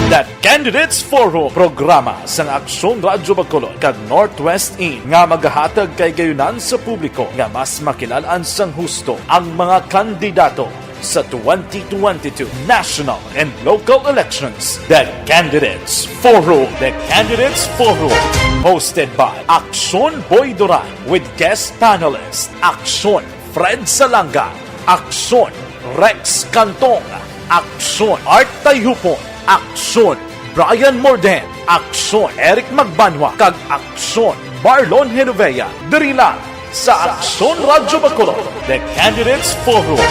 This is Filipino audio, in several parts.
that Candidates Forum programa sa Aksyon Radyo Bacolod kag Northwest In nga magahatag kay gayunan sa publiko nga mas makilalaan sang husto ang mga kandidato sa 2022 national and local elections. The Candidates Forum. The Candidates Forum. Hosted by Aksyon Boy Duran with guest panelists Aksyon Fred Salanga, Aksyon Rex Cantong, Aksyon Art Tayhupon, Aksyon Brian Morden, Aksyon Eric Magbanwa, kag Aksyon Marlon Genovea. Diri lang sa Aksyon Radyo Bacolod. The Candidates Forum.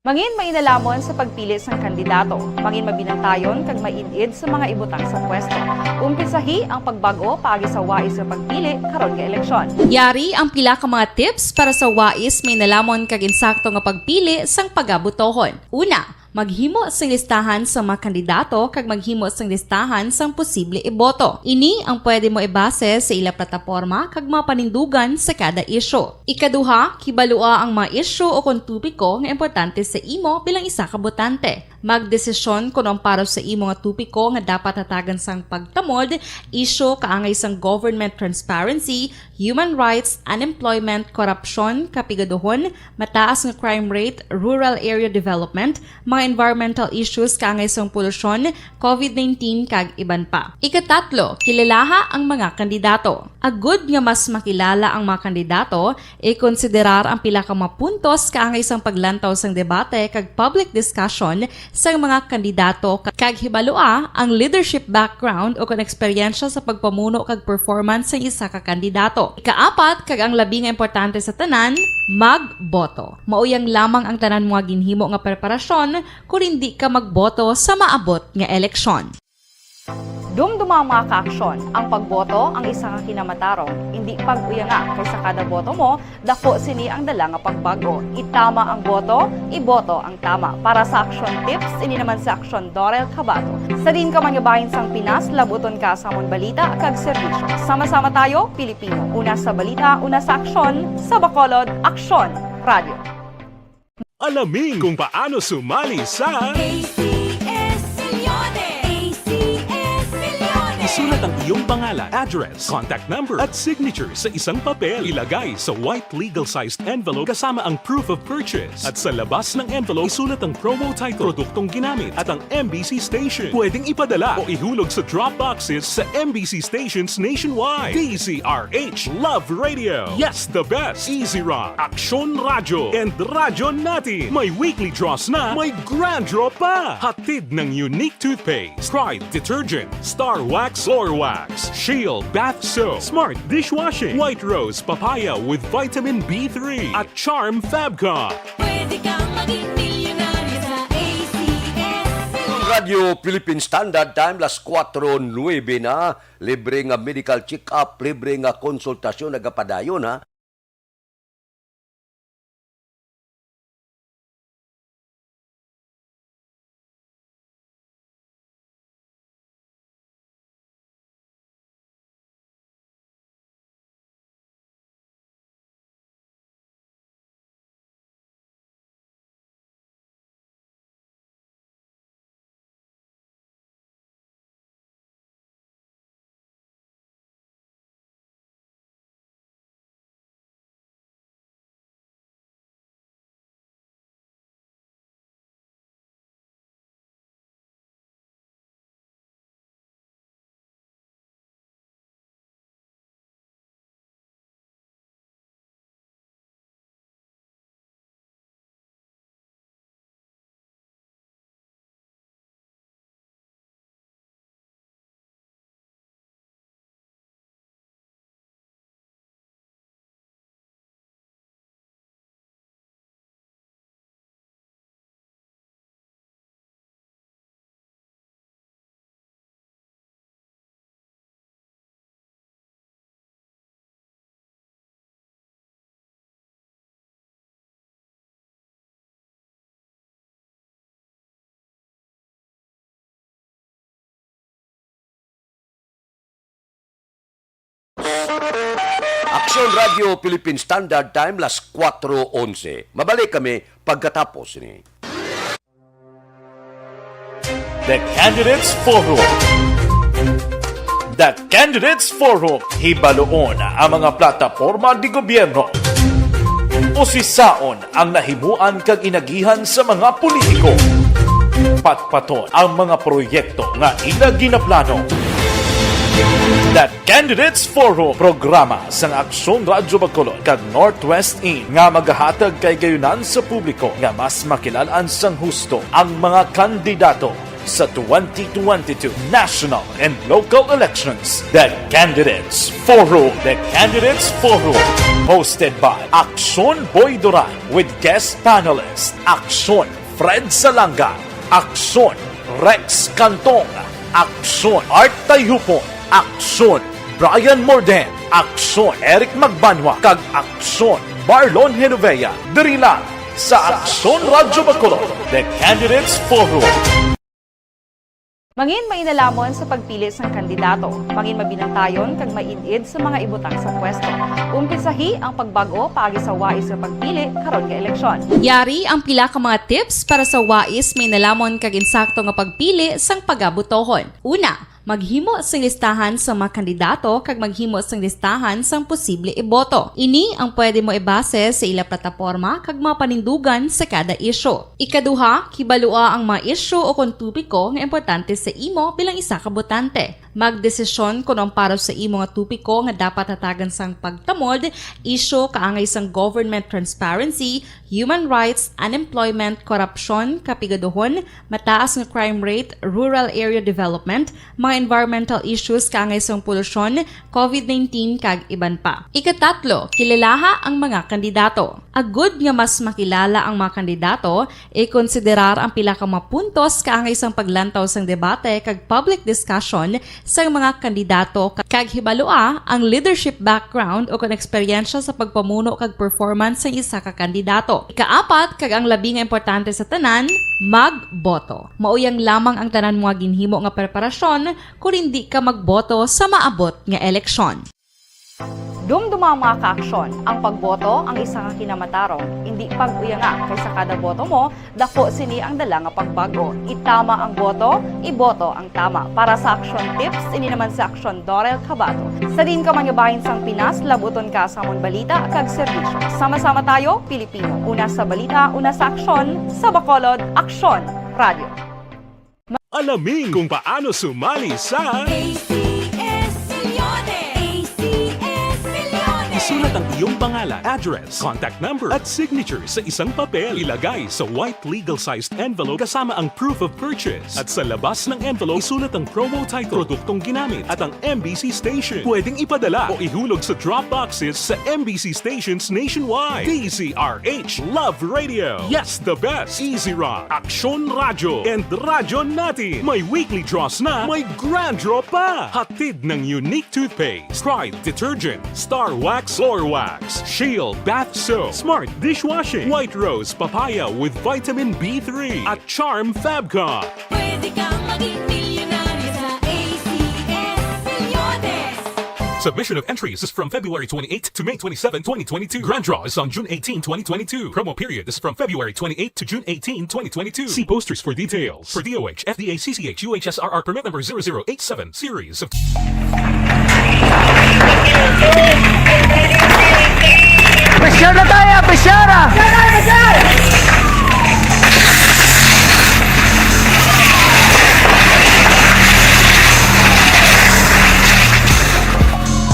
Mangin mainalamon sa pagpili sang kandidato, mangin mabinantayon kag mainid sa mga ibutang sa pwesto. Umpisahi ang pagbago paagi sa wais sa pagpili karon nga eleksyon. Yari ang pila ka mga tips para sa wais may nalamon kag insakto nga pagpili sang pagabutohon. Una, maghimo sang listahan sa mga kandidato kag maghimo sang listahan sang posible iboto. Ini ang pwede mo ibase sa ila plataporma kag mga panindugan sa kada isyu. Ikaduha, kibalua ang mga isyu o kung tupiko nga importante sa imo bilang isa ka botante. Magdesisyon kung ang para sa imo nga tupiko nga dapat hatagan sang pagtamod, isyu kaangay sang government transparency, human rights, unemployment, korupsyon, kapigaduhon, mataas nga crime rate, rural area development, mga environmental issues kaangay sang polusyon, COVID-19 kag iban pa. Ikatatlo, kilalaha ang mga kandidato. Agud nga mas makilala ang mga kandidato, i-konsiderar ang pila ka mga puntos kaangay sang paglantaw sang debate kag public discussion sa mga kandidato kag hibalua ang leadership background o kung eksperyensya sa pagpamuno kag performance sa isa ka kandidato. Ikaapat, kag ang labi nga importante sa tanan, magboto. Mauyang lamang ang tanan mga ginhimo nga preparasyon kung hindi ka magboto sa maabot nga eleksyon. Dumduma mga kaaksyon, ang pagboto ang isa ka kinamatarong, hindi pag-uya nga kay sa kada boto mo, dako sini ang dala nga pagbago. Itama ang boto, iboto ang tama. Para sa action tips, ini naman sa action Dorel Cabato. Sa din ka man nga bahin sang Pinas, labuton ka sa amon balita kag serbisyo. Sama-sama tayo, Pilipino. Una sa balita, una sa aksyon, sa Bacolod, Aksyon Radio. Alamin kung paano sumali sa isulat ang iyong pangalan, address, contact number at signature sa isang papel. Ilagay sa white legal-sized envelope kasama ang proof of purchase. At sa labas ng envelope, isulat ang promo title, produktong ginamit at ang MBC station. Pwedeng ipadala o ihulog sa drop boxes sa MBC stations nationwide. DZRH Love Radio. Yes, the best. Easy Rock, Aksyon Radyo, and Radyo Natin. May weekly draws na, may grand draw pa. Hatid ng unique toothpaste, Pride Detergent, Star Wax Floor Wax, Shield Bath Soap, Smart Dishwashing, White Rose Papaya with Vitamin B3, at Charm Fabcon. Pwede kang maging milyonaryo sa ACS. Radio Philippine Standard Time, las 4:09 na. Libre nga medical check-up, libre nga konsultasyon, nagapadayon ha. Aksyon Radio Philippine Standard Time, las 4:11. Mabalik kami pagkatapos ni. The Candidates Forum. The Candidates Forum, hibaloon ang mga plataporma di gobyerno. Usisaon ang nahimuan kag inagihan sa mga politiko. Patpaton ang mga proyekto nga ila ginaplano. The Candidates Forum, programa sang Aksyon Radyo Bacolod kag Northwest In nga magahatag kay gayunan sa publiko nga mas makilalan sang husto ang mga kandidato sa 2022 national and local elections. The Candidates Forum. The Candidates Forum. Hosted by Aksyon Boy Duran with guest panelists Aksyon Fred Salanga, Aksyon Rex Cantong, Aksyon Art Tayupon, Aksyon Brian Morden, Aksyon Eric Magbanwa, kag Aksyon Marlon Genovea. Diri lang sa Aksyon Radyo Bacolod. The Candidates Forum. Mangin mainalamon sa pagpili sang kandidato, mangin mabinantayon kag mainid sa mga ibutang sa pwesto. Umpisahi ang pagbago paagi sa wais sa pagpili karon nga eleksyon. Yari ang pila ka mga tips para sa wais may nalamon kag insakto nga pagpili sang pagabutohon. Una, maghimo sang listahan sa mga kandidato kag maghimo sang listahan sang posible iboto. Ini ang pwede mo ibase sa ila plataporma kag mga panindugan sa kada isyu. Ikaduha, kibalua ang mga isyu o kung tupiko nga importante sa imo bilang isa ka botante. Magdesisyon kung ang para sa imo nga tupiko nga dapat hatagan sang pagtamod, isyu kaangay sang government transparency, human rights, unemployment, korupsyon, kapigaduhon, mataas nga crime rate, rural area development, mga environmental issues kaangay sang polusyon, COVID-19 kag iban pa. Ikatatlo, kilalaha ang mga kandidato. Agud nga mas makilala ang mga kandidato, i-konsiderar ang pila ka mga puntos kaangay sang paglantaw sang debate kag public discussion sa mga kandidato kag hibalua ang leadership background o kung eksperyensya sa pagpamuno kag performance sa isa ka kandidato. Ikaapat kag ang labi nga importante sa tanan, magboto. Mauyang lamang ang tanan mga ginhimo nga preparasyon kung hindi ka magboto sa maabot nga eleksyon. Dumduma ang mga kaaksyon, ang pagboto ang isa nga kinamatarong, hindi pag-uyanga kaysa kada boto mo, dako sini ang dala nga pagbago. Itama ang boto, iboto ang tama. Para sa action tips, ini naman sa Aksyon Dorel Cabato. Sa din ka mangabahin sang Pinas, labuton ka sa amon balita kag serbisyo. Sama-sama tayo, Pilipino. Una sa balita, una sa aksyon, sa Bacolod, Aksyon Radio. Alamin kung paano sumali sa ACS Millones! ACS Millones! Isulat ang iyong pangalan, address, contact number at signature sa isang papel. Ilagay sa white legal-sized envelope kasama ang proof of purchase. At sa labas ng envelope, isulat ang promo title, produktong ginamit at ang MBC station. Pwedeng ipadala o ihulog sa drop boxes sa MBC stations nationwide. DZRH Love Radio. Yes, the best. Easy Rock, Aksyon Radyo, and Radyo Natin. May weekly draws na, may grand draw pa. Hatid ng unique toothpaste, Pride Detergent, Star Wax Floor Wax, Shield Bath Soap, Smart Dishwashing, White Rose Papaya with Vitamin B3, at Charm Fabcon. Pwede kang maging milyonaryo sa ACS Millones! Submission of entries is from February 28 to May 27, 2022. Grand draw is on June 18, 2022. Promo period is from February 28 to June 18, 2022. See posters for details. For DOH, FDA, CCH, UHSRR permit number 0087, series of... Besyara tayo! Besyara!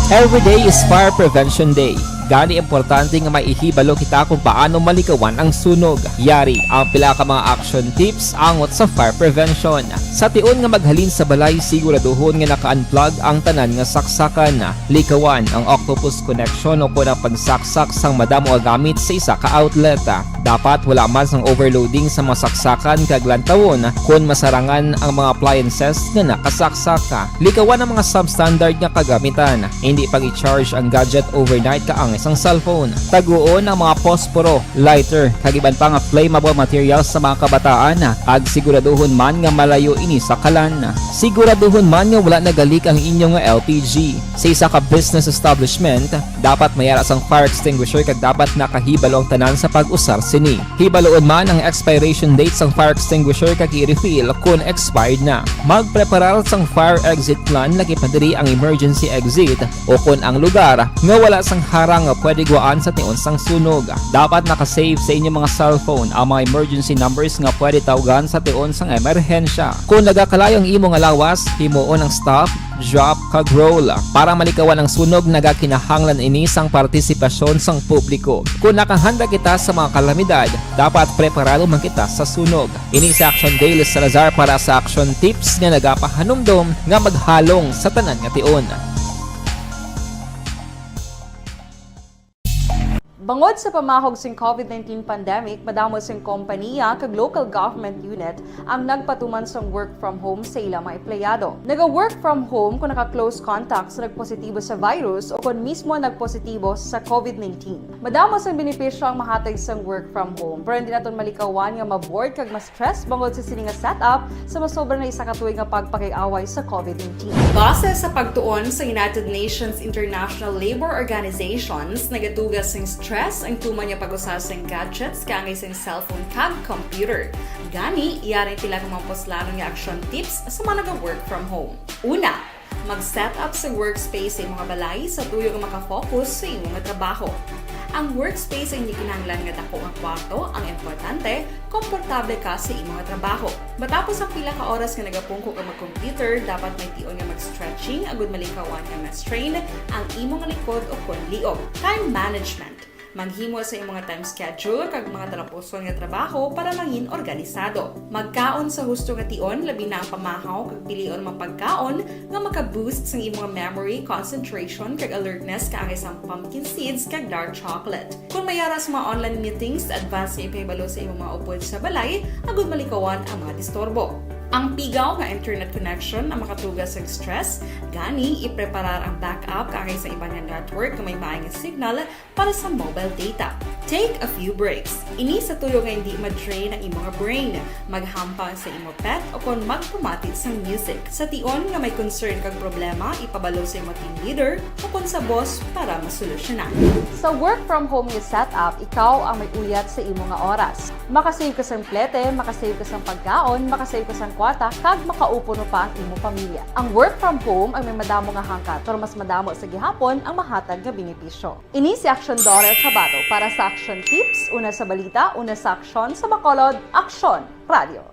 Every day is Fire Prevention Day. Gani importante nga maihibalo kita kung paano malikawan ang sunog. Yari ang pila ka mga action tips angot sa fire prevention. Sa tiun nga maghalin sa balay, siguraduhon nga naka-unplug ang tanan nga saksakan. Likawan ang octopus connection o kung pagsaksak sang madamo gamit sa isa ka outlet. Dapat wala man sang overloading sa mga saksakan kag lantawon kung masarangan ang mga appliances nga nakasaksaka. Likawan ang mga substandard nga kagamitan. Hindi pag i-charge ang gadget overnight kaangay isang cellphone. Taguon ang mga posporo, lighter, kagiban pa nga flammable materials sa mga kabataan ag siguraduhon man nga malayo ini sa kalan. Siguraduhon man nga wala nagalik ang inyong nga LPG. Sa isa ka business establishment, dapat mayara sang fire extinguisher kag dapat nakahibalo ang tanan sa pag-usar sini. Hibaloon man ang expiration date sang fire extinguisher kag i-refill kung expired na. Magpreparar sang fire exit plan lagi padiri ang emergency exit o kung ang lugar nga wala sang harang nga pwede guaan sa tion sang sunog. Dapat nakasave sa inyong mga cellphone ang mga emergency numbers nga pwede tawagan sa tion sang emerhensya. Kung nagakalayo ang imo nga lawas, himuon ang stop, drop kag roll para malikawan ang sunog nagakinahanglan ini sang partisipasyon sang publiko. Kung nakahanda kita sa mga kalamidad, dapat preparado man kita sa sunog. Ini sa Action Daily Salazar para sa action tips nga nagapahanumdom nga maghalong sa tanan nga tion. Bangod sa pamahog sing COVID-19 pandemic, madamo sing kompanya kag local government unit ang nagpatuman sang work from home sa ilang mga empleyado. Naga-work from home kung naka-close contact sa nagpositibo sa virus o kung mismo nagpositibo sa COVID-19. Madamo sang benepisyo ang mahatag sang work from home, pero hindi naton malikawan nga ma-bored kag ma-stress bangod sa sini nga setup sa masobra na isa ka tuig nga pagpakiaway sa COVID-19. Base sa pagtuon sa United Nations International Labour Organizations, nagatugas sing stress ang tuman niya pag-usar sa gadgets kangay sa cellphone kag computer. Gani, iyari tila kung mga poslano nga action tips sa mga nag-work from home. Una, mag-set up sa workspace sa imong mga balay sa tuyo nga makafocus sa imong trabaho. Ang workspace ay hindi kinahanglan nga dako nga kwarto, ang importante, komportable ka sa imong trabaho. Matapos ang pila ka oras nga nagapungko ka mag-computer, dapat may tion nga mag-stretching agud malikawan nga ma-strain ang imong likod o kon liog. Time management. Maghimo sa imong time schedule kag mga talapuson nga trabaho para mangin organisado. Magkaon sa husto nga tion, labi na ang pamahaw kag pilion mga pagkaon nga maka-boost sa imong memory, concentration kag alertness kaangay sa pumpkin seeds kag dark chocolate. Kung mayara sa mga online meetings, advance nga ipahibalo sa imong mga upod sa balay, agud malikawan ang mga disturbo. Ang pigaw nga internet connection ang makatugas sa stress, gani ipreparar ang backup kaangay sa ibang network nga may maayong signal para sa mobile data. Take a few breaks. Ini sa tuyo nga hindi ma-drain ang imong brain, maghampang sa imong pet o kung magpumatit sa music. Sa tion nga may concern kag problema, ipabalo sa imong team leader o kung sa boss para masolusyonan. Sa work from home nga setup, ikaw ang may uyat sa imong nga oras. Makasave ka sa plete, makasave ka sa pagkaon, makasave ka sa kwata, kag makaupo no pa ang imong pamilya. Ang work from home ay may madamo nga hangkat, pero mas madamo sa gihapon ang mahatag nga benepisyo. Ini si Action Daughter Cabato para sa Action Tips, una sa balita, una sa aksyon, sa Bacolod, Aksyon Radio.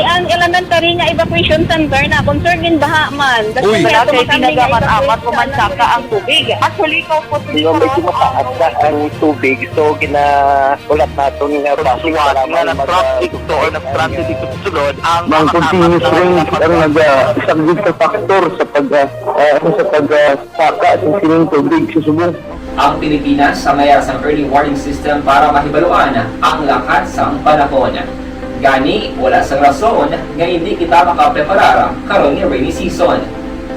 Ang elementary nga evacuation center na concern din baha man. Uy! Kaya tinagaman amat kumansaka ang tubig. Actually, ko po Di ba medyo mataas na ang tubig, so ginaulat natin nga pasiwag nga na-traffic to or na-traffic dito sa sulod ang continuous ring ang nag-isagid sa factor sa pagsaka at sining tubig sa subong. Ang Pilipinas sa mayas ang early warning system para mahibaluan ang lakas ng panahon. Gani, wala sa rason nga hindi kita makapreparar karon nga rainy season.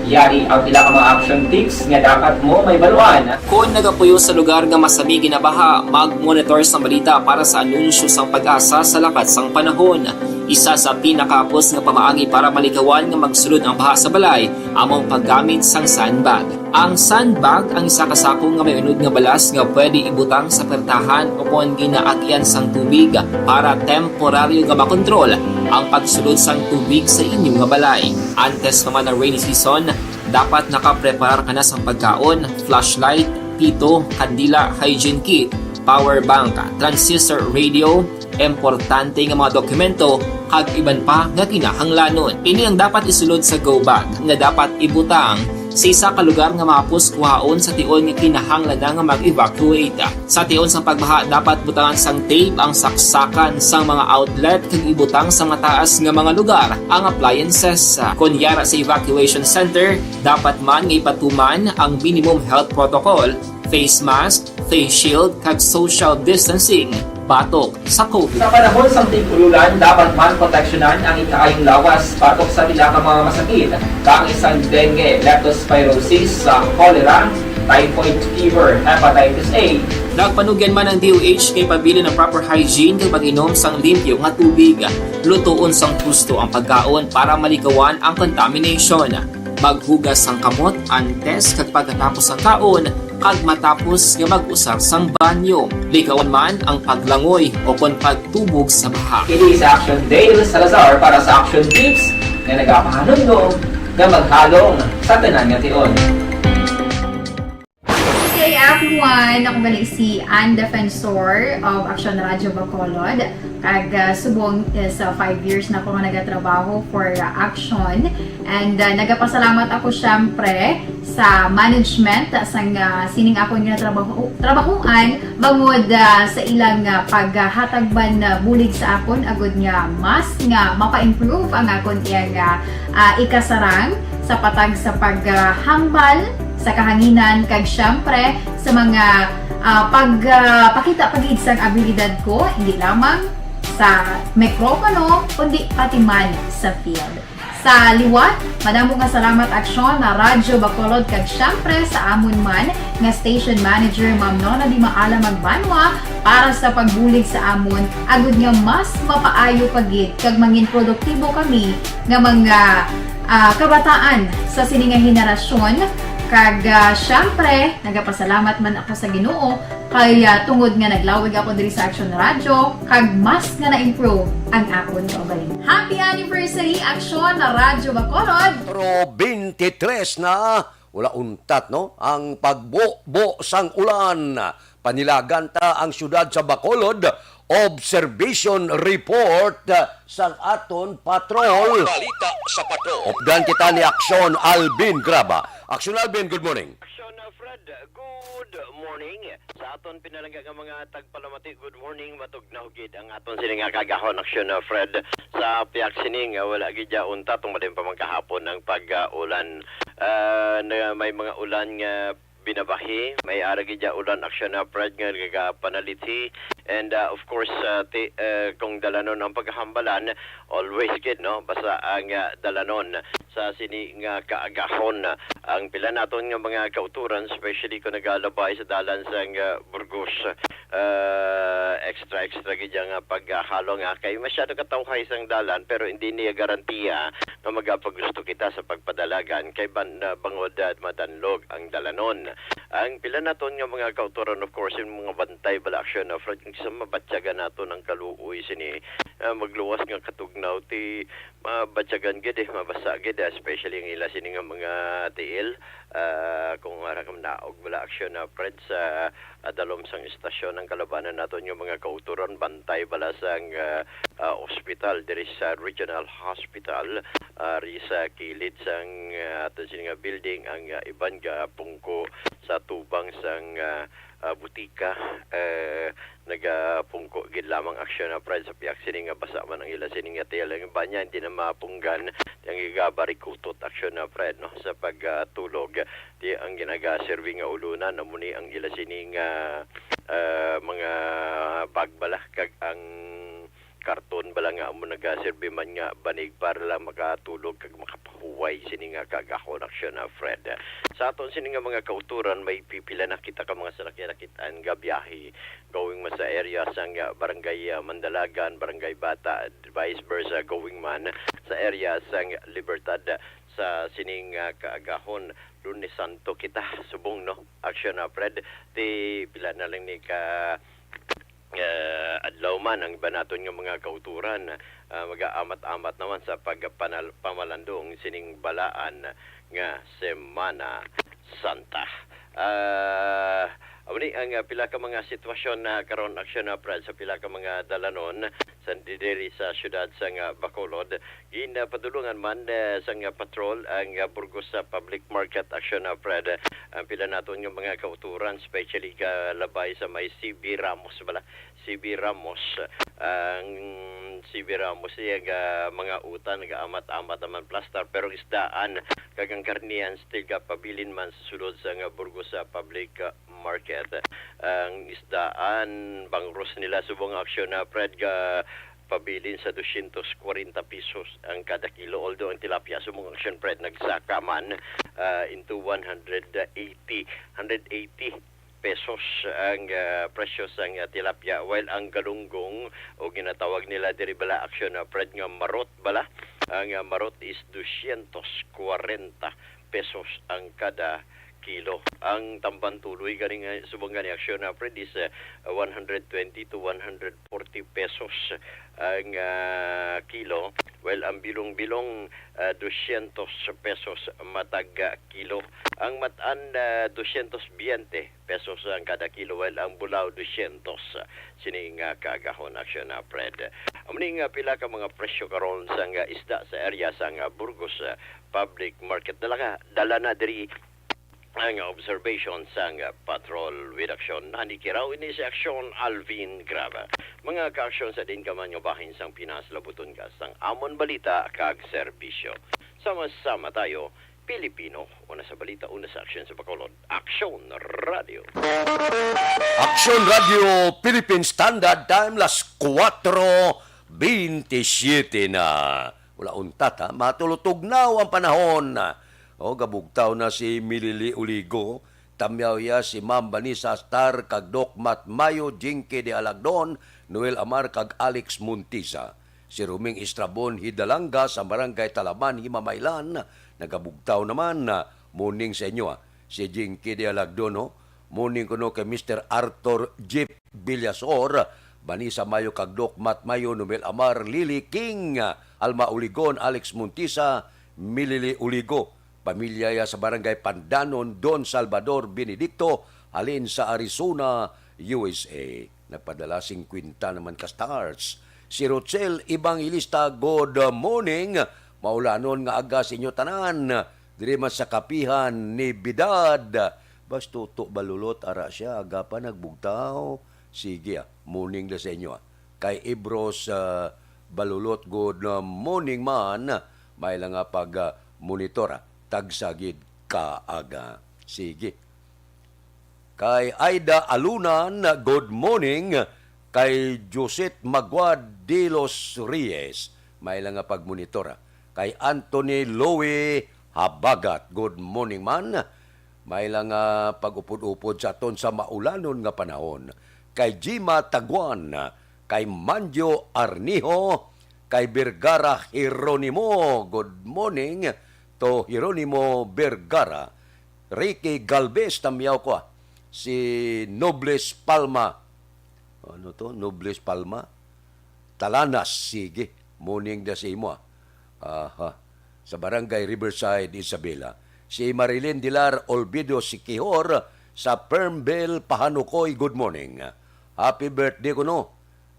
Yari ang pila ka mga action tips nga dapat mo may baluan. Kung nagapuyo sa lugar nga masabi ginabaha, mag-monitor sa balita para sa anunsyo sang pag-asa sa lakat sang panahon. Isa sa pinakapos nga pamaagi para malikawan nga magsulod ang baha sa balay, among paggamit sang sandbag. Ang sandbag ang isa ka sako nga may unod nga balas nga pwede ibutang sa pertahan o kung ginaagyan sang tubig para temporaryo nga makontrol ang pagsulod sang tubig sa inyong nga balay. Antes naman ng rainy season, dapat nakapreparar ka na sa pagkaon, flashlight, pito, kandila, hygiene kit, power bank, transistor radio, importante nga mga dokumento kag iban pa nga kinahanglanon. Ini ang dapat isulod sa go bag nga dapat ibutang sa isa ka lugar nga mapus kuhaon sa tion nga kinahanglan nga mag-evacuate. Sa tion sang pagbaha dapat butangan sang tape ang saksakan sang mga outlet kag ibutang sa mataas nga mga lugar ang appliances. Kunyara sa evacuation center, dapat man nga ipatuman ang minimum health protocol, face mask, face shield kag social distancing. batok sa COVID. Sa panahon sa tig-ululan, dapat man proteksyonan ang ikakayong lawas batok sa pila ka mga masakit, kang isang dengue, leptospirosis, cholera, typhoid fever, hepatitis A. Nagpanugyan man ang DOH kay pabili ng proper hygiene kay pag-inom sang limpyo nga tubig. Lutuon sang gusto ang pagkaon para malikawan ang contamination. Maghugas sang kamot antes kag pagkatapos ang kaon kag matapos nga mag-usar sang banyo. Likawan man ang paglangoy o kon pagtubog sa baha. Kini sa Action Dale Salazar para sa Action Tips na nagapahanundong nga maghalong sa tanan nga tion. Hey everyone! Ako bali si Ann Defensor of Action Radio Bacolod. Kag subong sa 5 years na ako nga nagatrabaho for Action. And nagapasalamat ako syempre sa management sang sining ako nga trabahuan bangod sa ilang paghatagban bulig sa akon agud nga mas nga mapa-improve ang akon iyang ikasarang sa patag sa paghambal sa kahanginan kag syempre sa mga pagpakita pagid sang abilidad ko hindi lamang sa mikropono kundi pati man sa field. Sa liwat, madamo nga salamat Aksyon na Radyo Bacolod kag syempre sa amon man nga station manager Ma'am Nona Di Maala Magbanwa para sa pagbulig sa amon agud nga mas mapaayo pagid kag mangin produktibo kami nga mga kabataan sa sining nga henerasyon. Kag syempre, nagapasalamat man ako sa Ginoo kay tungod nga naglawig ako diri sa Action Radio kag mas nga na-improve ang akon kaugalingon. Happy anniversary Action na Radyo Bacolod! Pero 23 na, wala untat, no? Ang pagbo sang ulan. Panilagan ta ang syudad sa Bacolod. Observation report sang aton patrol. Balita sa patrol. Opdan kita ni Aksyon Alvin Graba. Aksyon Alvin, good morning. Aksyon Fred, good morning. Sa aton pinalangga nga mga tagpalamati, good morning. Matug na hugid ang aton sining nga kagahon Aksyon Fred. Sa piyak sining wala gidya unta tong madayong pamangkahapon ng pag-ulan. Na may mga ulan nga binabahi, may aragidya ulan Aksyon Fred nga nagapanaliti. And of course, kung dalanon ang paghambalan, always good, no? Basta ang dalanon sa sini nga kaagahon ang pila naton nga mga kauturan, especially kung nagalabay sa dalan sang Burgos. Extra gidya nga paghalo nga kay masyado katawhay sang dalan pero hindi niya garantiya nga magapagusto kita sa pagpadalagan kay bangod madanlog ang dalanon. Ang pila naton nga mga kauturan, of course, yung mga bantay bala Aksyon na Fred, sa mabatyagan nato ng kaluoy sini magluwas nga katugnaw ti mabatyagan gid mabasa gid especially ang ila sini nga mga tiil kung ara kam naog bala Aksyon na Fred sa dalom sang istasyon ng kalabanan naton yung mga kauturan bantay bala sang ospital diri sa regional hospital ri sa kilid sang aton sini nga building ang iban nga pungko sa tubang sang butika nagapungko gid lamang Aksyon na Fred sa piyak sini nga basa man ang ila sini nga tiil ang banya hindi na mapunggan ang igabarikutot Aksyon na Fred no sa pagtulog di ang ginaga-serving nga ulunan amuni ang ila sini nga mga bagbala kag ang karton bala nga amo nagaserbi man nga banig para lang makatulog kag makapahuway sini nga kagahon Aksyon na Fred. Sa aton sini nga mga kauturan may pipila na kita ka mga salakyan gabiyahe going man sa area sang barangay Mandalagan, barangay Bata, vice versa going man sa area sang Libertad sa sining kaagahon Lunes Santo kita subong no Aksyon na Fred ti pila na lang ni ka adlaw man ang iba naton nga mga kauturan mag-aamat-amat naman sa pamalandong sining balaan nga Semana Santa. Awni ang pila ka mga sitwasyon na karon Aksyon na Fred sa pila ka mga dalanon sa diri sa syudad sa Bacolod. Padulungan man sa patrol ang Burgos sa Public Market Aksyon na Fred. Ang pila naton yung mga kauturan, especially labay sa may CB Ramos bala. CB Ramos ang CB Ramos yung mga utan nag-amat-amat naman plaster pero isdaan kagang karniyan still pabilin man sa sulod sa Burgos sa Public market. Ang isdaan, bangros nila subong aksyon na Fred pabilin sa 240 pesos ang kada kilo. Although ang tilapia sumong aksyon Fred nagsaka man into 180 pesos ang presyo sang tilapia, while ang galunggong o ginatawag nila diri bala aksyon na Fred nga marot bala, ang marot is 240 pesos ang kada kilo. Ang tambantuloy ganing subong gani aksyon na Fred is 120 to 140 pesos ang kilo, while ang bilong-bilong 200 pesos matag kilo. Ang matan 220 pesos ang kada kilo, while ang bulaw 200 sining kagahon aksyon na Fred. Amning pila ka mga presyo karon sa isda sa area sa Burgos Public Market. Dala na diri ang observation sang patrol with action. Nanikiraw ini si aksyon Alvin Grava. Mga ka-aksyon sa din kaman yung bahin sang Pinas labuton ka sang amon balita kag serbisyo. Sama-sama tayo, Pilipino. Una sa balita, una sa aksyon sa Bacolod. Aksyon Radio. Action Radio Philippine Standard Time las 4:27 na. Wala untat ha, matulutugnaw ang panahon na. O gabugtaw na si Milili Uligo, tamyaw ya si Ma'am Vanessa Star kag Doc Mat Mayo, Jinky de Alagdon, Noel Amar kag Alex Muntisa. Si Ruming Estrabon Hidalanga sa Barangay Talaban, Himamaylan, nagabugtaw naman na morning sa inyo ha. Si Jinky de Alagdon, no? Morning ko no kay Mr. Arthur Jeep Villasor, Vanessa Mayo kag Doc Mat Mayo, Noel Amar, Lily King, Alma Uligon, Alex Muntisa, Milili Uligo. Pamilya ya sa Barangay Pandanon, Don Salvador Benedicto, halin sa Arizona, USA. Nagpadala 50 naman ka stars. Si Rochelle Evangelista, good morning. Maulanon nga aga sa inyo tanan. Diri man sa kapihan ni Bidad. Basto to balulot ara siya, aga pa nagbugtaw. Sige morning na sa inyo. Kay Ibros balulot, good morning man. May lang nga pag monitor tagsagid kaaga. Sige. Kay Aida Alunan, good morning. Kay Josette Magwad de los Reyes, may lang nga pagmonitor. Kay Anthony Lowe Habagat, good morning man. May lang nga pag-upod-upod sa aton sa maulanon nga panahon. Kay Jima Taguan, kay Manjo Arnijo, kay Vergara Hieronimo, good morning. To Hieronimo Vergara, Ricky Galvez, tamyaw ko si Nobles Palma. Ano to? Nobles Palma? Talanas, sige. Morning na si mo. Sa Barangay Riverside, Isabela. Si Marilyn Dilar Olvido Sikihor sa Permbel, Pahanukoy, good morning. Happy birthday ko no.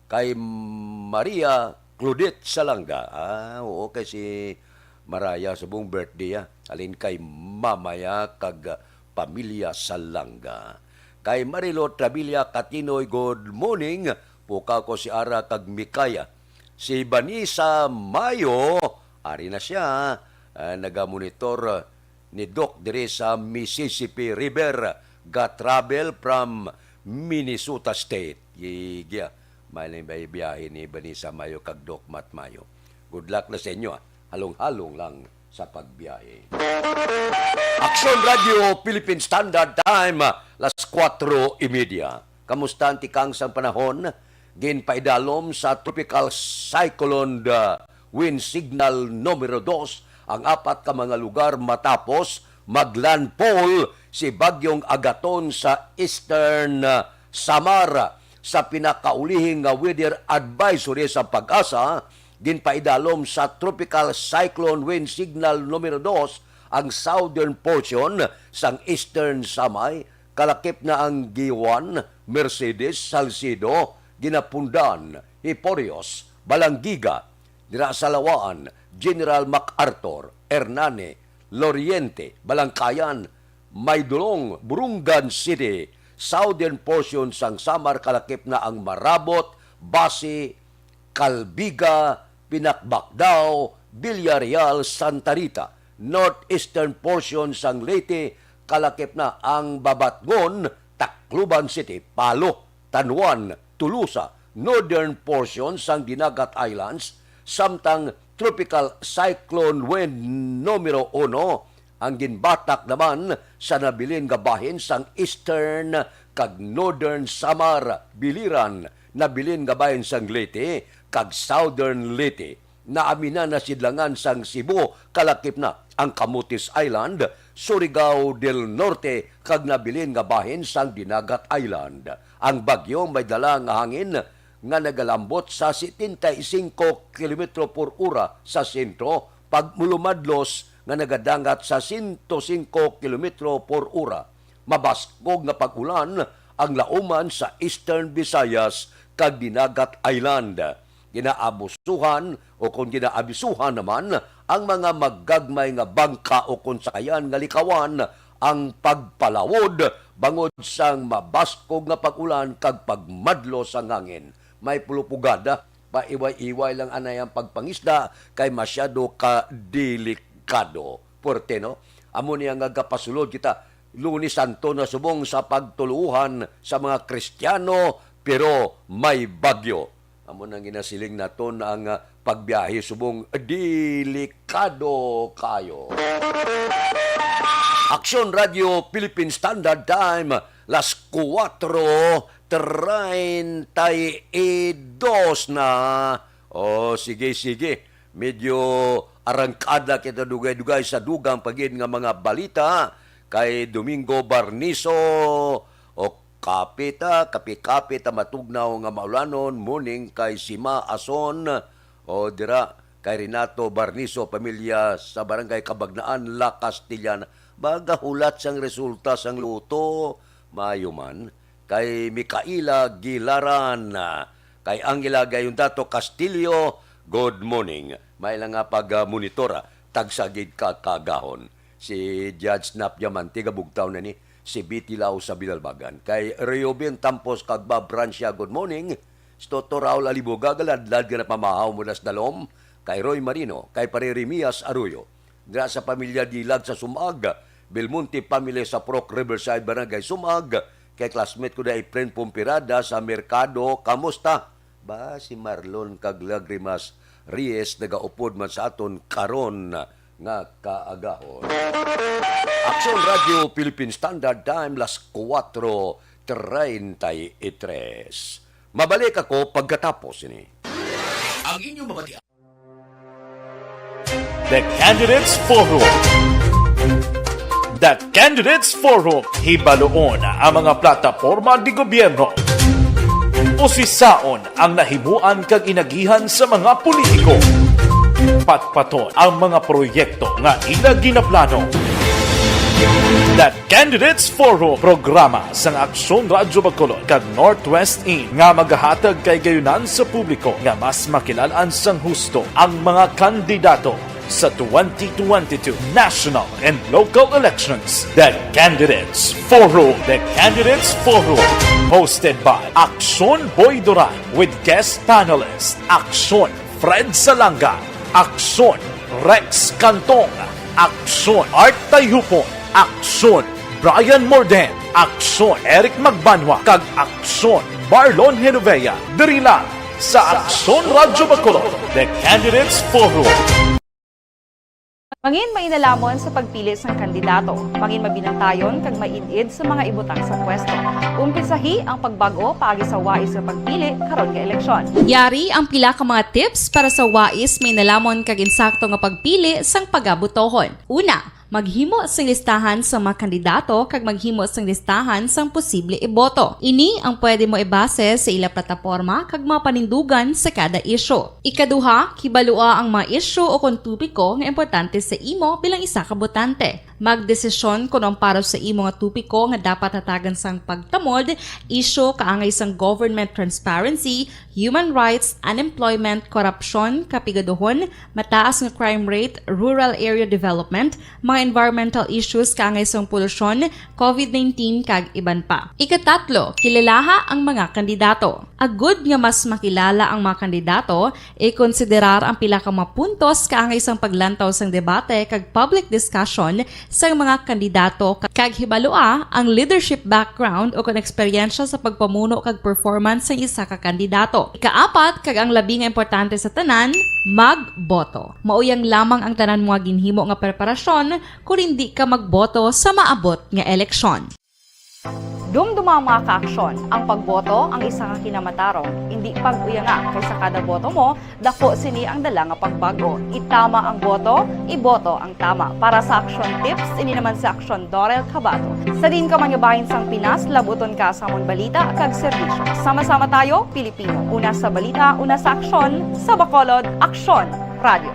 Kay Maria Claudette Salanga. Oo, kay si Maraya sa buong birthday alin kay mamaya kag pamilya Salanga. Kay Marilo Trabilla Katinoy, good morning. Puka ko si Ara kag Mikaya. Si Vanessa Mayo, ari na siya, nagamonitor ni Doc dire sa Mississippi River, ga-travel from Minnesota State. Gigya, may biyahe ni Vanessa Mayo kag Doc Mat Mayo. Good luck na sa inyo halong-halong lang sa pagbiyahe. Action Radio Philippine Standard Time, las 4:30. Kamusta ang tikang sa panahon? Ginpaidalom sa Tropical Cyclone Wind Signal numero 2 ang 4 ka mga lugar matapos maglandfall si Bagyong Agaton sa Eastern Samar. Sa pinakaulihing weather advisory sa Pag-asa, ginpaidalom sa Tropical Cyclone Wind Signal numero 2 ang southern portion sang Eastern Samay, kalakip na ang Giwan, Mercedes, Salcido, Ginapundan, Hiporios, Balangiga, dira sa Lawaan, General MacArthur, Hernane, Loriente, Balangkayan, Maydulong, Burungan City, southern portion sang Samar, kalakip na ang Marabot, Basi, Calbiga, Pinakbakdaw, Villarreal, Santa Rita, northeastern portion sang Leyte, kalakip na ang Babatgon, Tacloban City, Palo, Tanuan, Tulusa, northern portion sang Dinagat Islands, samtang tropical cyclone wind numero 1 ang ginbatak naman sa nabilin nga bahin sang eastern kag northern Samar, Biliran, nabilin nga bahin sang Leyte kag southern Leyte. Naamina na sidlangan sang Cebu, kalakip na ang Camotes Island, Surigao del Norte kag nabilin nga bahin sang Dinagat Island. Ang bagyo may dala nga hangin nga nagalambot sa 75 km per ora sa sentro, pag mulumadlos nga nagadangat sa 105 km per ora. Mabaskog nga pag-ulan ang lauman sa Eastern Visayas kag Dinagat Island. Ginaabusuhan o kung ginaabisuhan naman ang mga maggagmay nga bangka o kung sakayan nga likawan ang pagpalawod bangod sang mabaskog nga pag-ulan kag pagmadlo sa ngangin. May pulupugada, paiway-iway lang anay ang pagpangisda kay masyado ka delikado. Porte, no? Amo niya nga gapasulod kita, Lunes Santo na subong sa pagtuluhan sa mga Kristiyano, pero may bagyo. Amo nang ginasiling naton ang pagbiyahe subong delikado kayo. Aksyon Radio Philippine Standard Time, las 4:32 na. Oh, sige. Medyo arangkada kita dugay-dugay sa dugang pagin nga mga balita kay Domingo Barniso o kapi-kapi matugnaw nga maulanon muning kay Sima Ason o dira kay Renato Barniso pamilya sa barangay Kabagnaan, La Castellana. Bagahulat sang resulta sang luto maayo man kay Mikaela Gilaran, kay Angela Gayundato Castillo. Good morning. May lang nga pag-monitora tagsagid ka kagahon. Si Judge Nap Diamante gabugtaw na ni si Biti Lao sa Binalbagan. Kay Reobin Tampos Kagba Brancia, good morning. Si Toto Raul Aliboga, galadlad ka na pamahaw mo nas dalom. Kay Roy Marino, kay Parerimias Arroyo. Dira sa pamilya Dilag sa Sumag, Belmonte Family sa Proc Riverside Barangay Sumag, kay classmate ko na Efren Pumpirada sa Merkado, kamusta? Ba, si Marlon Kaglagrimas Reyes, nagaupod man sa aton karon nga kaagahon. Aksyon Radio Philippine Standard Time, las 4:33. Mabalik ako pagkatapos ini. Ang inyong mabatian. The Candidates Forum. The Candidates Forum, hibaloon ang mga plataporma di gobyerno. Usisaon ang nahimuan kag inagihan sa mga politiko. Patpaton ang mga proyekto nga ila ginaplano. The Candidates Forum, programa sang Aksyon Radyo Bacolod kag Northwest In nga magahatag kay gayunan sa publiko nga mas makilalan sang husto ang mga kandidato sa 2022 national and local elections. The Candidates Forum. The Candidates Forum, hosted by Aksyon Boy Duran with guest panelists Aksyon Fred Salanga, Aksyon Rex Cantong, Aksyon Art Tayhupon, Aksyon Brian Morden, Aksyon Eric Magbanwa, kag Aksyon Barlon Genovea. Diri lang sa Aksyon Radyo Bacolod. The Candidates Forum. Mangin mainalamon sa pagpili ng kandidato, mangin mabinantayon kag mainid sa mga ibutang sa pwesto. Umpisahi ang pagbago paagi sa wais sa pagpili karon nga eleksyon. Yari ang pila ka mga tips para sa wais may nalamon kag insakto nga pagpili sang pagabutohon. Una, maghimo sang listahan sa mga kandidato kag maghimo sang listahan sang posible iboto. Ini ang pwede mo ibase sa ila plataporma kag mga panindugan sa kada isyu. Ikaduha, kibalua ang mga isyu o kontupiko nga importante sa imo bilang isa ka botante. Magdesisyon kung ang para sa imo nga tupiko nga dapat hatagan sang pagtamod, isyu kaangay sang government transparency, human rights, unemployment, korupsyon, kapigaduhon, mataas nga crime rate, rural area development, mga environmental issues kaangay sang polusyon, COVID-19 kag iban pa. Ikatatlo, kilalaha ang mga kandidato. Agud nga mas makilala ang mga kandidato, konsiderar ang pila ka mga puntos kaangay sang paglantaw sang debate kag public discussion sa mga kandidato kag hibaloa ang leadership background o kung eksperyensya sa pagpamuno kag performance sa isa ka kandidato. Ikaapat kag ang labi nga importante sa tanan, magboto. Mauyang lamang ang tanan mga ginhimo nga preparasyon kung hindi ka magboto sa maabot nga eleksyon. Dumduma ang mga kaaksyon. Ang pagboto ang isa ka kinamatarong. Hindi pag-uyanga kaysa kada boto mo, dako sini ang dala nga pagbago. Itama ang boto, iboto ang tama. Para sa action tips, ini naman sa action Dorel Cabato. Sa din ka manyabahin sang Pinas, labuton ka sa among balita kag serbisyo. Sama-sama tayo, Pilipino. Una sa balita, una sa aksyon, sa Bacolod, Aksyon Radio.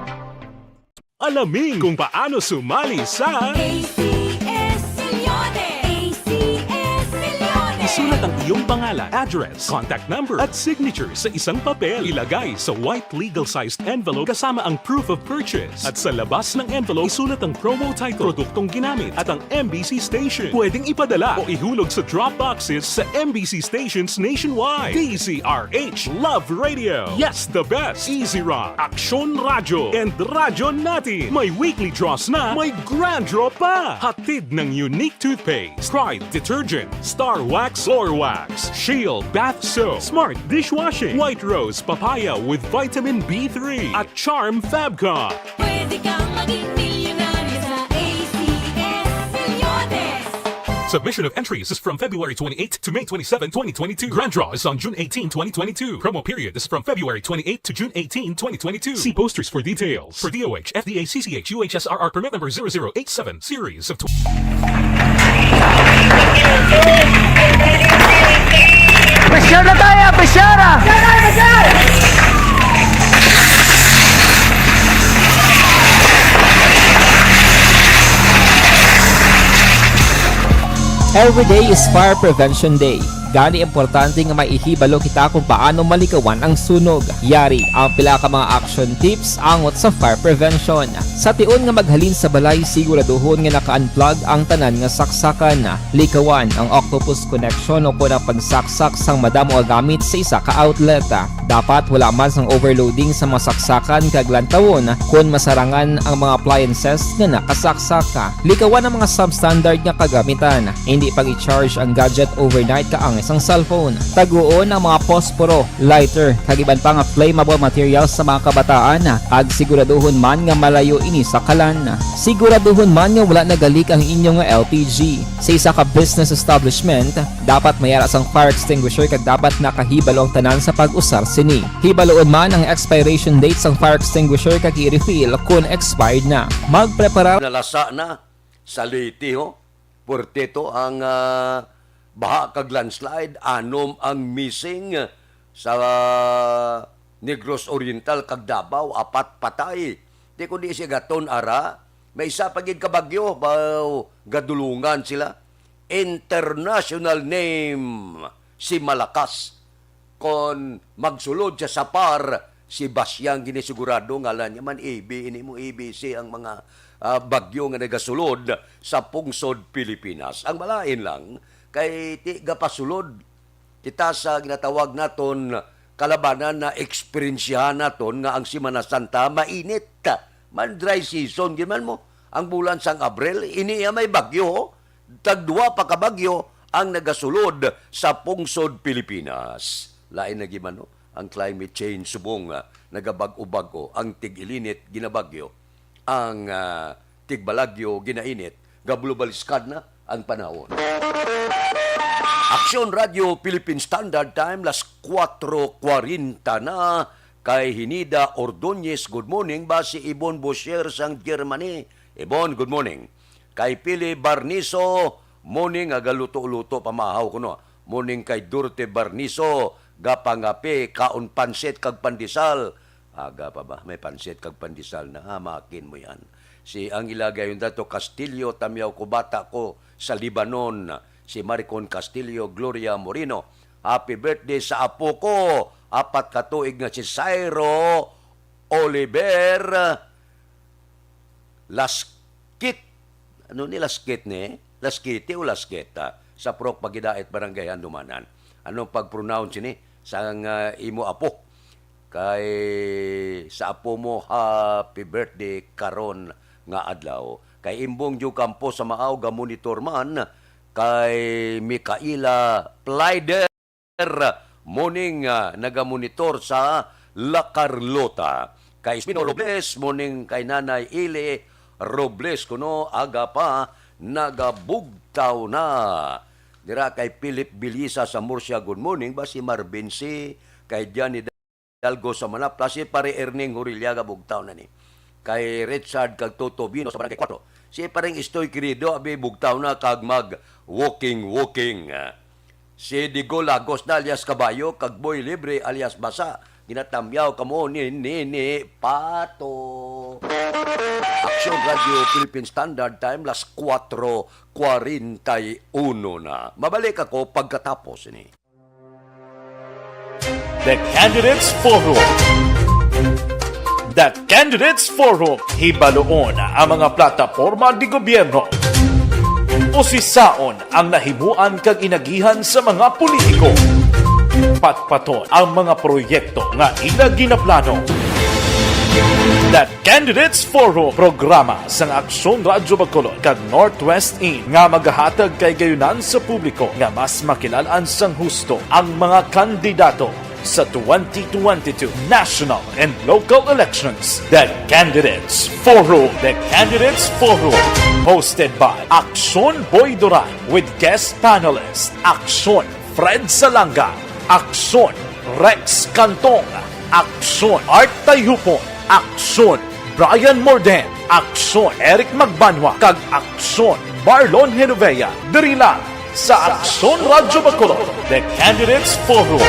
Alamin kung paano sumali sa ACS Millones! ACS Millones! Isulat ang iyong pangalan, address, contact number at signature sa isang papel. Ilagay sa white legal-sized envelope kasama ang proof of purchase. At sa labas ng envelope, isulat ang promo title, produktong ginamit at ang MBC station. Pwedeng ipadala o ihulog sa drop boxes sa MBC stations nationwide. DZRH Love Radio. Yes, the best. Easy Rock, Aksyon Radio, and Radyo Natin. May weekly draws na, may grand draw pa. Hatid ng unique toothpaste, Pride Detergent, Star Wax Floor Wax, Shield Bath Soap, Smart Dishwashing, White Rose Papaya with Vitamin B3, at Charm Fabcon. Pwede kang maging milyonaryo sa ACS Millones! Submission of entries is from February 28 to May 27, 2022. Grand draw is on June 18, 2022. Promo period is from February 28 to June 18, 2022. See posters for details. For DOH, FDA, CCH, UHSRR permit number 0087, series of... Pressure na tayo! Pressure! Every day is Fire Prevention Day. Gani importante nga maihibalo kita kung paano malikawan ang sunog. Yari ang pila ka mga action tips angot sa fire prevention. Sa tion nga maghalin sa balay, siguraduhon nga naka-unplug ang tanan nga saksakan. Likawan ang octopus connection o kung pagsaksak sang madamo gamit sa isa ka outlet. Dapat wala man sang overloading sa masaksakan kag lantawon kung masarangan ang mga appliances nga nakasaksaka. Likawan ang mga substandard nga kagamitan. Hindi pag i-charge ang gadget overnight kaang isang cellphone. Taguon ang mga posporo, lighter, kag iban pa nga flammable materials sa mga kabataan. Ag siguraduhon man nga malayo ini sa kalan. Siguraduhon man nga wala nagalik ang inyong LPG. Sa isa ka business establishment, dapat mayara sang fire extinguisher kag dapat nakahibalo ang tanan sa pag-usar sini. Hibaloon man ang expiration date sang fire extinguisher kag i-refill kung expired na. Magprepara Nalasa na sa Leyte, ho. Puerto ang baha kag landslide, anom ang missing sa Negros Oriental kag Davao, 4 patay. Di ko di siya gaton ara, may isa pagid kabagyo, gadulungan sila. International name si Malakas. Kon magsulod siya sa par, si Basyang ginisigurado ngalan niya man ini mo ABC ang mga bagyo nga nagasulod sa pungsod Pilipinas. Ang malain lang kay ti gapasulod kita sa ginatawag naton kalabanan na eksperyensyahan naton nga ang Semana Santa mainit man dry season giman mo ang bulan sang Abril ini may bagyo tagduwa pa ka bagyo ang nagasulod sa pungsod Pilipinas. Lain na giman no ang climate change subong nagabag-o ang tig-ilinit ginabagyo ang tigbalagyo ginainit gaglobaliskad na ang panahon. Aksyon Radio Philippine Standard Time las 4:40 na kay Hinida Ordonez. Good morning ba si Ibon Bosher sang Germany. Ibon, good morning. Kay Pili Barniso, morning agaluto-luto pamahaw ko no. Morning kay Durte Barniso, gapangapi kaon pansit kag pandesal. Aga pa ba? May pansit kag pandesal na hamakin mo yan. Si ang ilagay yung dato Castillo, tamyaw ko bata ko sa Libanon. Si Maricon Castillo, Gloria Moreno. Happy birthday sa apo ko. 4 katuig na si Cairo Oliver Laskit. Ano ni Laskit ni? Laskiti o Lasketa? Sa Prok Pagidait Barangay Handumanan. Anong pag-pronounce ni? Sang imo apo. Kay sa apo mo happy birthday karon nga adlaw. kay Imbong Ju Campo sa Maaw ga monitor man, kay Micaela Plyder morning nagamonitor sa La Carlota, kay Espino Robles morning kay Nanay Ile Robles kuno aga pa nagabugtaw na. Dira kay Philip Bilisa sa Murcia, good morning. Ba si Marvin C. Kay Johnny Dalgo sa Manapla. Si pare Erning Huriliaga, bugtaw na ni. Kay Richard kag Toto Bino sa Barangay 4. Si pareng Istoy Querido, abi bugtaw na kag mag walking. Si Digo Lagos na alias Kabayo, kag Boy Libre alias Basa. Ginatamyaw kamo ni Pato. Action Radio Philippine Standard Time, las 4:41 na. Mabalik ako pagkatapos ni. The Candidates Forum. The Candidates Forum, hibaloon ang mga plataporma di gobyerno. Usisaon ang nahimuan kag inagihan sa mga politiko. Patpaton ang mga proyekto nga ila ginaplano. The Candidates Forum, programa sang Aksyon Radyo Bacolod kag Northwest In nga magahatag kay gayunan sa publiko nga mas makilalan sang husto ang mga kandidato sa 2022 national and local elections. The Candidates Forum. The Candidates Forum, hosted by Aksyon Boy Duran with guest panelists Aksyon Fred Salanga, Aksyon Rex Cantong, Aksyon Art Tayhupon, Aksyon Brian Morden, Aksyon Eric Magbanwa, kag Aksyon Marlon Genovea. Diri lang sa Aksyon Radyo Bacolod. The Candidates Forum.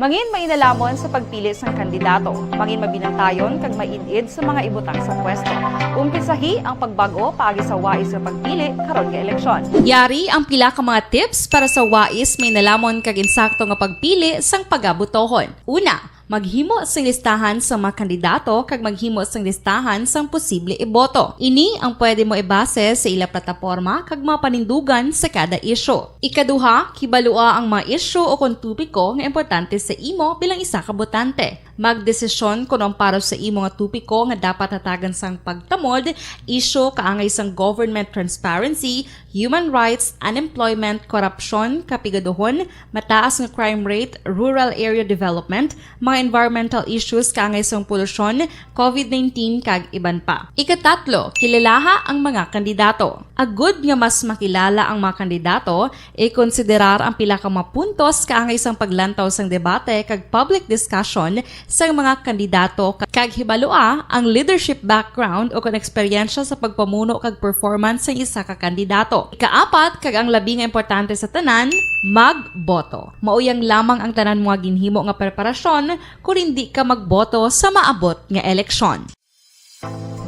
Mangin mainalamon sa pagpili sang kandidato, mangin mabinantayon kag mainid sa mga ibutang sa pwesto. Umpisahi ang pagbago paagi sa wais sa pagpili karon nga eleksyon. Yari ang pila ka mga tips para sa wais may nalamon kag insakto nga pagpili sang pagabutohon. Una, maghimo sang listahan sa mga kandidato kag maghimo sang listahan sang posible iboto. Ini ang pwede mo ibase sa ila plataporma kag mga panindugan sa kada isyu. Ikaduha, kibalua ang mga isyu o kontupiko nga importante sa imo bilang isa ka botante. Magdesisyon kung ang para sa imo nga tupiko nga dapat hatagan sang pagtamod, isyu kaangay sang government transparency, human rights, unemployment, korupsyon, kapigaduhon, mataas nga crime rate, rural area development, mga environmental issues kaangay sang polusyon, COVID-19 kag iban pa. Ikatatlo, kilalaha ang mga kandidato. Agud nga mas makilala ang mga kandidato, i-konsiderar ang pila ka mga puntos kaangay sang paglantaw sang debate kag public discussion sa mga kandidato kag hibalua ang leadership background o kung eksperyensya sa pagpamuno kag performance sa isa ka kandidato. Ikaapat kag ang labi nga importante sa tanan, magboto. Mauyang lamang ang tanan mga ginhimo nga preparasyon kung hindi ka magboto sa maabot nga eleksyon.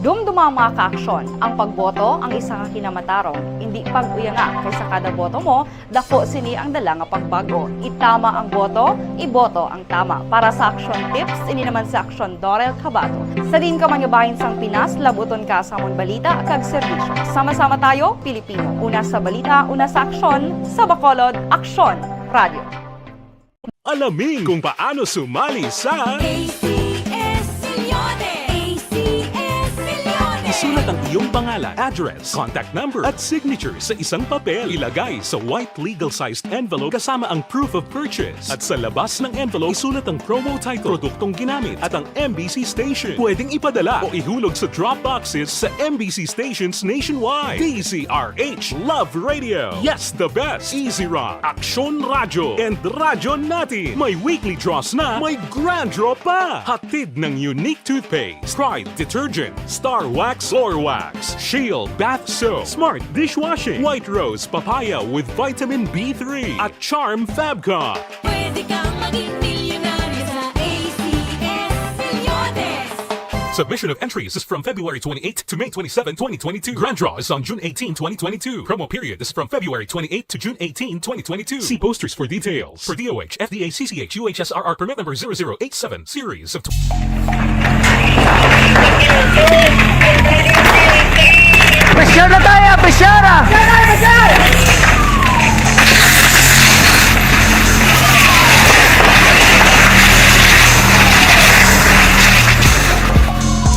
Dumduma ang mga kaaksyon, ang pagboto ang isa nga kinamatarong, hindi pag-uyanga kaysa kada boto mo, dako sini ang dala nga pagbago. Itama ang boto, iboto ang tama. Para sa action tips, ini naman sa aksyon Dorel Cabato. Sa din ka manyabahin sang Pinas, labuton ka sa amon balita kag serbisyo. Sama-sama tayo, Pilipino. Una sa balita, una sa aksyon, sa Bacolod, Aksyon Radio. Alamin kung paano sumali sa ACS Millones! ACS Millones! Isulat ang iyong pangalan, address, contact number at signature sa isang papel. Ilagay sa white legal-sized envelope kasama ang proof of purchase. At sa labas ng envelope, isulat ang promo title, produktong ginamit at ang MBC station. Pwedeng ipadala o ihulog sa drop boxes sa MBC stations nationwide. DZRH Love Radio. Yes, the best. Easy Rock, Aksyon Radio, and Radyo Natin. May weekly draws na, may grand draw pa. Hatid ng unique toothpaste, Pride Detergent, Star Wax Floor Wax, Shield Bath Soap, Smart Dishwashing, White Rose Papaya with Vitamin B3 at Charm Fabcon. Pwede kang maging milyonaryo sa ACS Millones! Submission of entries is from February 28 to May 27, 2022. Grand draw is on June 18, 2022. Promo period is from February 28 to June 18, 2022. See posters for details. For DOH, FDA, CCH, UHSRR permit number 0087, series of... Pressure na tayo! Pressure!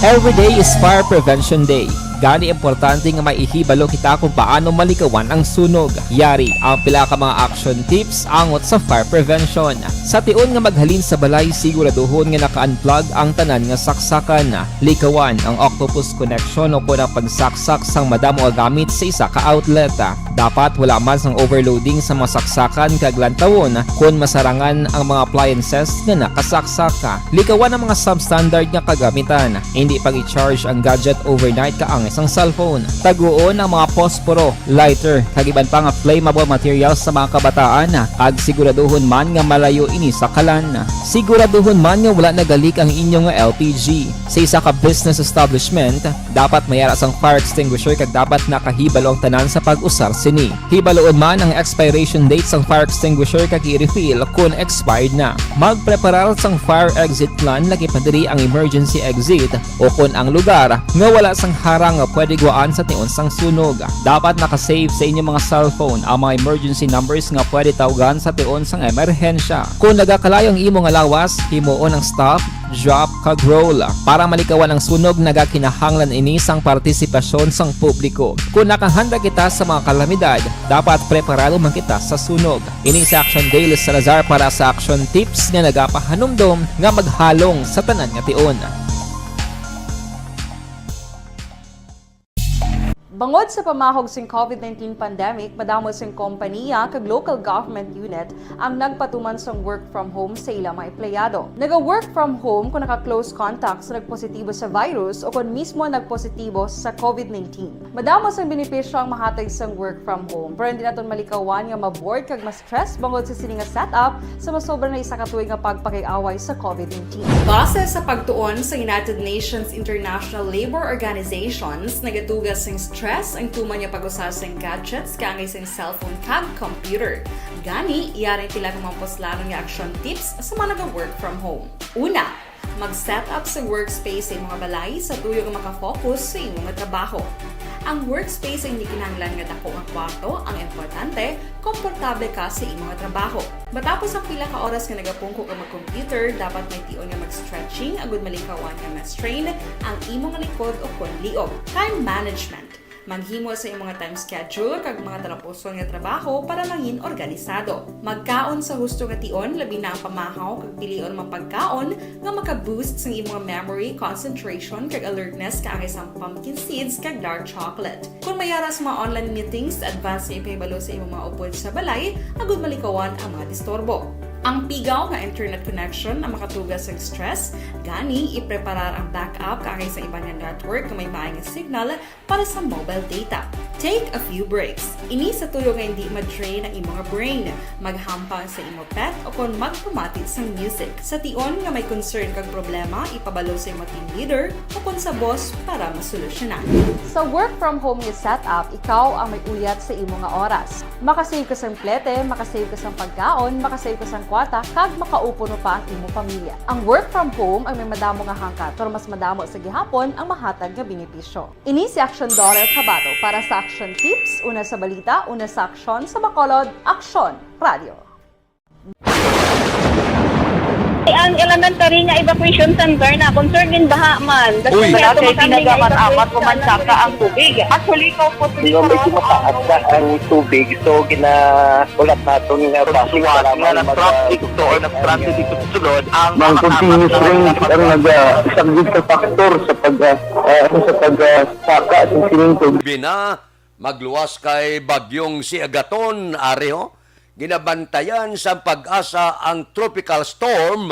Every day is Fire Prevention Day. Gani importante nga maihibalo kita kung paano malikawan ang sunog. Yari ang pila ka mga action tips angot sa fire prevention. Sa tion nga maghalin sa balay, siguraduhon nga naka-unplug ang tanan nga saksakan. Likawan ang octopus connection o kung ang pagsaksak sang madamo gamit sa isa ka outlet. Dapat wala man sang overloading sa mga saksakan kag lantawon kung masarangan ang mga appliances nga nakasaksaka. Likawan ang mga substandard nga kagamitan. Hindi pag i-charge ang gadget overnight kaangis ang cellphone. Taguon ang mga posporo, lighter, kag iban pa nga flammable materials sa mga kabataan. Ag siguraduhon man nga malayo ini sa kalan. Siguraduhon man nga wala nagalik ang inyong nga LPG. Sa isa ka business establishment, dapat mayara sang fire extinguisher kag dapat nakahibalo ang tanan sa pag-usar sini. Hibaloon man ang expiration date sang fire extinguisher kag i-refill kung expired na. Magpreparar sang fire exit plan lagi pa diri ang emergency exit o kung ang lugar nga wala sang harang nga pwede guaan sa tion sang sunog. Dapat nakasave sa inyong mga cellphone ang mga emergency numbers nga pwede tawagan sa tion sang emerhensya. Kung nagakalayo ang imo nga lawas, himuon ang stop, drop kag roll para malikawan ang sunog. Nagakinahanglan ini sang partisipasyon sang publiko. Kung nakahanda kita sa mga kalamidad, dapat preparado man kita sa sunog. Ini sa Action Daily Salazar para sa action tips nga nagapahanumdom nga maghalong sa tanan nga tion. Bangod sa pamahog sing COVID-19 pandemic, madamo sing kompanya kag local government unit ang nagpatuman sang work from home sa ilang mga empleyado. Naga-work from home kung naka-close contact sa nagpositibo sa virus o kung mismo nagpositibo sa COVID-19. Madamo sang benepisyo ang mahatag sang work from home, pero hindi naton malikawan nga ma-bored kag ma-stress bangod sa sini nga setup sa masobra na isa ka tuig nga pagpakiaway sa COVID-19. Base sa pagtuon sa United Nations International Labour Organizations, nagatugas sing stress ang tuman niya pag-usar sa gadgets kangay sa cellphone kag computer. Gani, iyaring tila ng mga poslanong nga action tips sa mga nag-work from home. Una, mag-set up sa workspace sa mga balay sa tuyo nga makafocus sa imong trabaho. Ang workspace ay hindi kinahanglan nga dako ang kwarto, ang importante, komportable ka sa imong trabaho. Matapos ang pila ka oras nga nagapungko ka mag-computer, dapat may tion nga mag-stretching agud malikawan nga ma-strain ang imong likod o kon liog. Time management. Maghimo sa imong time schedule kag mga tarapuson nga trabaho para maging organisado. Magkaon sa husto nga tion, labi na ang pamahaw kag pilion man pagkaon nga maka-boost sa imong memory, concentration kag alertness kaangay sang pumpkin seeds kag dark chocolate. Kung mayaras mga online meetings, advance nga ipahibalo sa imong mga upod sa balay, agud malikawan ang mga disturbo. Ang pigaw nga internet connection ang makatugas sa stress, gani ipreparar ang backup kaangay sa ibang network nga may maayong signal para sa mobile data. Take a few breaks. Ini sa tuyo nga hindi ma-drain ang imong brain, maghampang sa imong pet o kung magpumatid sa music. Sa tion nga may concern kag problema, ipabalo sa imong team leader o kung sa boss para masolusyonan. Sa work from home nga setup, ikaw ang may uyat sa imong nga oras. Makasave ka sa plete, makasave ka sa pagkaon, makasave ka sa kwata, kag makaupo no pa ang imong pamilya. Ang work from home ay may madamo nga hangkat, pero mas madamo sa gihapon ang mahatag nga benepisyo. Ini si Action Dollar Kabato para sa Action Tips, una sa balita, una sa aksyon sa Bacolod, Aksyon Radio. Ang elementary nga evacuation center na concern din baha man. Uy, kasi pinagamat-amat kumansaka ang tubig. Actually, ikaw po medyo mataas na ang tubig. So, ginaulat natin nga pasiwala nga ng traffic to or nag-traffic dito sa sulod. Ang continuous rain ang nag-isang sa factor sa pagsaka sa sinintog. Bina, magluwas kay bagyong si Agaton, Areho. Ginabantayan sa pag-asa ang tropical storm,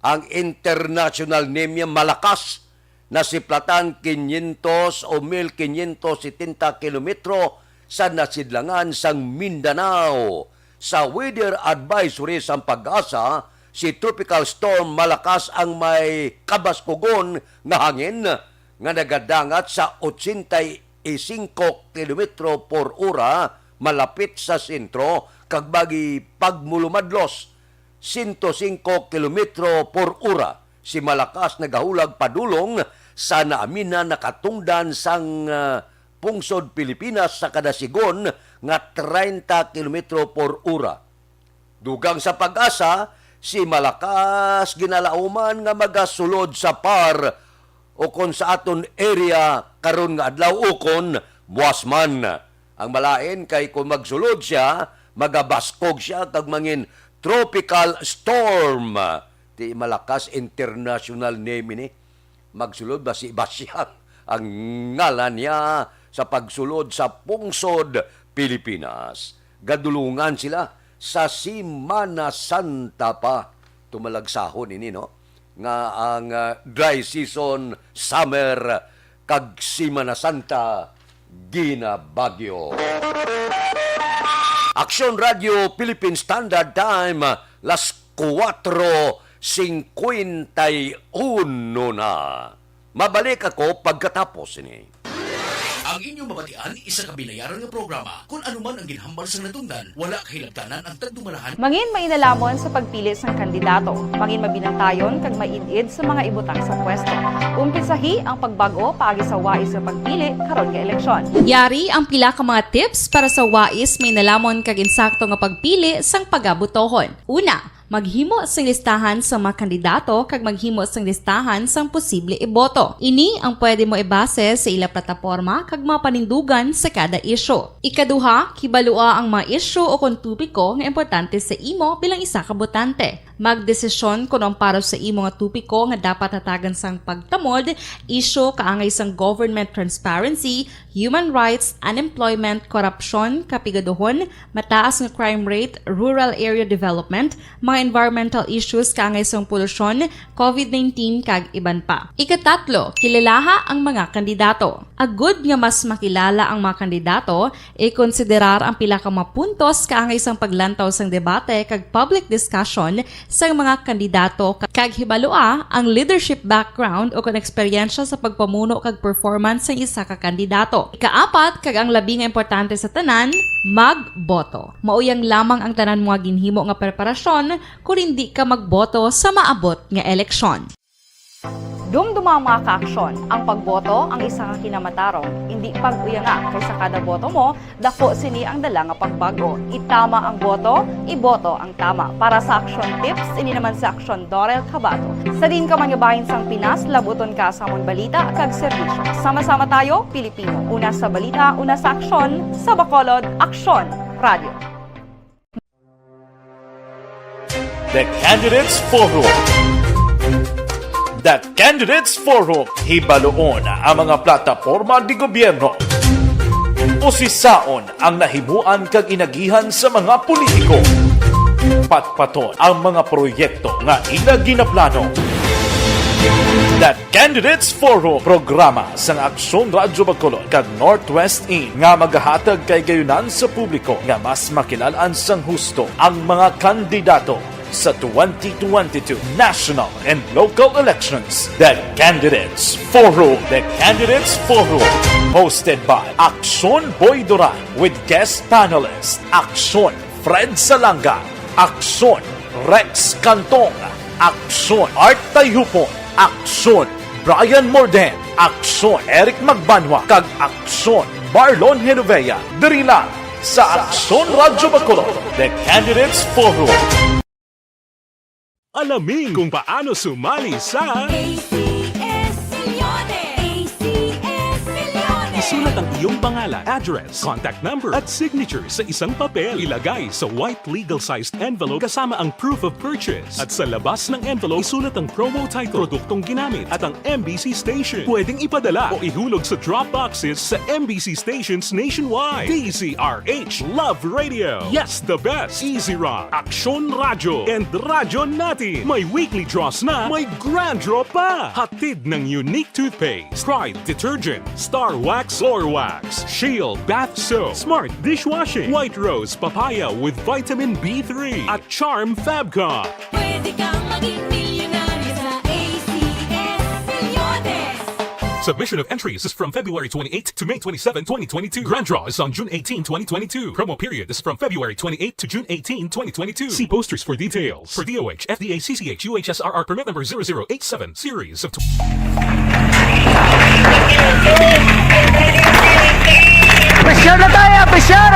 ang international name niya malakas na siplatan 500 o 1,570 kilometro sa nasidlangan sang Mindanao. Sa weather advisory sa pag-asa, si tropical storm malakas ang may kabaskugon nga hangin nga nagadangat sa 85 kilometro por ora malapit sa sentro kag bagi pagmulumadlos 105 kilometro por ora. Si malakas nagahulag padulong sa naamina nakatungdan sang pungsod Pilipinas sa kadasigon nga 30 kilometro por ora. Dugang sa pag-asa, si malakas ginalauman nga magasulod sa par o kung sa aton area karon nga adlaw ukon buwasman. Ang malain kay kung magsulod siya, magabaskog siya kag mangin tropical storm. Di malakas international name ini. Magsulod basi-basyang ang ngalan niya sa pagsulod sa pungsod Pilipinas. Gadulungan sila sa Semana Santa pa. Tumalagsahon ini, no? Nga ang dry season, summer, kag Semana Santa, ginabagyo. Aksyon Radio Philippine Standard Time, las 4:51 na. Mabalik ako pagkatapos ini. Ang inyong mabatian, isa ka binayaran ng programa. Kung anuman ang ginhambal sa natungdan, wala kahilabtanan ang tagdumalahan. Mangin mainalamon sa pagpili sang kandidato. Mangin mabinantayon kag maidid sa mga ibutang sa pwesto. Umpisahi ang pagbago paagi sa wais sa pagpili karon nga eleksyon. Yari ang pila ka mga tips para sa wais may nalamon kag insakto nga pagpili sang pagabutohon. Una, maghimo sang listahan sa mga kandidato kag maghimo sang listahan sang posible iboto. Ini ang pwede mo ibase sa ila plataporma kag mga panindugan sa kada isyu. Ikaduha, kibalua ang mga isyu o kung tupiko nga importante sa imo bilang isa ka botante. Magdesisyon kung ang para sa imo nga tupiko nga dapat hatagan sang pagtamod, isyu kaangay sang government transparency, human rights, unemployment, korupsyon, kapigaduhon, mataas nga crime rate, rural area development, mga environmental issues kaangay sang polusyon, COVID-19 kag iban pa. Ikatatlo, kilalaha ang mga kandidato. Agud nga mas makilala ang mga kandidato, i-konsiderar ang pila ka mga puntos kaangay sang paglantaw sang debate kag public discussion sang mga kandidato kag hibalua ang leadership background o kung eksperyensya sa pagpamuno kag performance sa isa ka kandidato. Ikaapat, kag ang labi nga importante sa tanan, magboto. Mauyang lamang ang tanan mga ginhimo nga preparasyon kung hindi ka magboto sa maabot nga eleksyon. Dumduma ang mga kaaksyon. Ang pagboto ang isa ka kinamatarong. Hindi pag-uyanga kaysa kada boto mo, dako sini ang dala nga pagbago. Itama ang boto, iboto ang tama. Para sa action tips, ini naman sa aksyon Dorel Cabato. Sa din ka manyabahin sang Pinas, labuton ka sa amon balita kag serbisyo. Sama-sama tayo, Pilipino. Una sa balita, una sa aksyon, sa Bacolod, Aksyon Radio. The Candidates Forum. The Candidates Forum. Hibaluon ang mga plataporma di gobyerno. Usisaon ang nahimuan kag inagihan sa mga politiko. Patpaton ang mga proyekto nga ila ginaplano. The Candidates Forum, programa sang Aksyon Radio Bacolod kag Northwest In nga magahatag kay gayunan sa publiko nga mas makilalaan sang husto ang mga kandidato sa 2022 national and local elections. The Candidates Forum. The Candidates Forum. Hosted by Aksyon Boy Duran with guest panelists Aksyon Fred Salanga, Aksyon Rex Cantong, Aksyon Art Tayupon, Aksyon Brian Morden, Aksyon Eric Magbanwa, kag Aksyon Marlon Genovea. Diri lang sa Aksyon Radio Bacolod. The Candidates Forum. Alamin kung paano sumali sa ACS Millones! ACS Millones! Isulat ang iyong pangalan, address, contact number at signature sa isang papel. Ilagay sa white legal-sized envelope kasama ang proof of purchase. At sa labas ng envelope, isulat ang promo title, produktong ginamit at ang MBC station. Pwedeng ipadala o ihulog sa drop boxes sa MBC stations nationwide. DZRH Love Radio. Yes, the best. Easy Rock, Aksyon Radio, and Radyo Natin. May weekly draws na, may grand draw pa. Hatid ng unique toothpaste, Pride Detergent, Star Wax Floor Wax, Shield Bath Soap, Smart Dishwashing, White Rose Papaya with Vitamin B3, at Charm Fabcon. Pwede kang maging milyonaryo sa ACS Millones! Submission of entries is from February 28 to May 27, 2022. Grand draw is on June 18, 2022. Promo period is from February 28 to June 18, 2022. See posters for details. For DOH, FDA, CCH, UHSRR permit number 0087, series of... Pressure na tayo! Pressure!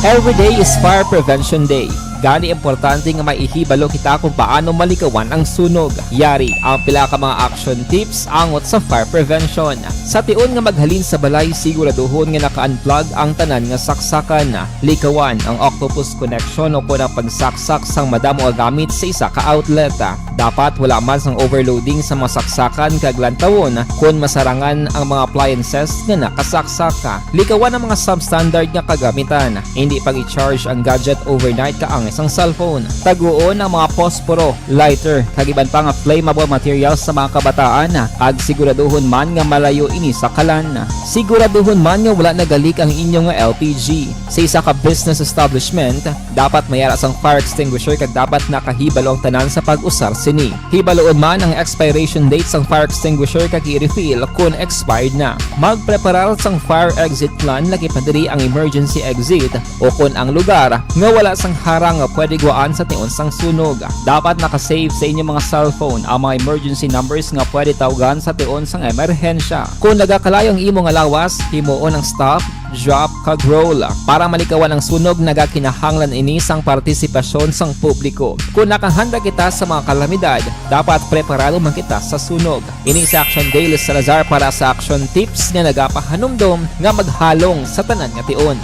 Every day is Fire Prevention Day. Gani importante nga maihibalo kita kung paano malikawan ang sunog. Yari ang pila ka mga action tips angot sa fire prevention. Sa tion nga maghalin sa balay, siguraduhon nga naka-unplug ang tanan nga saksakan. Likawan ang octopus connection o kung ang pagsaksak sang madamo nga gamit sa isa ka outlet. Dapat wala man sang overloading sa mga saksakan kag lantawon kung masarangan ang mga appliances nga nakasaksaka. Likawan ang mga substandard nga kagamitan. Hindi pag i-charge ang gadget overnight kaang isang cellphone. Taguon ang mga posporo, lighter, kag iban pa nga flammable materials sa mga kabataan. Ag siguraduhon man nga malayo ini sa kalan. Siguraduhon man nga wala nagalik ang inyong LPG. Sa isa ka business establishment, dapat mayara sang fire extinguisher kag dapat nakahibalo ang tanan sa pag-usar sini. Hibaloon man ang expiration date sang fire extinguisher kag i-refill kung expired na. Magpreparar sang fire exit plan lagi pa diri ang emergency exit o kung ang lugar nga wala sang harang nga pwede guaan sa tion sang sunog. Dapat nakasave sa inyong mga cellphone ang mga emergency numbers nga pwede tawagan sa tion sang emerhensya. Kung nagakalayo ang imong lawas, himuon ang stop, drop, kag roll. Para malikawan ang sunog, nagakinahanglan ini sang partisipasyon sang publiko. Kung nakahanda kita sa mga kalamidad, dapat preparado man kita sa sunog. Ini sa Action Daily Salazar para sa action tips nga nagapahanumdom nga maghalong sa tanan nga tion.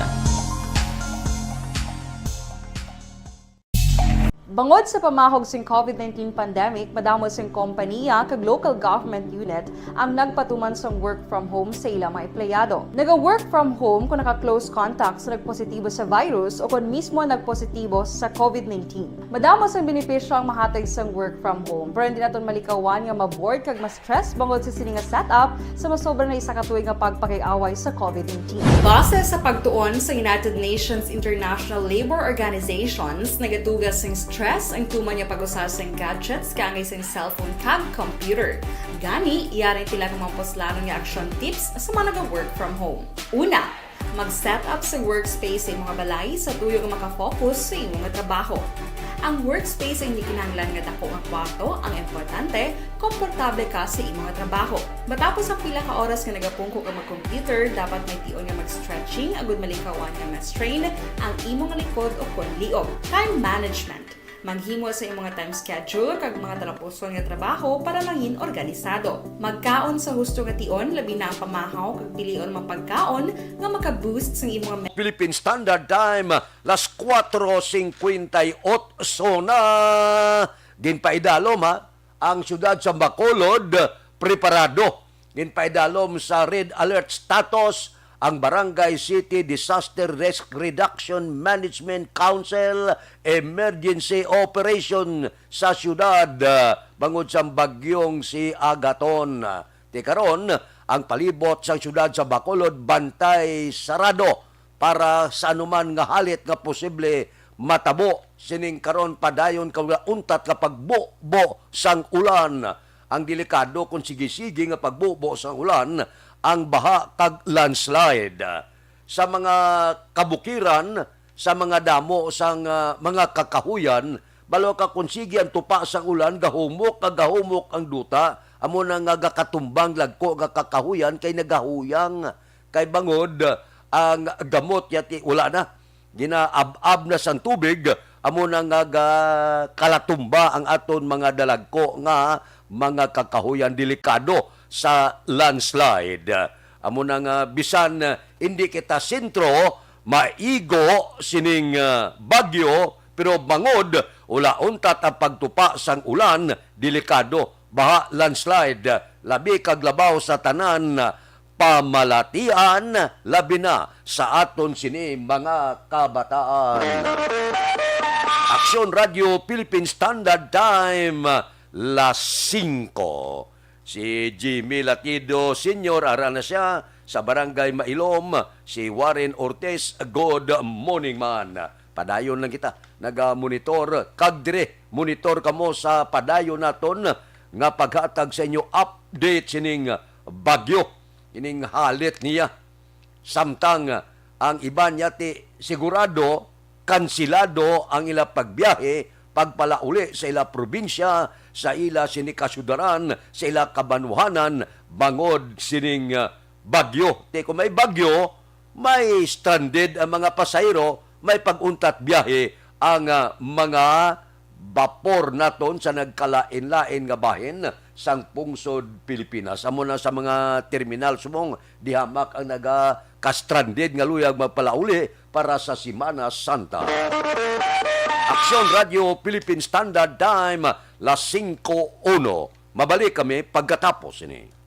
Bangod sa pamahog sing COVID-19 pandemic, madamo sing kompanya kag local government unit ang nagpatuman sang work from home sa ilang mga empleyado. Naga-work from home kung naka-close contact sa nagpositibo sa virus o kung mismo nagpositibo sa COVID-19. Madamo sang benepisyo ang mahatag sang work from home, pero hindi naton malikawan nga ma-bored kag ma-stress bangod sa sini nga setup sa masobra na isa ka tuig nga pagpakiaway sa COVID-19. Base sa pagtuon sa United Nations International Labour Organizations, nagatugas sing stress ang tuman niya pag-usar sa gadgets kangay sa cellphone kag computer. Gani, iyaring tila ng mga poslano nga action tips sa mga nag-work from home. Una, mag-set up sa workspace sa mga balay sa tuyo nga makafocus sa imong trabaho. Ang workspace ay hindi kinahanglan nga dako nga kwarto, ang importante, komportable ka sa imong trabaho. Matapos ang pila ka oras nga nagapungko ka mag-computer, dapat may tion nga mag-stretching agud malikawan nga ma-strain ang imong likod o kon liog. Time management. Manghimo sa imong time schedule kag mga talapuson nga trabaho para mangin organisado. Magkaon sa husto nga tion, labi na ang pamahaw kag pilion mapagkaon nga maka-boost sa imong Philippine Standard Time, las 4:58 na. Ginpaidalom ang siyudad sa Bacolod, preparado. Ginpaidalom sa red alert status ang Barangay City Disaster Risk Reduction Management Council Emergency Operation sa siyudad bangod sa bagyong si Agaton. Di karon ang palibot sa siyudad sa Bacolod bantay sarado para sa anuman nga halit nga posible matabo sining karon padayon untat nga pagbubo sang ulan. Ang delikado kung sige-sige nga pagbubo sang ulan ang baha kag landslide sa mga kabukiran, sa mga damo sang mga kakahuyan. Balo ka konsigi ang tupa sang ulan, gahumok ang duta, amo na nga gakatumbang lagko nga kakahuyan kay nagahuyang kay bangod ang gamot yati wala na ginaab-ab na sang tubig, amo na nga kalatumba ang aton mga dalagko nga mga kakahuyan. Delikado sa landslide. Amo na nga bisan hindi kita sentro maigo sining bagyo, pero bangod ula untat ang pagtupa sang ulan, delikado, baha, landslide, labi kag labaw sa tanan pamalatian, labi na sa aton sini mga kabataan. Aksyon Radio Philippine Standard Time, las 5. Si Jimmy Latido Sr. ara na siya sa Barangay Mailom. Si Warren Ortiz, good morning man. Padayon lang kita, naga-monitor. Kagdire, monitor kamo sa padayon naton nga paghatag sa inyo update sining bagyo. Ining halit niya. Samtang ang iba niya sigurado, kansilado ang ila pagbiyahe, pagpalauli sa ila probinsya, sa ila sinikasudaran, sa ila kabanwahanan, bangod sining bagyo. Kung may bagyo, may stranded ang mga pasayro, may pag-untat biyahe ang mga bapor naton sa nagkalain-lain nga bahin sang pungsod Pilipinas. Amo na sa mga terminal sumong dihamak ang naga-stranded nga luyag magpalauli para sa Semana Santa. Aksyon Radio Philippine Standard Time, las 5:01. Mabalik kami pagkatapos ini.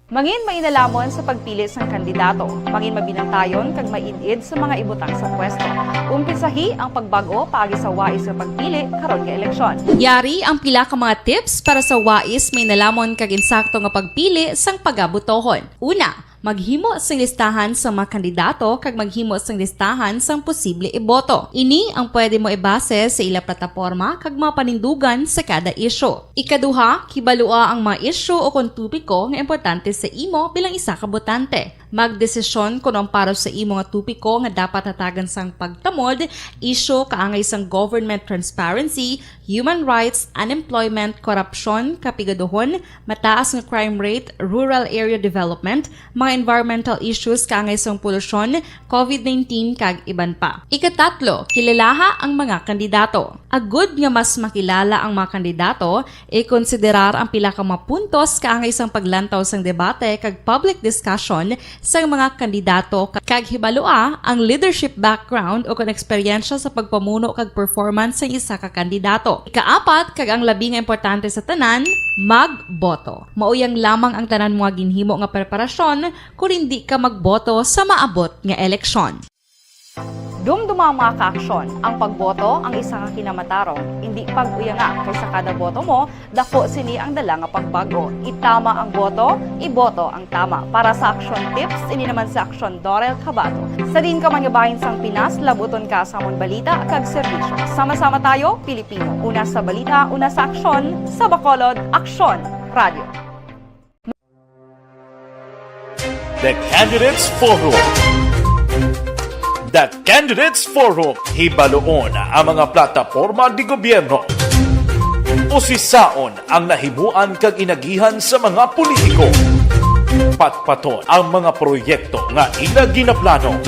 Mangin mainalamon sa pagpili sang kandidato, mangin mabinantayon kag mainid sa mga ibutang sa pwesto. Umpisahi ang pagbago paagi sa wais sa pagpili karon nga eleksyon. Yari ang pila ka mga tips para sa wais may nalamon kag insakto nga pagpili sang pagabutohon. Una, maghimo sang listahan sa mga kandidato kag maghimo sang listahan sang posible iboto. Ini ang pwede mo ibase sa ila plataporma kag mga panindugan sa kada isyu. Ikaduha, kibalua ang mga isyu o kung tupiko nga importante sa imo bilang isa ka botante. Magdesisyon kung ang para sa imo nga tupiko nga dapat hatagan sang pagtamod, isyu kaangay sang government transparency, human rights, unemployment, korupsyon, kapigaduhon, mataas nga crime rate, rural area development, mga environmental issues kaangay sang polusyon, COVID-19 kag iban pa. Ikatatlo, kilalaha ang mga kandidato. Agud nga mas makilala ang mga kandidato, i-konsiderar ang pila ka mga puntos kaangay sang paglantaw sang debate kag public discussion sa mga kandidato kag hibalua ang leadership background o kung eksperyensya sa pagpamuno kag performance sa isa ka kandidato. Ikaapat kag ang labi nga importante sa tanan, magboto. Mauyang lamang ang tanan mga ginhimo nga preparasyon kung hindi ka magboto sa maabot nga eleksyon. Dumduma ang mga kaaksyon, ang pagboto ang isa ka kinamatarong, hindi pag-uyanga kaysa kada boto mo, dako sini ang dala nga pagbago. Itama ang boto, iboto ang tama. Para sa action tips, ini naman sa action Dorel Cabato. Sa din ka man nga bahin sang Pinas, labuton ka sa amon balita kag serbisyo. Sama-sama tayo, Pilipino. Una sa balita, una sa aksyon, sa Bacolod, Aksyon Radio. The Candidates Forum. The Candidates Forum. Hibaluon ang mga plataporma di gobyerno. Usisaon ang nahimuan kag inagihan sa mga politiko. Patpaton ang mga proyekto nga ila ginaplano.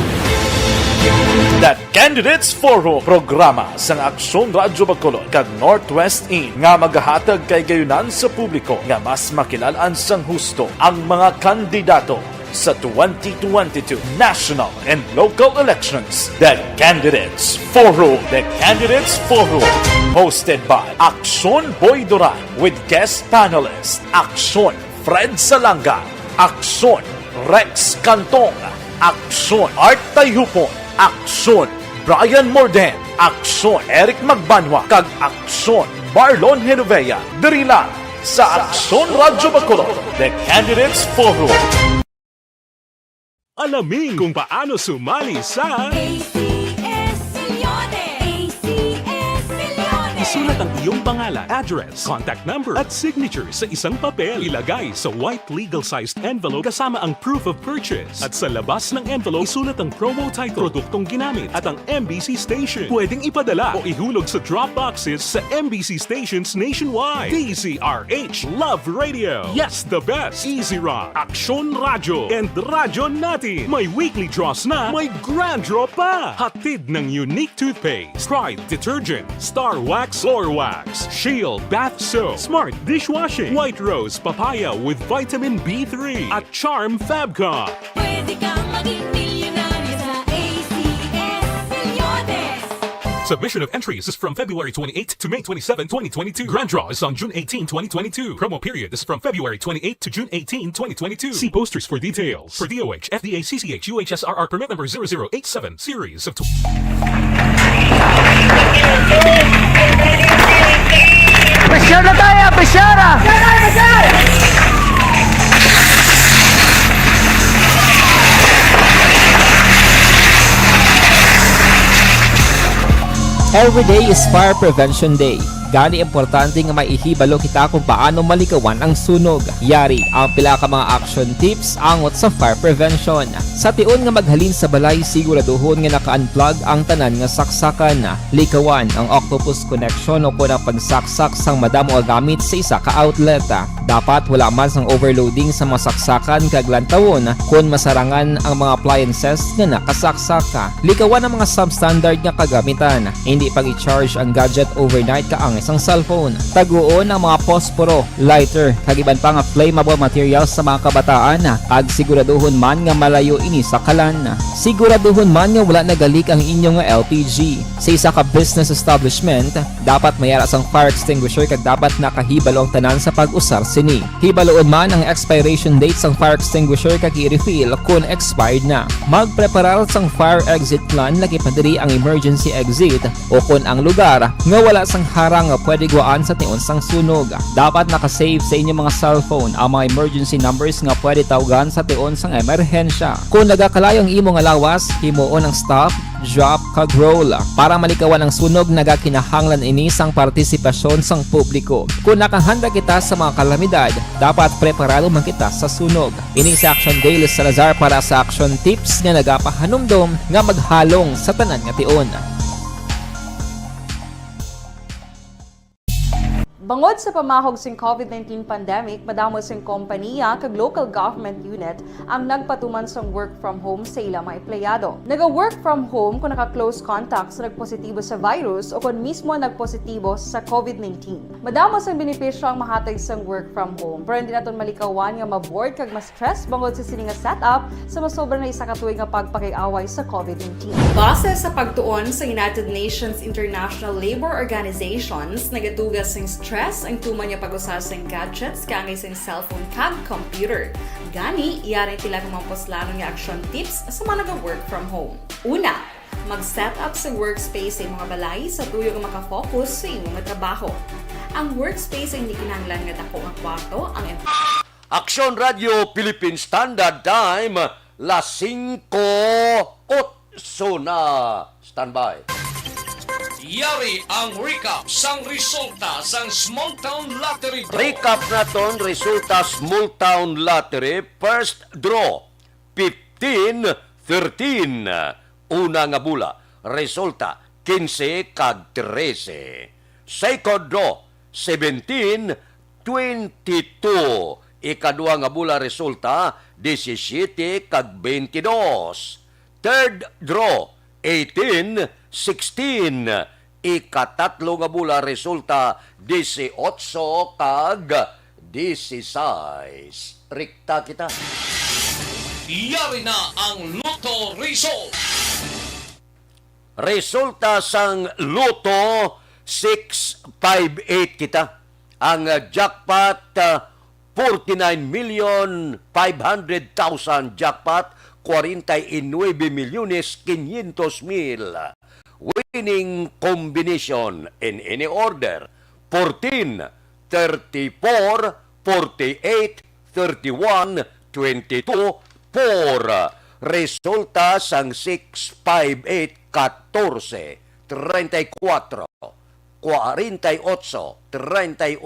The Candidates Forum, programa sang Aksyon Radyo Bacolod kag Northwest In nga magahatag kay gayunan sa publiko nga mas makilalaan sang husto ang mga kandidato sa 2022 national and local elections. The Candidates Forum. The Candidates Forum. Hosted by Aksyon Boy Duran with guest panelists Aksyon Fred Salanga, Aksyon Rex Cantong, Aksyon Art Tayupon, Aksyon Brian Morden, Aksyon Eric Magbanwa, kag Aksyon Marlon Genovea. Diri lang sa Aksyon Radyo Bacolod. The Candidates Forum. Alamin kung paano sumali sa ACS Millones! ACS Millones! Isulat ang iyong pangalan, address, contact number at signature sa isang papel. Ilagay sa white legal-sized envelope kasama ang proof of purchase. At sa labas ng envelope, isulat ang promo title, produktong ginamit at ang MBC station. Pwedeng ipadala o ihulog sa drop boxes sa MBC stations nationwide. DZRH Love Radio. Yes, the best. Easy Rock, Aksyon Radyo, and Radyo Natin. May weekly draws na, may grand draw pa. Hatid ng unique toothpaste, Pride Detergent, Star Wax Floor Wax, Shield Bath Soap, Smart Dishwashing, White Rose Papaya with Vitamin B3 at Charm Fabcon. Pwede kang maging milyonaryo sa ACS Millones! Submission of entries is from February 28 to May 27, 2022. Grand draw is on June 18, 2022. Promo period is from February 28 to June 18, 2022. See posters for details. For DOH, FDA, CCH, UHSRR permit number 0087, series of... Presyon na tayo! Presyon na! Every day is Fire Prevention Day. Gani importante nga maihibalo kita kung paano malikawan ang sunog. Yari ang pila ka mga action tips angot sa fire prevention. Sa tiun nga maghalin sa balay, siguraduhon nga naka-unplug ang tanan nga saksakan. Likawan ang octopus connection o kung ang pagsaksak sang madamo o gamit sa isa ka outlet. Dapat wala man sang overloading sa mga saksakan kag lantawon kung masarangan ang mga appliances nga nakasaksaka. Likawan ang mga substandard nga kagamitan. Hindi pag i-charge ang gadget overnight kaangis ang cellphone. Taguon ang mga posporo, lighter, kag iban pa nga flammable materials sa mga kabataan. Kag siguraduhon man nga malayo ini sa kalan. Siguraduhon man nga wala nagalik ang inyong nga LPG. Sa isa ka business establishment, dapat mayara sang fire extinguisher kag dapat nakahibalo ang tanan sa pag-usar sini. Hibaloon man ang expiration date sang fire extinguisher kag i-refill kung expired na. Magpreparar sang fire exit plan lagi padiri ang emergency exit o kung ang lugar nga wala sang harang nga pwede guaan sa tiun sang sunog. Dapat nakasave sa inyong mga cellphone ang mga emergency numbers nga pwede tawagan sa tiun sang emerhensya. Kung nagakalayo ang imo nga lawas, himuon ang stop, drop, kag roll. Para malikawan ang sunog, nagakinahanglan ini sang partisipasyon sang publiko. Kung nakahanda kita sa mga kalamidad, dapat preparado man kita sa sunog. Ini si Action Daily Salazar para sa action tips nga nagapahanumdom nga maghalong sa tanan nga tiun. Bangod sa pamahog sing COVID-19 pandemic, madamo sing kompanya kag local government unit ang nagpatuman sang work from home sa ilang mga empleyado. Naga-work from home kung naka-close contact sa nagpositibo sa virus o kung mismo nagpositibo sa COVID-19. Madamo sang benepisyo ang mahatag sang work from home, pero hindi naton malikawan nga ma-bored kag ma-stress bangod sa sini nga setup sa masobra na isa ka tuig nga pagpakiaway sa COVID-19. Base sa pagtuon sa United Nations International Labour Organizations, nagatugas sing stress ang tuman niya pag-usar sa gadgets kangay sa cellphone kag computer. Gani, iyarin tila kung mga poslano nga action tips sa mga nag-work from home. Una, mag-set up sa workspace sa mga balay sa tuyo nga makafocus sa imong trabaho. Ang workspace ay hindi kinahanglan nga dako nga kwarto ang Action Radio Philippine Standard Time, las 5:08 na. Standby. Yari ang recap sang resulta sang Small Town Lottery Draw. Recap naton resulta Small Town Lottery. First draw 15-13. Una nga bula resulta 15 kag 13. Second draw 17-22. Ikadua nga bula resulta 17 kag 22. Third draw 18-16. Ikatatlo nga bula resulta 18 kag 16. Rikta kita. Yari na ang Lotto result. Resulta sang Lotto 658 kita. Ang jackpot 49,500,000 jackpot 49,500,000. Winning combination in any order 14, 34, 48, 31, 22, 4. Resulta sang 658 14, 34, 48, 31,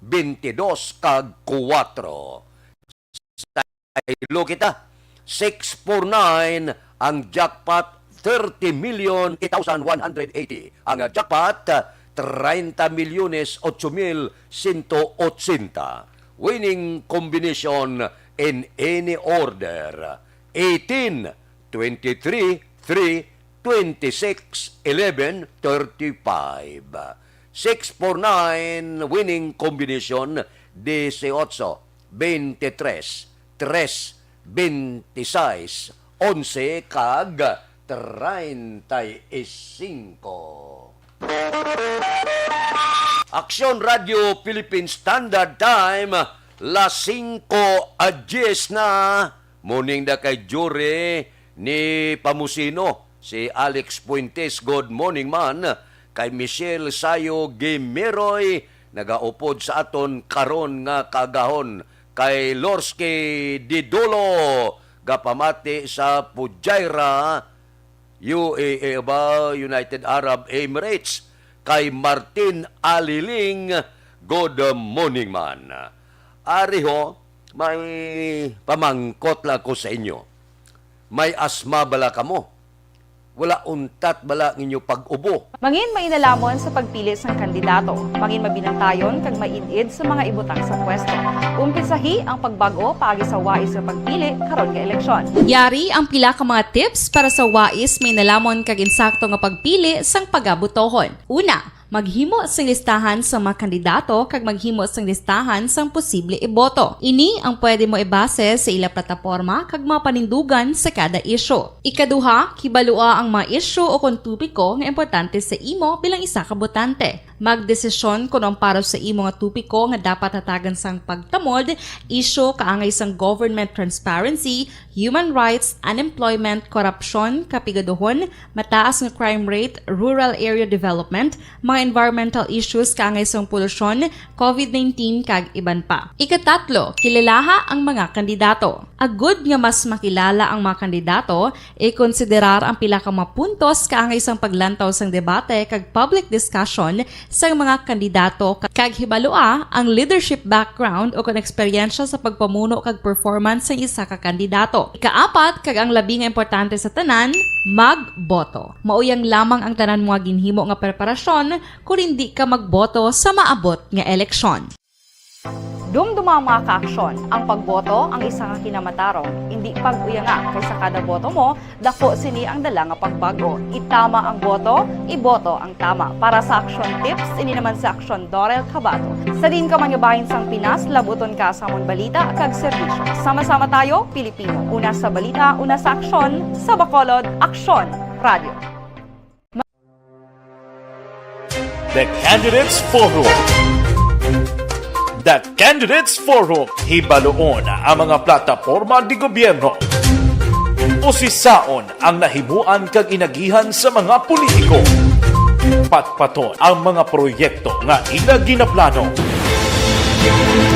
22 kag 4. Sa ilo kita 649 ang jackpot 30,008,180. Ang jackpot, 30,08,180. Winning combination in any order 18, 23, 3, 26, 11, 35. 649 winning combination 18, 23, 3, 26, 11 kag 35. Action Radio Philippine Standard Time, las 5:10 na. Morning na kay Jure ni Pamusino, si Alex Puentes, good morning man. Kay Michelle Sayo Gimeroy, nagaupod sa aton karon nga kagahon. Kay Lorske Didolo, gapamati sa Pujaira, UAE ba, United Arab Emirates. kay Martin Aliling. Good morning man. Ari ho, may pamangkot lang ko sa inyo. May asma bala ka mo? Wala untat bala ninyo pag-ubo? Mangin mainalamon sa pagpili sang kandidato. Mangin mabinantayon kag maidid sa mga ibutang sa pwesto. Umpisahi ang pagbago paagi sa wais sa pagpili karon nga eleksyon. Yari ang pila ka mga tips para sa wais may nalamon kag insakto nga pagpili sang pagabutohon. Una, maghimo sang listahan sa mga kandidato kag maghimo sang listahan sang posible iboto. Ini ang pwede mo ibase sa ila plataporma kag mga panindugan sa kada isyu. Ikaduha, kibalua ang mga isyu o kung tupiko nga importante sa imo bilang isa ka botante. Magdesisyon kung ang para sa imo nga tupiko nga dapat hatagan sang pagtamod, isyu kaangay sang government transparency, human rights, unemployment, korupsyon, kapigaduhon, mataas nga crime rate, rural area development, mga environmental issues kaangay sang polusyon, COVID-19 kag iban pa. Ikatatlo, kilalaha ang mga kandidato. Agud nga mas makilala ang mga kandidato, i-konsiderar ang pila ka mga puntos kaangay sang paglantaw sang debate kag public discussion sa mga kandidato kag hibalua ang leadership background o kung eksperyensya sa pagpamuno kag performance sa isa ka kandidato. Ikaapat kag ang labi nga importante sa tanan, magboto. Mauyang lamang ang tanan mga ginhimo nga preparasyon kung hindi ka magboto sa maabot nga eleksyon. Dumduma ang mga kaaksyon. Ang pagboto ang isa ka kinamatarong. Hindi pag-uyanga kay sa kada boto mo, dako sini ang dala nga pagbago. Itama ang boto, iboto ang tama. Para sa action tips, ini naman sa action Dorel Cabato. Sa din ka manyabahin sang Pinas, labuton ka sa amon balita kag serbisyo. Sama-sama tayo, Pilipino. Una sa balita, una sa aksyon, sa Bacolod, Aksyon Radio. The Candidates Forum. The Candidates Forum. Hibaluon ang mga plataporma di gobyerno. Usisaon ang nahimuan kag inagihan sa mga politiko. Patpaton ang mga proyekto nga ila ginaplano.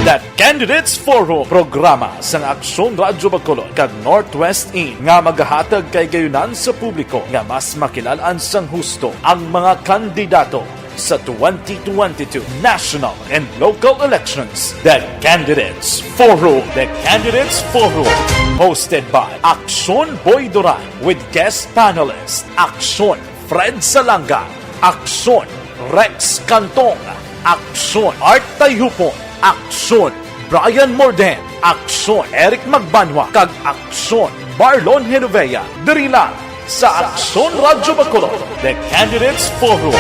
The Candidates Forum, programa sang Aksyon Radyo Bacolod kag Northwest In nga magahatag kay gayunan sa publiko nga mas makilalan sang husto ang mga kandidato sa 2022 national and local elections. The Candidates Forum. The Candidates Forum. Hosted by Aksyon Boy Duran with guest panelists Aksyon Fred Salanga, Aksyon Rex Cantong, Aksyon Art Tayhupon, Aksyon Brian Morden, Aksyon Eric Magbanwa, kag Aksyon Marlon Genovea. Diri lang sa Aksyon Radyo Bacolod. The Candidates Forum.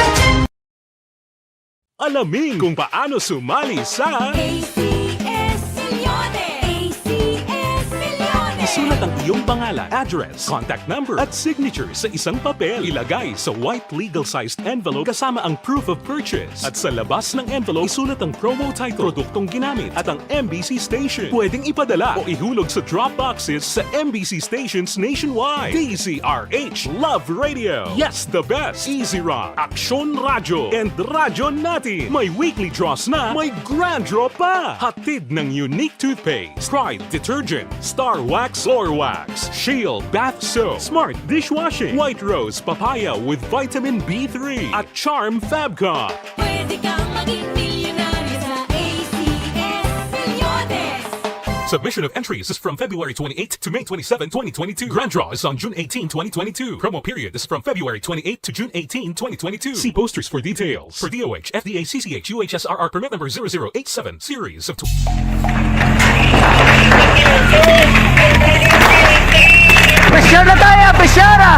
Alamin kung paano sumali sa ACS Millones! ACS Millones! Isulat ang iyong pangalan, address, contact number at signature sa isang papel. Ilagay sa white legal-sized envelope kasama ang proof of purchase. At sa labas ng envelope, isulat ang promo title, produktong ginamit at ang MBC station. Pwedeng ipadala o ihulog sa drop boxes sa MBC stations nationwide. DZRH Love Radio. Yes, the best. Easy Rock, Aksyon Radio, and Radyo Natin. May weekly draws na, may grand draw pa. Hatid ng unique toothpaste, Pride Detergent, Star Wax Floor Wax, Shield Bath Soap, Smart Dishwashing, White Rose Papaya with Vitamin B3 at Charm Fabcon. Pwede kang maging milyonaryo sa ACS Millones! Submission of entries is from February 28 to May 27, 2022. Grand draw is on June 18, 2022. Promo period is from February 28 to June 18, 2022. See posters for details. For DOH, FDA, CCH, UHSRR permit number 0087, series of Presyara tayo! Presyara!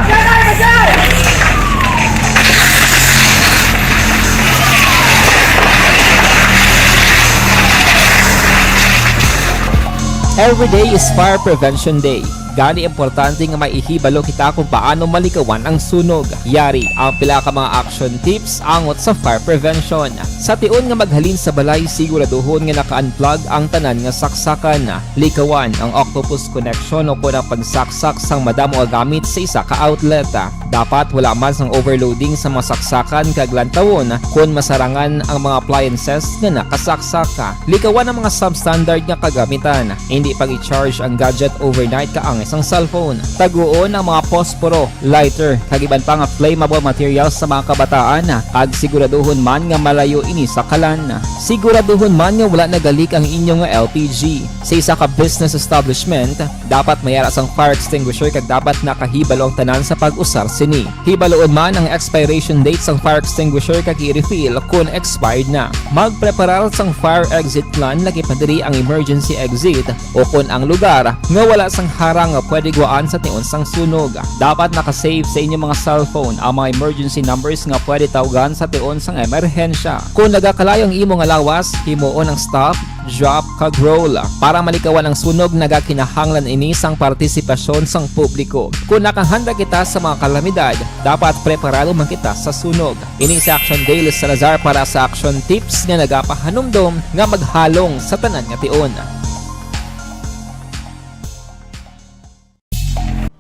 Every day is Fire Prevention Day. Gani importante nga maihibalo kita kung paano malikawan ang sunog. Yari ang pila ka mga action tips angot sa fire prevention. Sa tion nga maghalin sa balay, siguraduhon nga naka-unplug ang tanan nga saksakan. Likawan ang octopus connection o kung ang pagsaksak sang madamo nga gamit sa isa ka outlet. Dapat wala man sang overloading sa mga saksakan kag lantawon kung masarangan ang mga appliances nga nakasaksaka. Likawan ang mga substandard nga kagamitan. Hindi pag i-charge ang gadget overnight kaang isang cellphone. Taguon ang mga posporo, lighter, kag iban pa nga flammable materials sa mga kabataan kag siguraduhon man nga malayo ini sa kalan. Siguraduhon man nga wala nagalik ang inyong nga LPG. Sa isa ka business establishment, dapat mayara sang fire extinguisher kag dapat nakahibalo ang tanan sa pag-usar sini. Hibaloon man ang expiration date sang fire extinguisher kag i-refill kung expired na. Magpreparar sang fire exit plan lagi pa diri ang emergency exit o kung ang lugar nga wala sang harang nga pwede guaan sa tion sang sunog. Dapat nakasave sa inyong mga cellphone ang mga emergency numbers nga pwede tawagan sa tion sang emerhensya. Kung nagakalayo ang imo nga lawas, himuon ang stop, drop kag roll para malikawan ang sunog. Nagakinahanglan ini sang partisipasyon sang publiko. Kung nakahanda kita sa mga kalamidad, dapat preparado man kita sa sunog. Ini sa Action Daily Salazar para sa Action Tips nga nagapahanumdom nga maghalong sa tanan nga tion.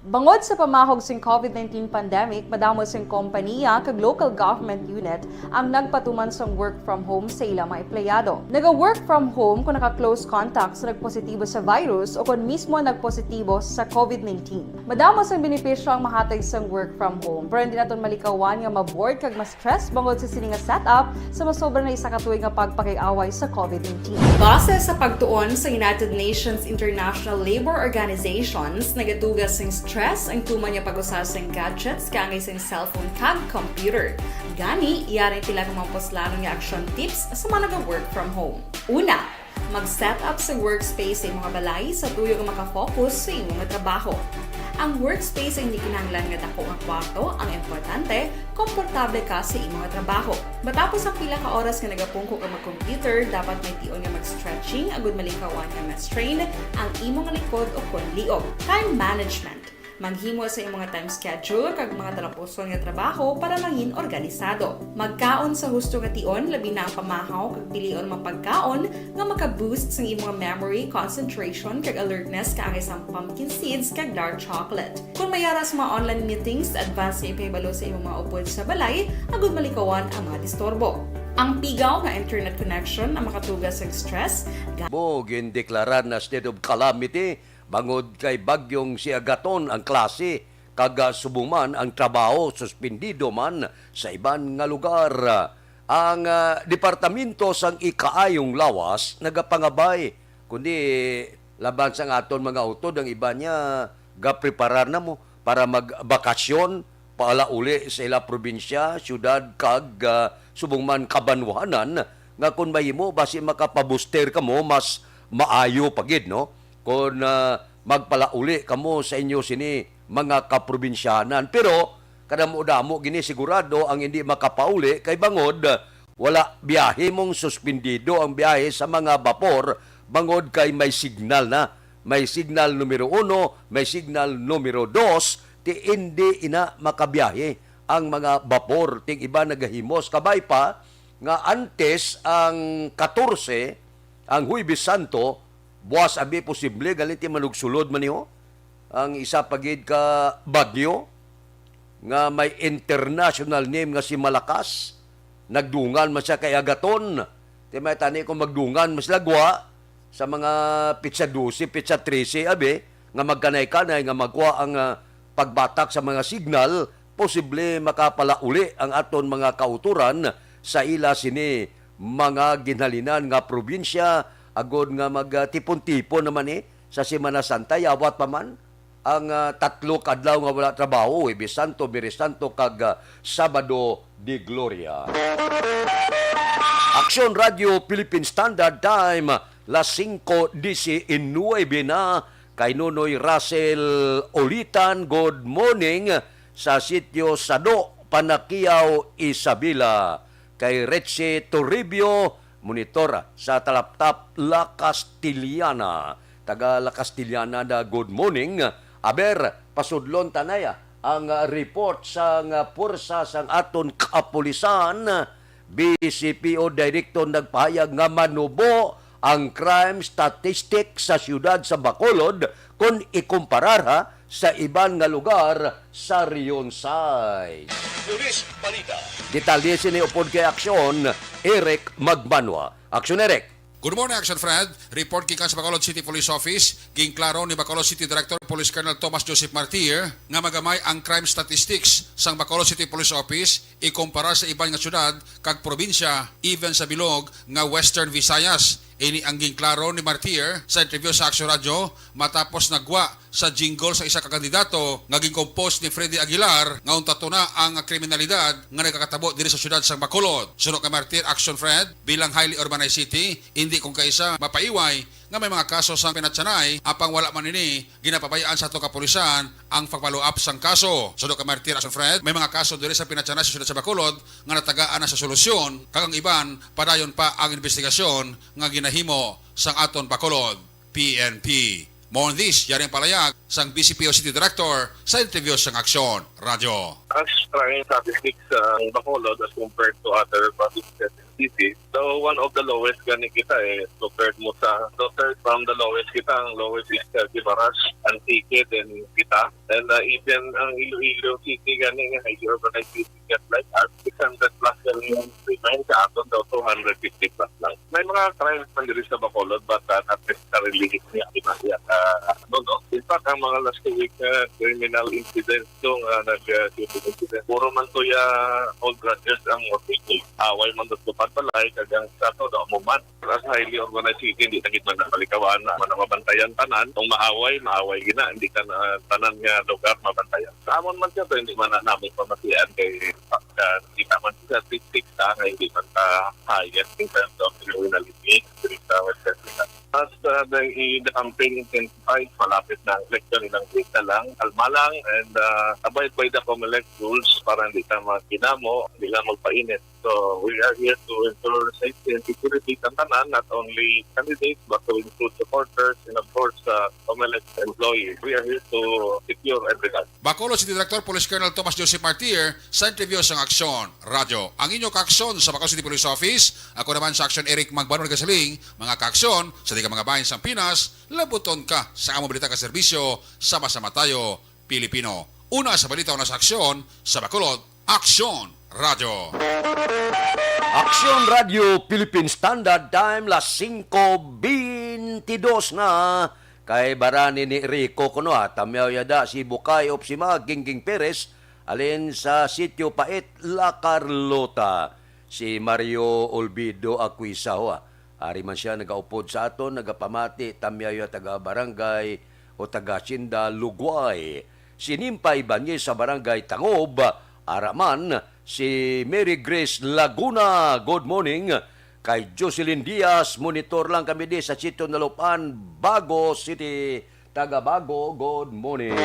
Bangod sa pamahog sing COVID-19 pandemic, madamo sing kompanya kag local government unit ang nagpatuman sang work from home sa ilang mga empleyado. Naga-work from home kung naka-close contact sa nagpositibo sa virus o kung mismo nagpositibo sa COVID-19. Madamo sang benepisyo ang mahatag sang work from home, pero hindi naton malikawan nga ma-bored kag ma-stress bangod sa sini nga setup sa masobra na isa ka tuig nga pagpakiaway sa COVID-19. Base sa pagtuon sa United Nations International Labour Organizations, nagatugas sing stress ang tuman niya pag-usar sa gadgets kangay sa cellphone kag computer. Gani, iyaring tila ng mga poslanong nga action tips sa mga nag-work from home. Una, mag-set up sa workspace sa mga balay sa tuyo nga makafocus sa imong trabaho. Ang workspace ay hindi kinahanglan nga dako ang kwarto, ang importante, komportable ka sa imong trabaho. Matapos ang pila ka oras nga nagapungko ka mag-computer, dapat may tion nga mag-stretching agud malikawan nga ma-strain ang imong likod o kon liog. Time management. Maghimo sa imong time schedule kag mga talapuson nga trabaho para mangin organisado. Magkaon sa husto nga tion, labi na ang pamahaw kag pilion mapagkaon nga maka-boost sa imong memory, concentration kag alertness kaangay sa pumpkin seeds kag dark chocolate. Kung mayara sa mga online meetings, advance sa ipahibalo sa imong mga upod sa balay, agud malikawan ang mga disturbo. Ang pigaw nga internet connection ang makatugas sa stress. Gindeklarar na state of calamity bangod kay bagyong si Agaton ang klase kag subuman ang trabaho, suspendido man sa iban nga lugar. Ang departamento sang ikaayong lawas nagapangabay kundi laban sa aton mga utod ang iba niya gapreparar na mo para magbakasyon paala uli sa ila probinsya, syudad kag subong man kabanwahanan nga kung mahimo basi makapabuster kamo mas maayo pagid no kung magpalauli kamo sa inyo sini mga kaprobinsyanan. Pero kadamo-damo gini sigurado ang hindi makapauli kay bangod wala biyahe mong suspendido ang biyahe sa mga vapor bangod kay may signal na. May signal numero 1, may signal numero 2, ti hindi ina makabiyahe ang mga vapor. Ting iba nagahimos kabay pa nga antes ang 14, ang Huwebes Santo, buwas abi posible galiti manugsulod man niyo ang isa pagid ka bagyo nga may international name nga si Malakas. Nagdungan man siya kay Agaton. Di may tani kung magdungan mas lagwa sa mga pitsa 12, pitsa 13 abi nga magkanay-kanay nga magwa ang pagbatak sa mga signal, posible makapalauli ang aton mga kauturan sa ila sini mga ginhalinan nga probinsya agod nga magtipon-tipon naman sa Semana Santa. Yawat pa man ang 3 kadlaw nga wala trabaho, Huwebes Santo, Biyernes Santo kag Sabado de Gloria. Action Radio Philippine Standard Time, las 5:19 na. Kay Nunoy Russell Ulitan, good morning sa sitio Sado, Panakiaw, Isabela. Kay Retsi Toribio, monitor sa Talaptap, La Castillana. Taga La Castillana na good morning. Aber, pasudlon tanaya ang report sa pursa sang aton kapulisan. BCPO Director nagpahayag nga manubo ang crime statistic sa siyudad sa Bacolod kung ikumparar sa iban nga lugar sa Rion Side. Luis Balita. Detalye sini upod kay Aksyon, Eric Magbanwa. Aksyon, Eric. Good morning, Action Fred. Report gikan sa Bacolod City Police Office. Ginklaro ni Bacolod City Director Police Colonel Thomas Joseph Martir nga magamay ang crime statistics sang Bacolod City Police Office ikumpara sa iban nga syudad kag probinsya even sa bilog nga Western Visayas. Ini ang ginklaro ni Martir sa interview sa Action Radio matapos nagwa sa jingle sa isa ka kandidato nga ginkompose ni Freddy Aguilar nga untato na ang kriminalidad nga nagkakatabo diri sa syudad sang Bacolod. Sunod kay Martir, Action Fred, bilang highly urbanized city, hindi kung kaisa mapaiway nga may mga kaso sang pinatsanay apang wala man ini ginapabayaan sa ato kapulisan ang pag-follow up sang kaso. Sunod kay Martir, Action Fred, may mga kaso diri sa pinatsanay sa syudad sa Bacolod nga natagaan na sa solusyon kag ang iban padayon pa ang investigasyon nga ginahimo sang aton Bacolod PNP. More on this, yaring palayag sang BCPO City Director sa interview sang Aksyon Radio. As crime statistics ang Bacolod as compared to other provinces and cities, so one of the lowest gani kita compared mo sa third from the lowest kita, ang lowest is Guimaras, Antique, then kita, and even ang Iloilo City gani nga highly urbanized city get like 600 plus yung remain sa aton daw 250 plus lang. May mga crimes man diri sa Bacolod but not necessarily in fact, ang mga last week criminal incidents yung nag-shooting incident. Puro man to old grudges ang motivation. Away man doon palay, kagang sa to daw mo man. As highly organized city, hindi na kita na kalikawan na mabantayan tanan. Kung maaway gina, hindi ka na tanan nga lugar mabantayan. Sa amon man siya to, hindi man namin pamasiyan kay hindi ka man siya statistics hindi man ka highest in terms of criminality sa Western Visayas. As the campaign intensifies, malapit na ang election, ilang week na lang, kalma lang, and abide by the COMELEC rules para hindi ka makinamo, hindi ka magpainit. So we are here to ensure safety and security ng tanan, not only candidates, but to include supporters and of course COMELEC employees. We are here to secure everything. Bacolod City Director Police Colonel Thomas Joseph Martir sa interview sa Aksyon Radio. Ang inyo kaaksyon sa Bacolod City Police Office, ako naman sa Aksyon Eric Magbanwa Gasaling, mga kaaksyon sa di ka mga bayan sa Pinas, labuton ka sa among balita ka serbisyo, sama-sama tayo, Pilipino. Una sa balita, una sa aksyon, sa Bacolod, Aksyon Radio. Aksyon Radio Philippine Standard Time, las 5:22 na. Kay barani ni Rico kuno tamyaw yada si Bukay Opsima Gingging Perez alin sa Sitio Pait, La Carlota. Si Mario Olvido Aquisa ari man siya nagaupod sa aton, nagapamati tamyaw taga barangay o taga Sinda Lugway. Si Nimpay Banyes sa barangay Tangob, araman si Mary Grace Laguna. Good morning. Kay Jocelyn Diaz, monitor lang kami di sa Sitio Nalupan, Bago City, taga Bago. Good morning.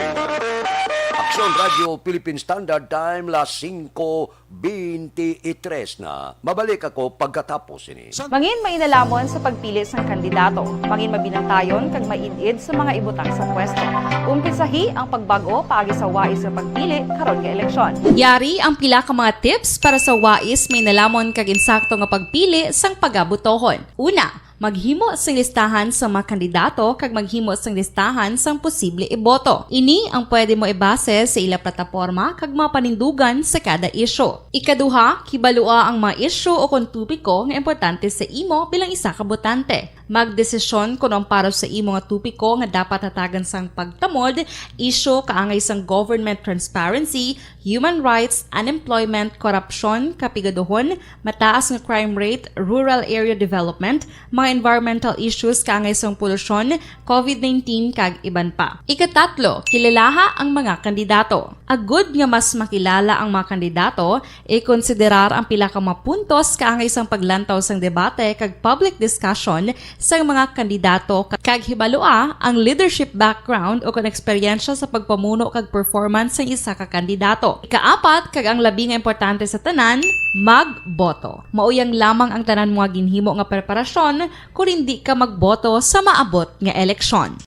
Aksyon Radio Philippine Standard Time, las 5:23 na. Mabalik ako pagkatapos ini. Mangin mainalamon sa pagpili ng kandidato. Mangin mabinantayon kag maidid sa mga ibutang sa pwesto. Umpisahi ang pagbago paagi sa wais sa pagpili karon nga eleksyon. Yari ang pila ka mga tips para sa wais may nalamon kag insakto nga pagpili sang pagabutohon. Una, maghimo sang listahan sa mga kandidato kag maghimo sang listahan sang posible iboto. Ini ang pwede mo ibase sa ila plataporma kag mapanindugan sa kada isyu. Ikaduha, kibalua ang mga isyu o kontupiko nga importante sa imo bilang isa ka botante. Magdesisyon kung ang para sa imo nga tupiko nga dapat hatagan sang pagtamod, isyu kaangay sang government transparency, human rights, unemployment, korupsyon, kapigaduhon, mataas nga crime rate, rural area development, mga environmental issues kaangay sang polusyon, COVID-19 kag iban pa. Ikatatlo, kilalaha ang mga kandidato. Agud nga mas makilala ang mga kandidato, i-konsiderar ang pila ka mga puntos kaangay sang paglantaw sang debate kag public discussion sa mga kandidato kag hibalua ang leadership background o kung eksperyensya sa pagpamuno kag performance sa isa ka kandidato. Ikaapat kag ang labi nga importante sa tanan, magboto. Mauyang lamang ang tanan mga ginhimo nga preparasyon kung hindi ka magboto sa maabot nga eleksyon.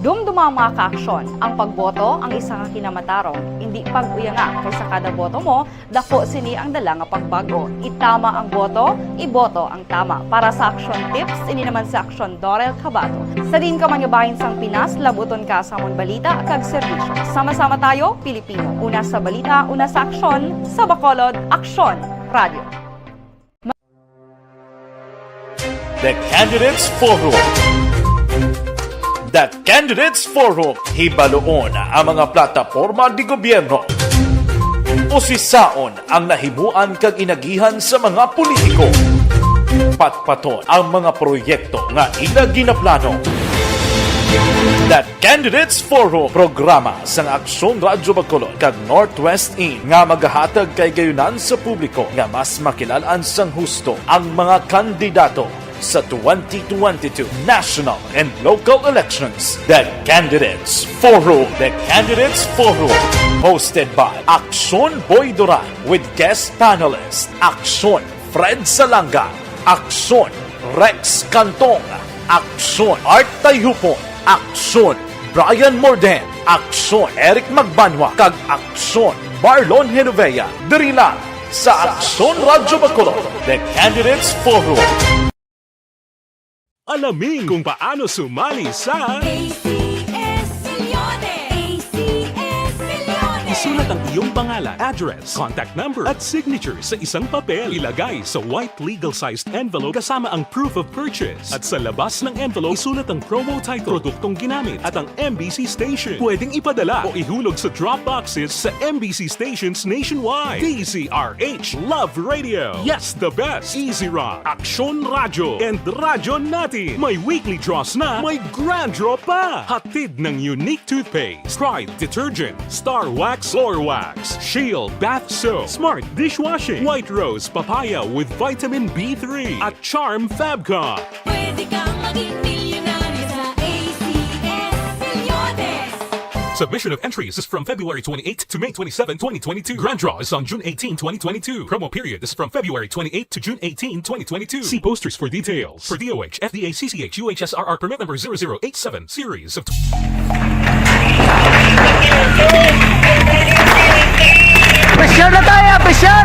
Dumduma ang mga kaaksyon, ang pagboto ang isa ka kinamatarong, hindi pag-uya nga kay sa kada boto mo, dako sini ang dala nga pagbago. Itama ang boto, iboto ang tama. Para sa action tips, ini naman sa action Dorel Cabato. Sa din ka manyabahin sang Pinas, labuton ka sa amon balita kag serbisyo. Sama-sama tayo, Pilipino. Una sa balita, una sa aksyon, sa Bacolod, Aksyon Radio. The Candidates Forum. The Candidates Forum, hibaloon ang mga plataporma di gobyerno. Usisaon ang nahimuan kag inagihan sa mga politiko. Patpaton ang mga proyekto nga ila ginaplano. The Candidates Forum, programa sang Aksyon Radyo Bacolod kag Northwest In nga magahatag kay gayunan sa publiko nga mas makilalan sang husto ang mga kandidato sa 2022 national and local elections. The Candidates Forum. The Candidates Forum. Hosted by Aksyon Boy Duran with guest panelist Aksyon Fred Salanga, Aksyon Rex Cantong, Aksyon Art Tayhupon, Aksyon Brian Morden, Aksyon Eric Magbanwa, kag Aksyon Marlon Genovea. Diri lang sa Aksyon Radyo Bacolod. The Candidates Forum. Alamin kung paano sumali sa ACS Millones! ACS Millones! Isulat ang iyong pangalan, address, contact number at signature sa isang papel. Ilagay sa white legal-sized envelope kasama ang proof of purchase. At sa labas ng envelope, isulat ang promo title, produktong ginamit at ang MBC station. Pwedeng ipadala o ihulog sa drop boxes sa MBC stations nationwide. DZRH Love Radio. Yes, the best. Easy Rock, Aksyon Radio, and Radyo Natin. May weekly draws na, may grand draw pa. Hatid ng unique toothpaste, Pride Detergent, Star Wax Floor Wax, Shield Bath Soap, Smart Dishwashing, White Rose Papaya with Vitamin B3, at Charm Fabcon. Pwede kang maging milyonaryo sa ACS Millones! Submission of entries is from February 28 to May 27, 2022. Grand draw is on June 18, 2022. Promo period is from February 28 to June 18, 2022. See posters for details. For DOH, FDA, CCH, UHSRR permit number 0087, series of... Pressure na tayo! Pressure!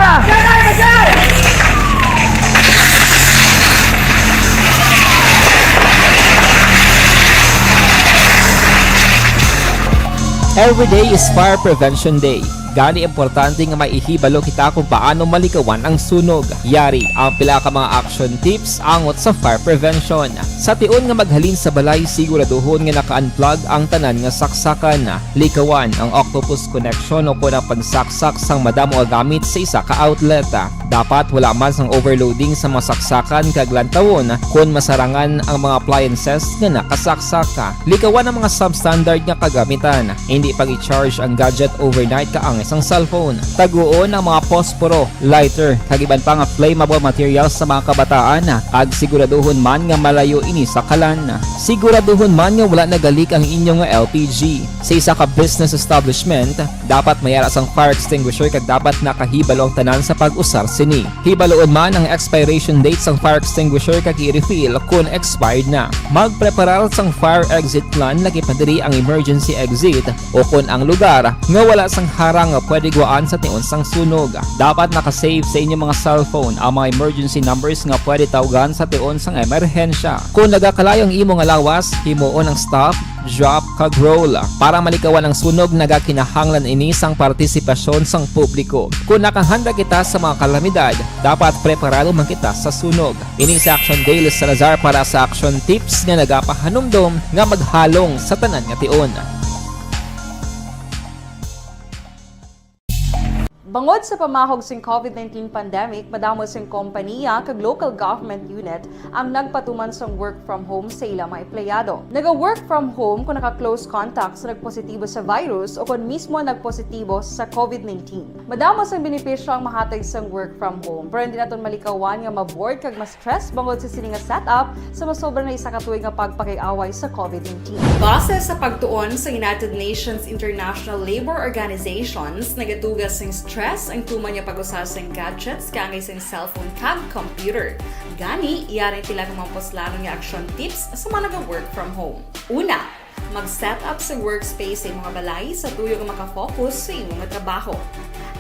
Every day is Fire Prevention Day. Gani importante nga maihibalo kita kung paano malikawan ang sunog. Yari ang pila ka mga action tips angot sa fire prevention. Sa tion nga maghalin sa balay, siguraduhon nga naka-unplug ang tanan nga saksakan. Likawan ang octopus connection o kung ang pagsaksak sang madamo nga gamit sa isa ka outlet. Dapat wala man sang overloading sa mga saksakan kag lantawon kung masarangan ang mga appliances nga nakasaksaka. Likawan ang mga substandard nga kagamitan. Hindi pag i-charge ang gadget overnight kaang isang cellphone. Taguon ang mga posporo, lighter, kag iban pa nga flammable materials sa mga kabataan. Kag siguraduhon man nga malayo ini sa kalan. Siguraduhon man nga wala nagalik ang inyong LPG. Sa isa ka business establishment, dapat mayara sang fire extinguisher kag dapat nakahibalo ang tanan sa pag-usar sini. Hibaloon man ang expiration date sang fire extinguisher kag i-refill kung expired na. Magpreparar sang fire exit plan lagi padiri ang emergency exit o kung ang lugar nga wala sang harang nga pwede guaan sa tion sang sunog. Dapat nakasave sa inyong mga cellphone ang mga emergency numbers nga pwede tawagan sa tion sang emerhensya. Kung nagakalayo ang imong lawas, himuon ang stop, drop, kag roll. Para malikawan ang sunog, nagakinahanglan ini sang partisipasyon sang publiko. Kung nakahanda kita sa mga kalamidad, dapat preparado man kita sa sunog. Ini sa Action Daily Salazar para sa action tips nga nagapahanumdom nga maghalong sa tanan nga tion. Bangod sa pamahog sing COVID-19 pandemic, madamo sing kompanya kag local government unit ang nagpatuman sang work from home sa ilang mga empleyado. Naga-work from home kung naka-close contact sa nagpositibo sa virus o kung mismo nagpositibo sa COVID-19. Madamo sang benepisyo ang mahatag sang work from home, pero hindi naton malikawan nga ma-bored kag ma-stress bangod sa sini nga setup sa masobra na isa ka tuig nga pagpakiaway sa COVID-19. Base sa pagtuon sa United Nations International Labour Organizations, nagatugas sing stress ang tuman niya pag-usar sa gadgets kangay sa cellphone kag computer. Gani, iyaring tila ng mga poslano nga action tips sa mga nag-work from home. Una, Mag-set up sa workspace sa imong balay sa tuyo nga makafocus sa imong trabaho.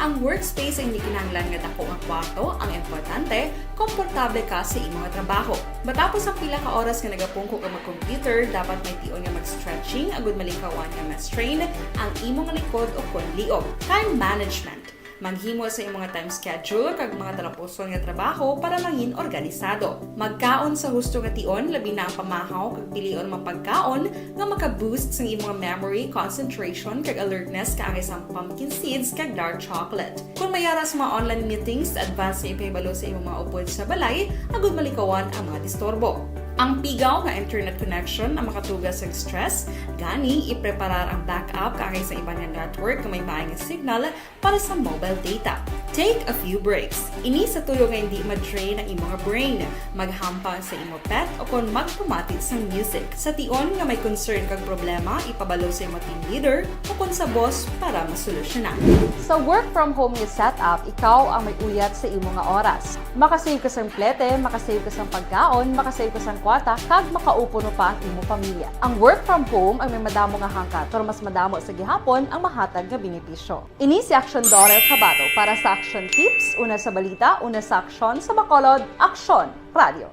Ang workspace ay hindi kinahanglan nga dako ang kwarto, ang importante, komportable ka sa imong trabaho. Matapos ang pila ka oras nga nagapungko ka mag-computer, dapat may tion nga mag-stretching agud malikawan nga ma-strain ang imong likod o konliog. Time management. Maghimo sa imong time schedule kag mga talapuson nga trabaho para mangin organisado. Magkaon sa husto nga tion, labi na ang pamahaw kag pilion mapagkaon nga maka-boost sa imong memory, concentration kag alertness kaangay sa pumpkin seeds kag dark chocolate. Kung mayaras mga online meetings, advance na ipahibalo sa imong mga upod sa balay, agud malikawan ang mga disturbo. Ang pigaw nga internet connection ang makatugas sa stress, gani ipreparar ang backup kaangay sa ibang nga network nga may maayong signal para sa mobile data. Take a few breaks. Ini sa tuyo nga hindi ma-drain ang imong brain. Maghampang sa imong pet o kung magpumatid sa music. Sa tion nga may concern kag problema, ipabalo sa imong team leader o kung sa boss para masolusyonan. Sa work from home nga setup, ikaw ang may uyat sa imong nga oras. Makasave ka sa plete, makasave ka sa pagkaon, makasave ka sa kwarta, kag makaupo no pa ang imong pamilya. Ang work from home ay may madamo nga hangkat, pero mas madamo sa gihapon ang mahatag nga benepisyo. Ini si Action Dorel Cabato para sa Action Tips, una sa balita, una sa aksyon sa Bacolod, Action Radio.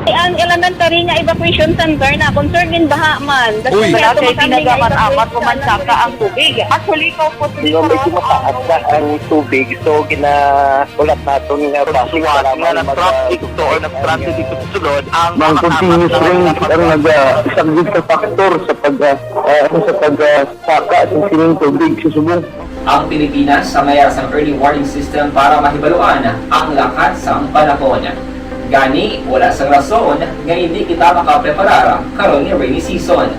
Ang elementary nga evacuation center na concern din baha man. Uy, kasi pinagamat-amat kumansaka ang tubig. Actually, ikaw po Medyo mataas na ang tubig. So, ulat natin nga pasiwala nga ng traffic to or nag-traffic dito sa sulod. Ang continuous rain ang nag-isaglit sa factor sa pagsaka sa sining tubig sa subong. Ang Pilipinas sa mayroon sa early warning system para mahibaluan ang lakas sa panahon. Gani, wala sang rason nga hindi kita makapreparar karon ni rainy season.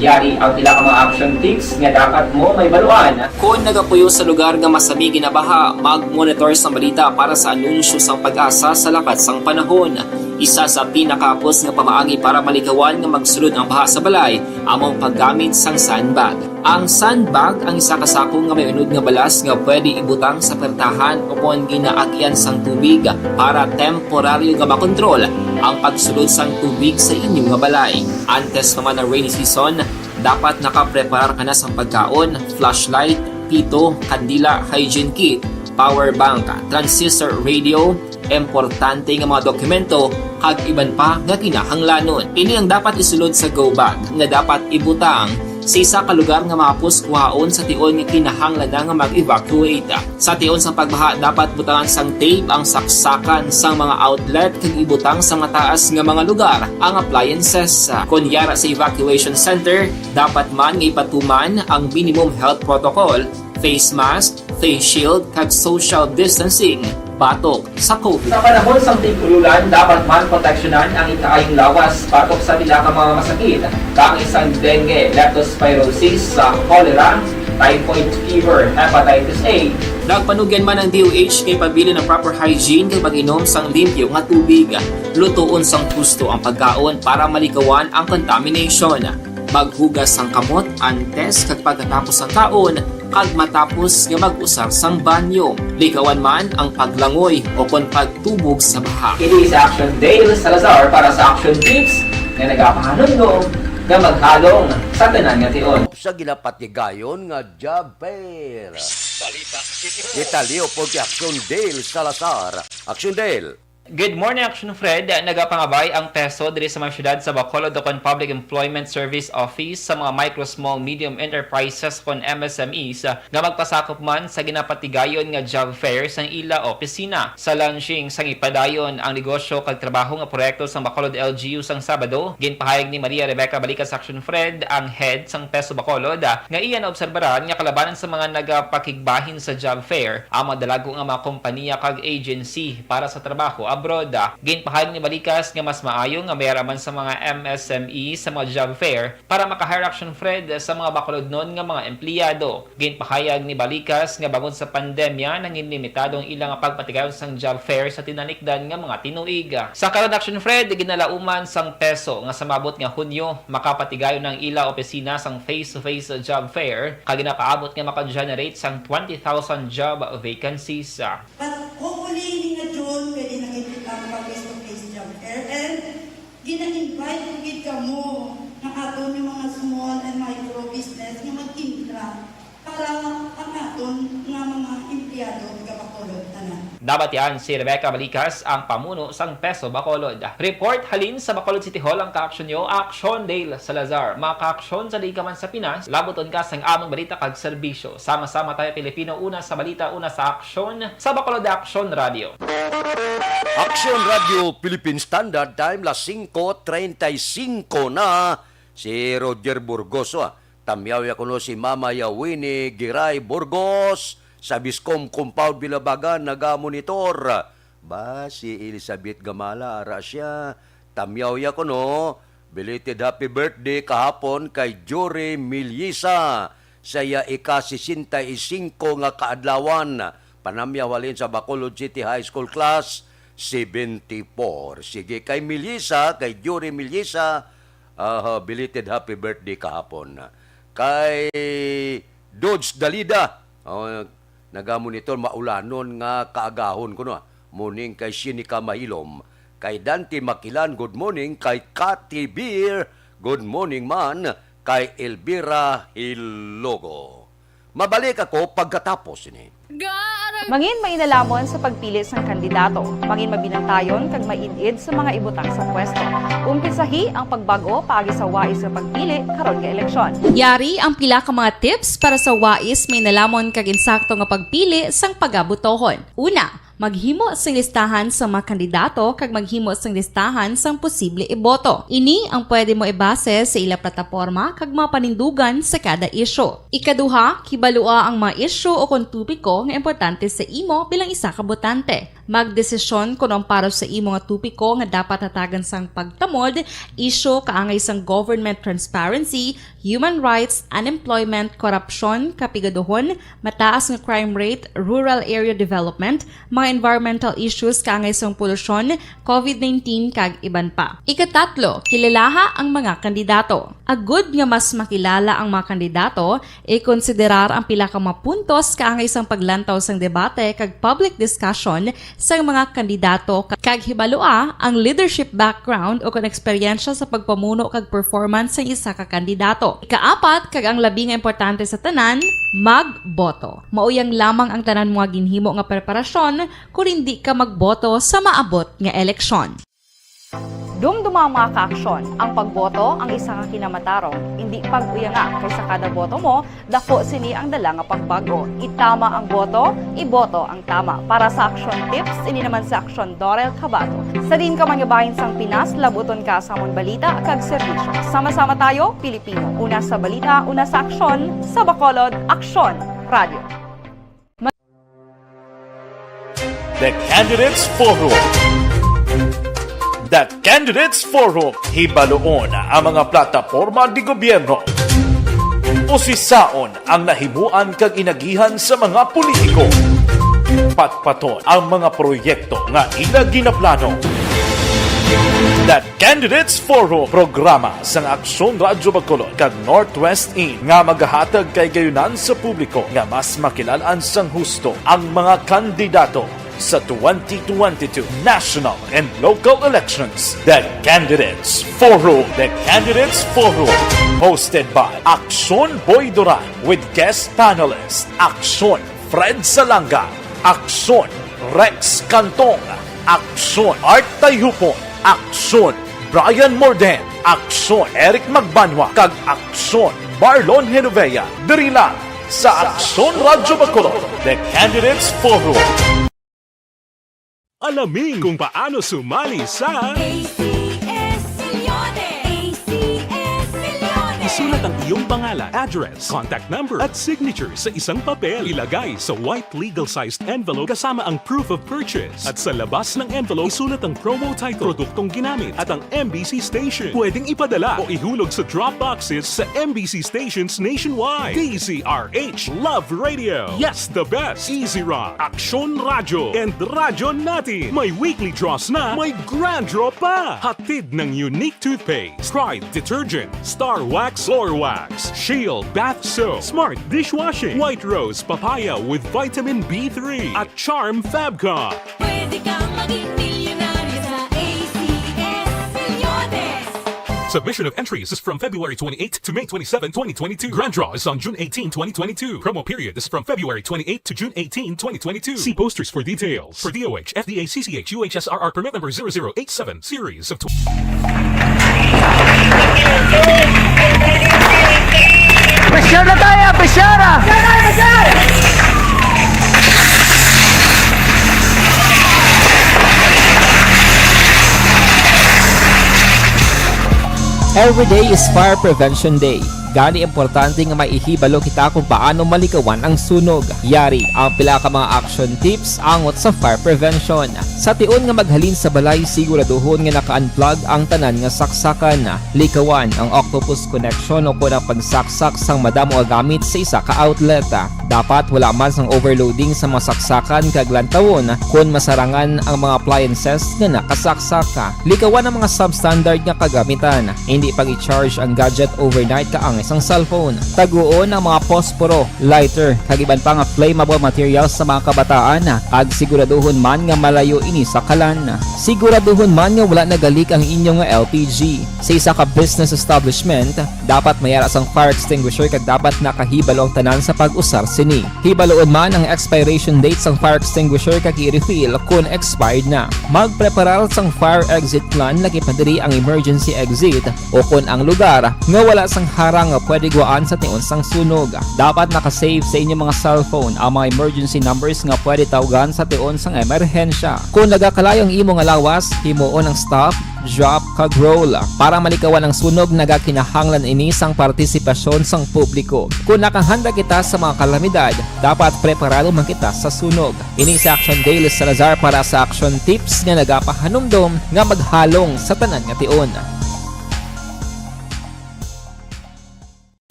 Yari ang pila ka mga action tips nga dapat mo may baluan. Kung nagapuyo sa lugar nga masabi ginabaha, mag-monitor sa balita para sa anunsyo sang pag-asa sa lakat sang panahon. Isa sa pinakapos nga pamaagi para malikawan nga magsulod ang baha sa balay, among paggamit sang sandbag. Ang sandbag ang isa ka sako nga may unod nga balas nga pwede ibutang sa pertahan o kung ginaagyan sang tubig para temporaryo nga makontrol ang pagsulod sang tubig sa inyong nga balay. Antes naman ng rainy season, dapat nakapreparar ka na sang pagkaon, flashlight, pito, kandila, hygiene kit, power bank, transistor radio, importante nga mga dokumento kag iban pa nga kinahanglanon. Ini ang dapat isulod sa go bag nga dapat ibutang sa isa ka lugar nga mapus kuhaon sa tion nga kinahanglan nga mag-evacuate. Sa tion sa pagbaha dapat butangan sang tape ang saksakan sang mga outlet kag ibutang sa mataas nga mga lugar ang appliances. Kunyara sa evacuation center, dapat man nga ipatuman ang minimum health protocol, face mask, face shield kag social distancing batok sa COVID. Sa panahon sa tig-ululan, dapat man proteksyonan ang ikaayong lawas batok sa pila ka mga masakit. Kang isang dengue, leptospirosis, cholera, typhoid fever, hepatitis A. Nagpanugyan man ang DOH kay pabili ng proper hygiene kay pag-inom sang limpyo nga tubig. Lutuon sang gusto ang pagkaon para malikawan ang contamination. Maghugas sang kamot antes kag pagkatapos ang kaon kag matapos nga mag-usar sang banyo. Likawan man ang paglangoy o kon pagtubog sa baha. Kini sa Action Dale Salazar para sa Action Tips nga nagapahanundong nga maghalong sa tanan nga tion. Sa ginapatigayon nga job fair. Italio po si Action Dale Salazar. Action Dale. Good morning, Action Fred. Nagapangabay ang peso diri sa mga syudad sa Bacolod kon Public Employment Service Office sa mga micro, small, medium enterprises kon MSMEs nga magpasakop man sa ginapatigayon nga job fair sang ila opisina. Sa launching sang ipadayon ang negosyo kag trabaho nga proyekto sang Bacolod LGU sang Sabado, ginpahayag ni Maria Rebecca Balikas Action Fred, ang head sang Peso Bacolod, nga iyan obserbaran nga kalabanan sa mga nagapakigbahin sa job fair ang madalago nga mga kompanya kag agency para sa trabaho abroad. Ginpahayag ni Balikas nga mas maayo nga mayaraman sa mga MSME sa mga job fair para makahire Action Fred sa mga Bacolod nun nga mga empleyado. Ginpahayag ni Balikas nga bangon sa pandemya nangin limitadong ilang pagpatigayon sang job fair sa tinanikdan nga mga tinuig. Sa karon Action Fred, ginalauman sang peso nga sa mabot nga Hunyo makapatigayon ng ila opisina sang face-to-face job fair kag ginapaabot nga maka-generate sang 20,000 job vacancies. Hopefully, nga June, pwede nakikita ang face-to-face job fair. And, gina-invite ko gid ka Nabatian si Rebecca Balikas ang pamuno sang Peso Bacolod. Report halin sa Bacolod City Hall ang kaaksyon nyo, Aksyon Dale Salazar. Makaaksyon sa Ligaman sa Pinas, laboton ka sang among balita kag serbisyo. Sama-sama tayo Pilipino, una sa balita, una sa aksyon, sa Bacolod Aksyon Radio. Aksyon Radio Philippine Standard Time, las 5:35 na. Si Roger Burgos, tamyaw ya kuno si Mama Yawini Giray Burgos sa Biscom Compound Bilabagan nagamonitor. Ba si Elizabeth Gamala ara siya. Tamyaw ya kuno belated happy birthday kahapon kay Jory Milyisa. Saya ika-65 nga kaadlawan. Panamyawalin sa Bacolod City High School Class 74. Sige kay Milyisa, kay Jory Milyisa, belated happy birthday kahapon. Kay Dodge Dalida, nagamonitor maulanon nga kaagahon ko morning kay Shinika Mahilom. Kay Dante Makilan, good morning. Kay Cathy Beer, good morning man. Kay Elvira Hilogo. Mabalik ako pagkatapos ini. Mangin mainalamon sa pagpili ng kandidato. Mangin mabinantayon kag mainid sa mga ibutang sa pwesto. Umpisahi ang pagbago paagi sa wais sa pagpili karon nga eleksyon. Yari ang pila ka mga tips para sa wais may nalamon kag insakto nga pagpili sang pagabutohon. Una, maghimo sang listahan sa mga kandidato kag maghimo sang listahan sang posible iboto. Ini ang pwede mo ibase sa ila plataporma kag mapanindugan sa kada isyu. Ikaduha, kibalua ang mga isyu o kung tupiko nga importante sa imo bilang isa ka botante. Magdesisyon kung ang para sa imo nga tupiko nga dapat hatagan sang pagtamod, isyu kaangay sang government transparency, human rights, unemployment, korupsyon, kapigaduhon, mataas nga crime rate, rural area development, mga environmental issues kaangay sang polusyon, COVID-19 kag iban pa. Ikatatlo, kilalaha ang mga kandidato. Agud nga mas makilala ang mga kandidato, i-konsiderar ang pila ka mga puntos kaangay sang paglantaw sang debate kag public discussion sa mga kandidato kag hibalua ang leadership background o kung eksperyensya sa pagpamuno kag performance sa isa ka kandidato. Ikaapat kag ang labi nga importante sa tanan, magboto. Mauyang lamang ang tanan mga ginhimo nga preparasyon kung hindi ka magboto sa maabot nga eleksyon. Dumduma ang mga kaaksyon. Ang pagboto ang isa nga kinamatarong. Hindi pag-uyanga kaysa kada boto mo, dako sini ang dala nga pagbago. Itama ang boto, iboto ang tama. Para sa action tips, ini naman sa aksyon Dorel Cabato. Sa din ka manyabahin sang Pinas, labuton ka sa mong balita kag serbisyo. Sama-sama tayo, Pilipino. Una sa balita, una sa aksyon, sa Bacolod, Aksyon Radio. The Candidates Forum. The Candidates Forum, hibaloon ang mga plataporma di gobyerno. Usisaon ang nahimuan kag inagihan sa mga politiko. Patpaton ang mga proyekto nga ila ginaplano. The Candidates Forum, programa sang Aksyon Radyo Bacolod kag Northwest In nga magahatag kay gayunan sa publiko nga mas makilalaan sang husto ang mga kandidato sa 2022 national and local elections. The Candidates Forum. The Candidates Forum. Hosted by Aksyon Boy Duran with guest panelists Aksyon Fred Salanga, Aksyon Rex Cantong, Aksyon Art Tayhupon, Aksyon Brian Morden, Aksyon Eric Magbanwa, kag Aksyon Marlon Genovea. Diri lang sa Aksyon Radyo Bacolod. The Candidates Forum. Alamin kung paano sumali sa ACS Millones! ACS Millones! Isulat ang iyong pangalan, address, contact number at signature sa isang papel. Ilagay sa white legal-sized envelope kasama ang proof of purchase. At sa labas ng envelope, isulat ang promo title, produktong ginamit at ang MBC station. Pwedeng ipadala o ihulog sa drop boxes sa MBC stations nationwide. DZRH Love Radio. Yes, the best. Easy Rock, Aksyon Radio, and Radyo Natin. May weekly draws na, may grand draw pa. Hatid ng unique toothpaste, Pride Detergent, Star Wax Floor Wax, Shield Bath Soap, Smart Dishwashing, White Rose Papaya with Vitamin B3, at Charm Fabcon. Pwede kang maging milyonaryo sa ACS Millones! Submission of entries is from February 28 to May 27, 2022. Grand draw is on June 18, 2022. Promo period is from February 28 to June 18, 2022. See posters for details. For DOH, FDA, CCH, UHSRR permit number 0087, series of... Pressure na tayo! Pressure! Every day is Fire Prevention Day. Gani importante nga maihibalo kita kung paano malikawan ang sunog. Yari ang pila ka mga action tips angot sa fire prevention. Sa tion nga maghalin sa balay, siguraduhon nga naka-unplug ang tanan nga saksakan. Likawan ang octopus connection o kung ang pagsaksak sang madamo nga gamit sa isa ka outlet. Dapat wala man sang overloading sa mga saksakan kag lantawon kung masarangan ang mga appliances nga nakasaksaka. Likawan ang mga substandard nga kagamitan. Hindi pag i-charge ang gadget overnight kaang isang cellphone. Taguon ang mga posporo, lighter, kag iban pa nga flammable materials sa mga kabataan. Ag siguraduhon man nga malayo ini sa kalan. Siguraduhon man nga wala nagalik ang inyong nga LPG. Sa isa ka business establishment, dapat mayara sang fire extinguisher kag dapat nakahibalo ang tanan sa pag-usar sini. Hibaloon man ang expiration date sang fire extinguisher kag i-refill kung expired na. Magpreparar sang fire exit plan lagi pa diri ang emergency exit o kung ang lugar nga wala sang harang nga pwede guwaan sa tion sang sunog. Dapat nakasave sa inyong mga cellphone ang mga emergency numbers nga pwede tawagan sa tion sang emerhensya. Kung nagakalayo ang imo nga lawas, himuon ang stop, drop, kag roll. Para malikawan ang sunog, nagakinahanglan ini sang partisipasyon sang publiko. Kung nakahanda kita sa mga kalamidad, dapat preparado man kita sa sunog. Ini sa Action Daily Salazar para sa action tips nga nagapahanumdom nga maghalong sa tanan nga tion.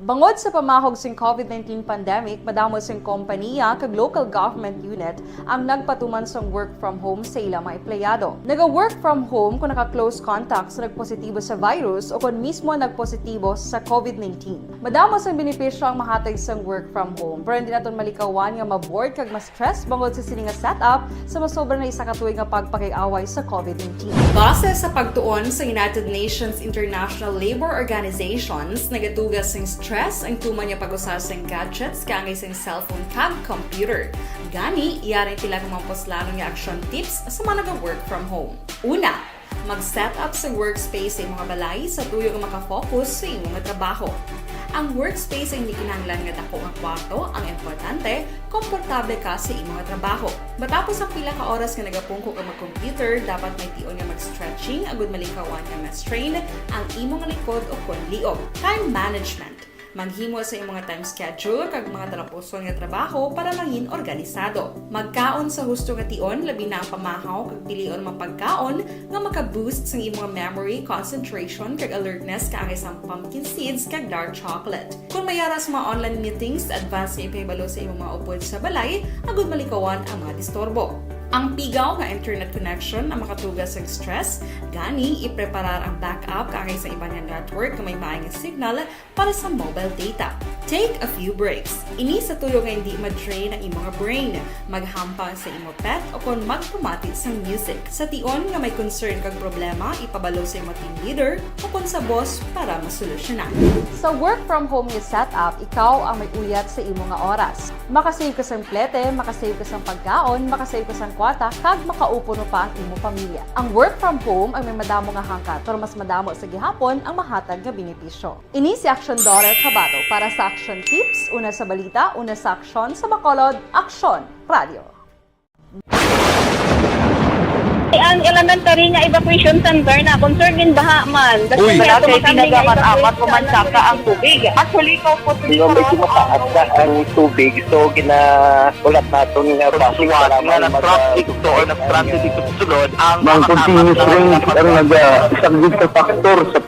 Bangod sa pamahog sing COVID-19 pandemic, madamo sing kompanya kag local government unit ang nagpatuman sang work from home sa ilang mga empleyado. Naga-work from home kung naka-close contact sa nagpositibo sa virus o kung mismo nagpositibo sa COVID-19. Madamo sang benepisyo ang mahatag sang work from home, pero hindi naton malikawan nga ma-bored kag ma-stress bangod sa sini nga setup sa masobra na isa ka tuig nga pagpakig-away sa COVID-19. Base sa pagtuon sa United Nations International Labour Organizations, nagatugas sing stress ang tuman niya pag-usar sa gadgets kangay sa cellphone kag computer. Gani, iyaring pila ng mga poslanong nga action tips sa mga nag-work from home. Una, mag-set up sa workspace sa mga balay sa tuyo nga makafocus sa imong trabaho. Ang workspace ay hindi kinahanglan nga dako nga kwarto, ang importante, komportable ka sa imong trabaho. Matapos ang pila ka oras nga nagapungko ka mag-computer, dapat may tion nga mag-stretching agud malikawan nga ma-strain ang imong likod o kon liog. Time management. Maghimo sa imong time schedule kag mga tarapuson nga trabaho para maging organisado. Magkaon sa husto nga tion, labi na ang pamahaw kag pilion man pagkaon nga maka-boost sa imong memory, concentration kag alertness kaangay sang pumpkin seeds kag dark chocolate. Kung mayaras mga online meetings, advance nga ipahibalo sa imong mga upod sa balay, agud malikawan ang mga disturbo. Ang pigaw nga internet connection ang makatugas sa stress, gani ipreparar ang backup kaangay sa ibang network na may maayong signal para sa mobile data. Take a few breaks. Ini sa tuyo nga hindi ma-drain ang imong brain, maghampang sa imong pet o kung magpumatit sa music. Sa tion nga may concern kag problema, ipabalo sa imong team leader o kung sa boss para masolusyonan. Sa work from home nga setup, ikaw ang may uyat sa imong nga oras. Makasave ka sa plete, makasave ka sa pagkaon, makasave ka sa kwata, kag makaupo no pa ang imong pamilya. Ang work from home ay may madamo nga hangkat, pero mas madamo sa gihapon ang mahatag nga benepisyo. Ini si Action Daughter Cabato para sa Action Tips, una sa balita, una sa aksyon sa Bacolod, Aksyon Radio. Ang elementary nga evacuation center na concerned din baha man. Uy, kasi tinagaman-amat pumansaka ang tubig. Actually, ikaw po ito may sumataas na ang tubig. So, ginaulat natin nga pasiwala nga na-traffic to or na-traffic dito sulod. Ang continuous ring ang nag-isang sa factor sa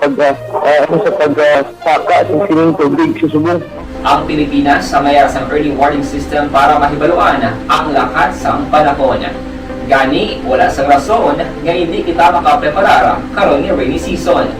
pagsaka at sining tubig sa subong. Ang Pilipinas sa mayar sa early warning system para mahibaluan ang lakat sa panahon. Gani, wala sa rason nga hindi kita makapreparar karon ni rainy season.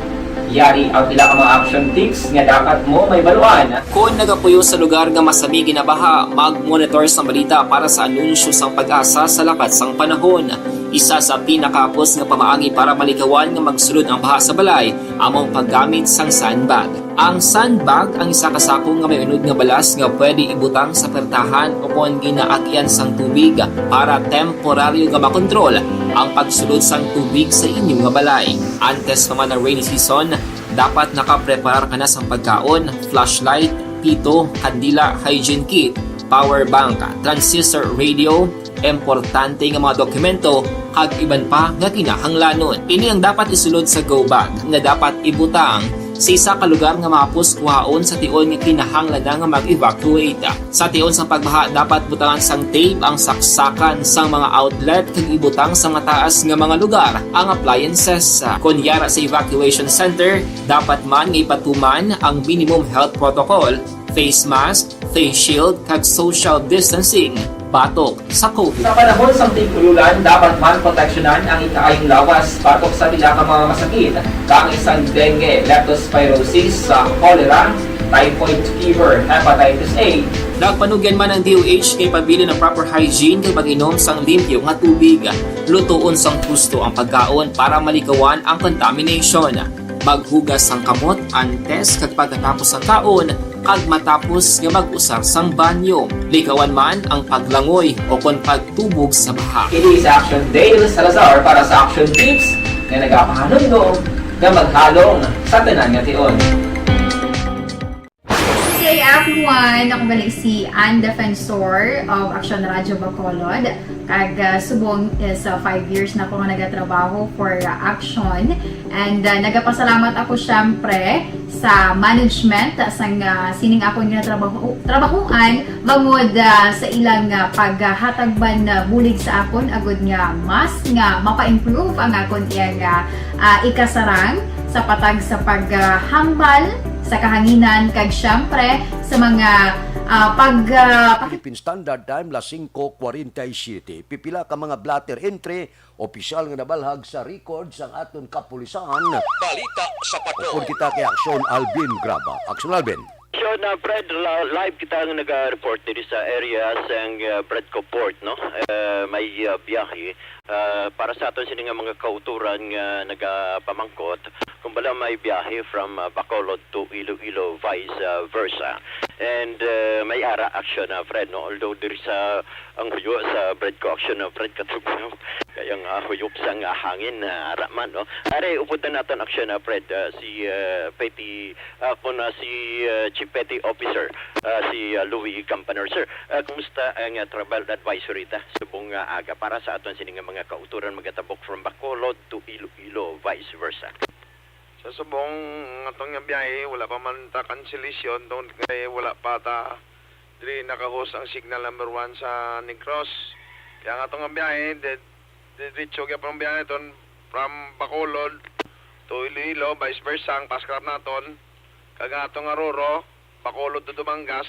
Yari ang pila ka mga action tips nga dapat mo may baluan. Kung nagapuyo sa lugar nga masabi ginabaha, mag-monitor sa balita para sa anunsyo sang pag-asa sa lakat sang panahon. Isa sa pinakapos nga pamaagi para malikawan nga magsulod ang baha sa balay among paggamit sang sandbag. Ang sandbag ang isa ka sako nga may unod nga balas nga pwede ibutang sa pertahan o kung ginaagyan sang tubig para temporaryo nga makontrol ang pagsulod sang tubig sa inyong nga balay. Antes pa man ang rainy season, dapat nakapreparar ka na sa pagkaon, flashlight, pito, kandila, hygiene kit, power bank, transistor radio, importante nga mga dokumento kag iban pa nga kinahanglanon. Ini ang dapat isulod sa go bag nga dapat ibutang sa isa ka lugar nga mapus kuhaon sa tion nga kinahanglan nga mag-evacuate. Sa tion sa pagbaha dapat butangan sang tape ang saksakan sang mga outlet kag ibutang sa mataas nga mga lugar ang appliances. Kunyara sa evacuation center, dapat man nga ipatuman ang minimum health protocol, face mask, face shield kag social distancing batok sa COVID. Sa panahon sa tig-ululan, dapat man proteksyonan ang ikaayong lawas batok sa pila ka mga masakit, kang isang dengue, leptospirosis, cholera, typhoid fever, hepatitis A. Nagpanugyan man ang DOH kay pabili ng proper hygiene kay pag-inom sang limpyo nga tubig. Lutuon sang husto ang pagkaon para malikawan ang contamination. Maghugas sang kamot antes kag pagkatapos ang kaon kag matapos nga mag-usar sang banyo. Likawan man ang paglangoy o kon pagtubog sa baha. Kini sa Action Dale Salazar para sa Action Tips nga nagapahanundong nga maghalong sa tanan nga tion. Hey everyone! Ako balik si Ann Defensor of Action Radio Bacolod. Kag subong is 5 years na ako nga nagatrabaho for Action. And nagapasalamat ako syempre sa management sang sining ako nga trabahuan bangod sa ilang paghatagban na bulig sa akon agud nga mas nga mapa-improve ang akon iyang ikasarang sa patag sa paghambal sa kahanginan kag syempre sa mga Philippine Standard Time las 5:47. Pipila ka mga blatter entry opisyal nga nabalhag sa records ang aton kapulisan. Balita sa pato. Kung kita kay Aksyon Alvin Graba. Aksyon Alvin. So na Fred, live kita nga nag-report dito sa area sang Bradco Port, no? May biyahe para sa aton sini nga mga kauturan nga nagapamangkot kung bala may biyahe from Bacolod to Iloilo vice versa. And may ara action na Fred, no? Although diri sa ang huyo sa Bradco action na Fred katugnaw kayang huyop sang hangin ara man, no? Are uputan naton action na Fred si Petty si Chief Petty Officer si Louis Campaner. Sir, kumusta ang travel advisory ta subong aga para sa aton sini nga mga kauturan magatabok from Bacolod to Iloilo vice versa? Sa subong atong nga biyahe wala pa man ta cancellation don kay wala pa ta diri nakahos ang signal number 1 sa Negros. Kaya nga atong nga biyahe diretso gyud ang biyahe don from Bacolod to Iloilo vice versa ang paskar naton kag atong nga Roro Bacolod to Dumangas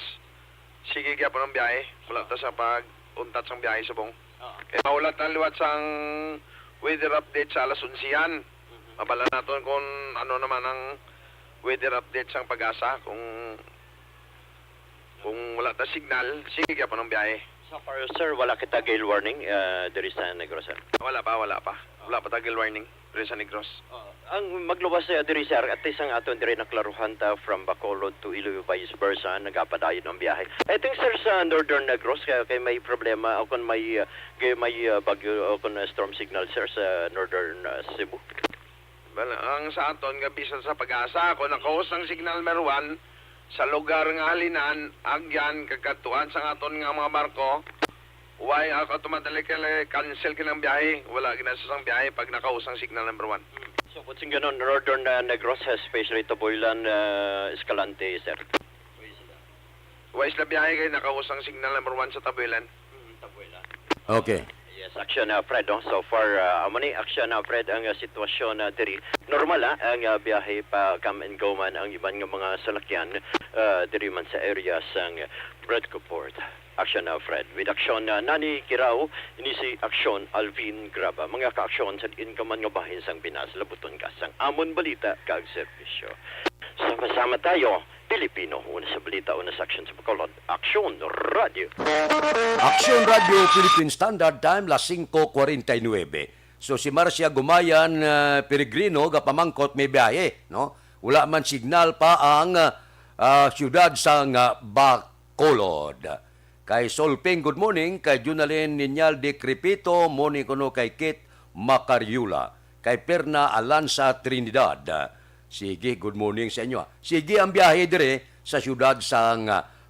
sige gyud ang biyahe wala ta sa pag-untat sang biyahe subong. Kaya maulat na liwat sang weather update sa alas 11 mabala natin kung ano naman ang weather update sang Pag-asa kung wala ta signal sige kaya pa ng biyahe. So far sir, wala kita gale warning diri sa Negros sir? Wala pa ta gale warning diri sa Negros. Ang magluwas diri sir at isang aton diri naklaruhan ta from Bacolod to Iloilo vice versa nagapadayon ang biyahe. I think sir sa Northern Negros kay may problema o kung may bagyo o kung storm signal sir sa Northern Cebu. Ang sa aton nga bisan sa Pag-asa kung nakahos ang signal number 1 sa lugar nga halinan agyan kagatuan sa aton nga mga barko why automatically cancel kinang biyahe wala ginasasang biyahe pag nakahos ang signal number 1. So kung ganon Northern Negros especially Taboylan Escalante sir? Why sila biyahe kay nakahos ang signal number 1 sa Taboylan? Taboylan. Okay. Yes, action Fred, no? So far, amani action Fred ang sitwasyon diri. Normal ang biyahe pa come and go man ang iban nga mga salakyan diri man sa area sang Bradco Port. Action Fred. With action Nani Kirao, ini si action Alvin Graba. Mga ka-aksyon sa inkaman nga bahin sang Pinas, labuton ka sang amon balita kag serbisyo. Sa Masama tayo. Pilipino, una sa balita, una sa aksyon sa Bacolod. Aksyon Radio. Aksyon Radio Philippine Standard Time, las 5:49. So si Marcia Gumayan Peregrino, gapamangkot may biyahe, no? Wala man signal pa ang siyudad sa Bacolod. Kay Solping, good morning. Kay Junalyn Ninyal de Crepito, morning kuno kay Kit Macariula. Kay Perna Alanza Trinidad. Sige, good morning sa inyo. Sige ang biyahe dire sa siyudad sa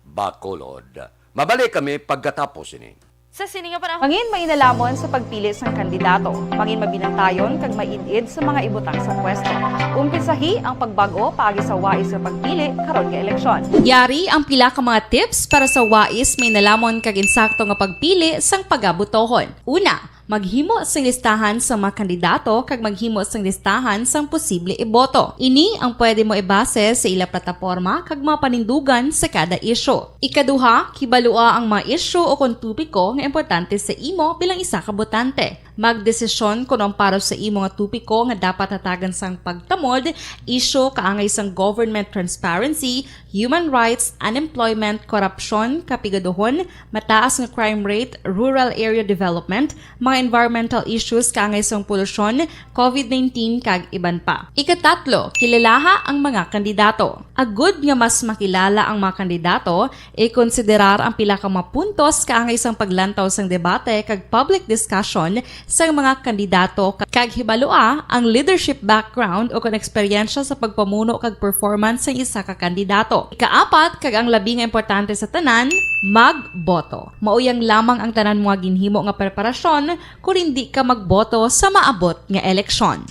Bacolod. Mabalik kami pagkatapos ini. Sa sininga panahon, mangin mainalamon sa pagpili sang kandidato, mangin mabinantayon kag maidid sa mga ibutang sa pwesto. Umpisahi ang pagbago paagi sa wais sa pagpili karon nga eleksyon. Yari ang pila ka mga tips para sa wais may nalamon kag insakto nga pagpili sang pagabutohon. Una, maghimo sang listahan sa mga kandidato kag maghimo sang listahan sang posible iboto. Ini ang pwede mo ibase sa ila plataporma kag mga panindugan sa kada isyu. Ikaduha, kibalua ang mga isyu o kung tupiko nga importante sa imo bilang isa ka botante. Magdesisyon kung ang para sa imo nga tupiko nga dapat hatagan sang pagtamod, isyu kaangay sang government transparency, human rights, unemployment, korupsyon, kapigaduhon, mataas nga crime rate, rural area development, mga environmental issues kaangay sang polusyon, COVID-19 kag iban pa. Ikatatlo, kilalaha ang mga kandidato. Agud nga mas makilala ang mga kandidato, i-konsiderar ang pila ka mga puntos kaangay sang paglantaw sang debate kag public discussion sang mga kandidato kag hibalua ang leadership background o kon eksperyensya sa pagpamuno kag performance sa isa ka kandidato. Ikaapat, kag ang labi nga importante sa tanan, magboto. Mauyang lamang ang tanan mga ginhimo nga preparasyon kung hindi ka magboto sa maabot nga eleksyon.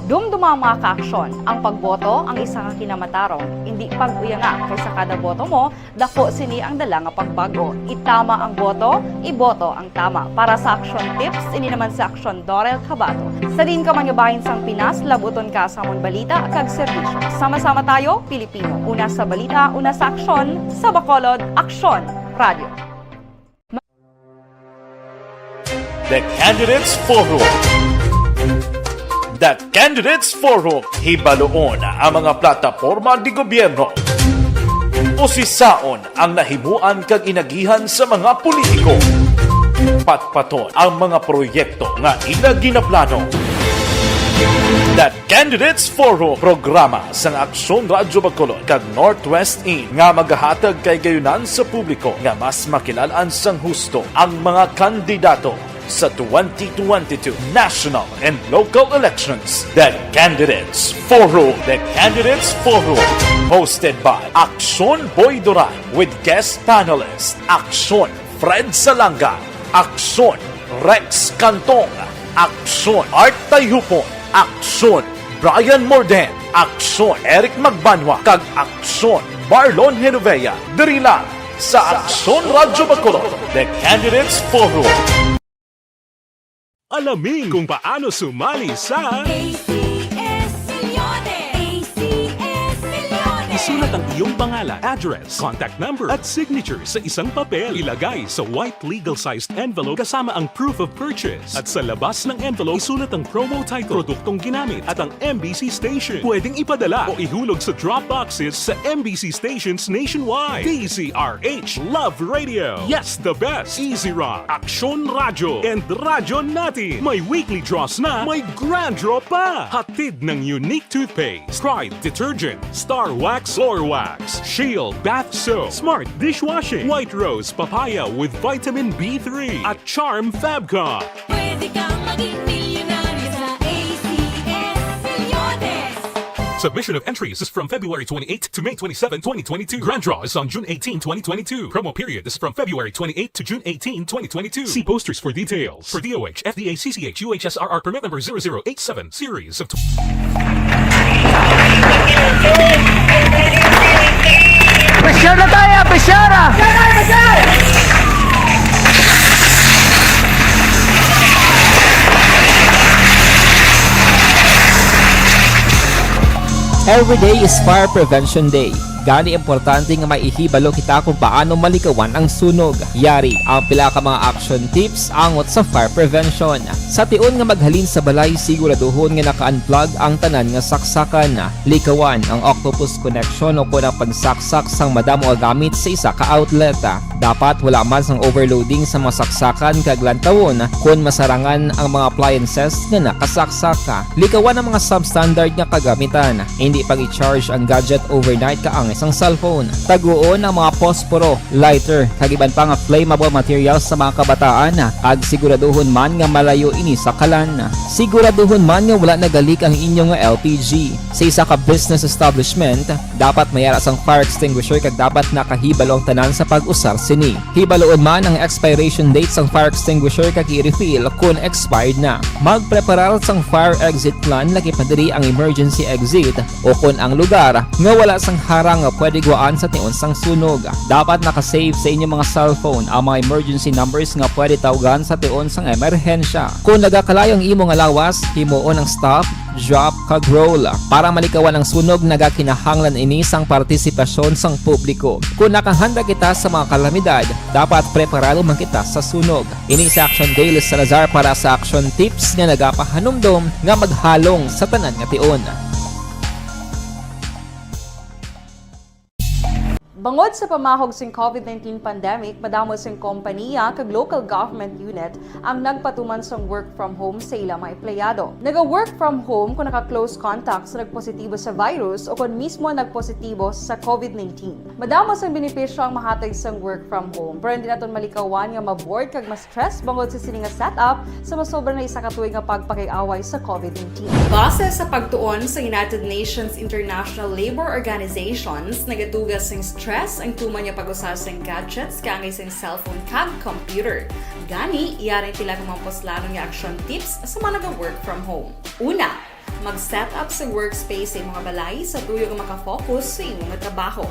Dumduma mga kaaksyon, ang pagboto ang isa ka kinamatarong, hindi pag-uyanga kaysa kada boto mo, dako sini ang dala nga pagbago. Itama ang boto, iboto ang tama. Para sa action tips, ini naman sa aksyon Dorel Cabato. Sa din ka manyabahin sang Pinas, labuton ka sa amon balita kag serbisyo. Sama-sama tayo, Pilipino. Una sa balita, una sa aksyon, sa Bacolod, Aksyon Radio. The Candidates Forum. The Candidates Forum, hibaloon ang mga plataporma di gobyerno. Usisaon ang nahimuan kag inagihan sa mga politiko. Patpaton ang mga proyekto nga ila ginaplano. The Candidates Forum, programa sang Aksyon Radyo Bacolod kag Northwest In nga magahatag kay gayunan sa publiko nga mas makilalaan sang husto ang mga kandidato sa 2022 national and local elections. The Candidates Forum. The Candidates Forum. Hosted by Aksyon Boy Duran with guest panelists Aksyon Fred Salanga, Aksyon Rex Cantong, Aksyon Art Tayupon, Aksyon Brian Morden, Aksyon Eric Magbanwa, kag Aksyon Marlon Genovea. Diri lang sa Aksyon Radyo Bacolod. The Candidates Forum. Alamin kung paano sumali sa ACS Millones! ACS Millones! Isulat ang iyong pangalan, address, contact number at signature sa isang papel. Ilagay sa white legal-sized envelope kasama ang proof of purchase. At sa labas ng envelope, isulat ang promo title, produktong ginamit at ang MBC station. Pwedeng ipadala o ihulog sa drop boxes sa MBC stations nationwide. DZRH Love Radio. Yes, the best. Easy Rock, Aksyon Radio, and Radyo Natin. May weekly draws na, may grand draw pa. Hatid ng unique toothpaste, Pride Detergent, Star Wax Floor Wax, Shield Bath Soap, Smart Dishwashing, White Rose Papaya with Vitamin B3, at Charm Fabcon. Pwede kang maging milyonaryo sa ACS Millones! Submission of entries is from February 28 to May 27, 2022. Grand draw is on June 18, 2022. Promo period is from February 28 to June 18, 2022. See posters for details. For DOH, FDA, CCH, UHSRR permit number 0087, series of... Presyar na tayo! Presyar na! Every day is Fire Prevention Day. Gani importante nga maihibalo kita kung paano malikawan ang sunog. Yari ang pila ka mga action tips angot sa fire prevention. Sa tion nga maghalin sa balay, siguraduhon nga naka-unplug ang tanan nga saksakan. Likawan ang octopus connection o kung ang pagsaksak sang madamo nga gamit sa isa ka outlet. Dapat wala man sang overloading sa mga saksakan kag lantawon kung masarangan ang mga appliances nga nakasaksaka. Likawan ang mga substandard nga kagamitan. Hindi pag i-charge ang gadget overnight kaang isang cellphone. Taguon ang mga posporo, lighter, kag iban pa nga flammable materials sa mga kabataan. Ag siguraduhon man nga malayo ini sa kalan. Siguraduhon man nga wala nagalik ang inyong LPG. Sa isa ka business establishment, dapat mayara sang fire extinguisher kag dapat nakahibalo ang tanan sa pag-usar sini. Hibaloon man ang expiration date sang fire extinguisher kag i-refill kung expired na. Magpreparar sang fire exit plan laki padiri ang emergency exit o kung ang lugar nga wala sang harang nga pwede guaan sa tion sang sunog. Dapat nakasave sa inyong mga cellphone ang mga emergency numbers nga pwede tawagan sa tion sang emerhensya. Kung nagakalayo ang imo nga lawas, himuon ang stop, drop kag roll. Para malikawan ang sunog, nagakinahanglan ini sang partisipasyon sang publiko. Kung nakahanda kita sa mga kalamidad, dapat preparado man kita sa sunog. Ini sa Action Daily Salazar para sa action tips nga nagapahanumdom nga maghalong sa tanan nga tion. Bangod sa pamahog sing COVID-19 pandemic, madamo sing kompanya kag local government unit ang nagpatuman sang work from home sa ilang mga empleyado. Naga-work from home kung naka-close contact sa nagpositibo sa virus o kung mismo nagpositibo sa COVID-19. Madamo sang benepisyo ang mahatag sang work from home, pero hindi naton malikawan nga ma-bored kag ma-stress bangod sa sini nga setup sa masobra na isa ka tuig nga pagpakiaway sa COVID-19. Base sa pagtuon sa United Nations International Labour Organizations, nagatugas sing stress ang tuman niya pag-usar sa gadgets kaangay sa cellphone kag computer. Gani, iyarin tila kung mga poslano nga action tips sa mga nag-work from home. Una, mag-set up sa workspace sa mga balay sa tuyo nga makafocus sa imong trabaho.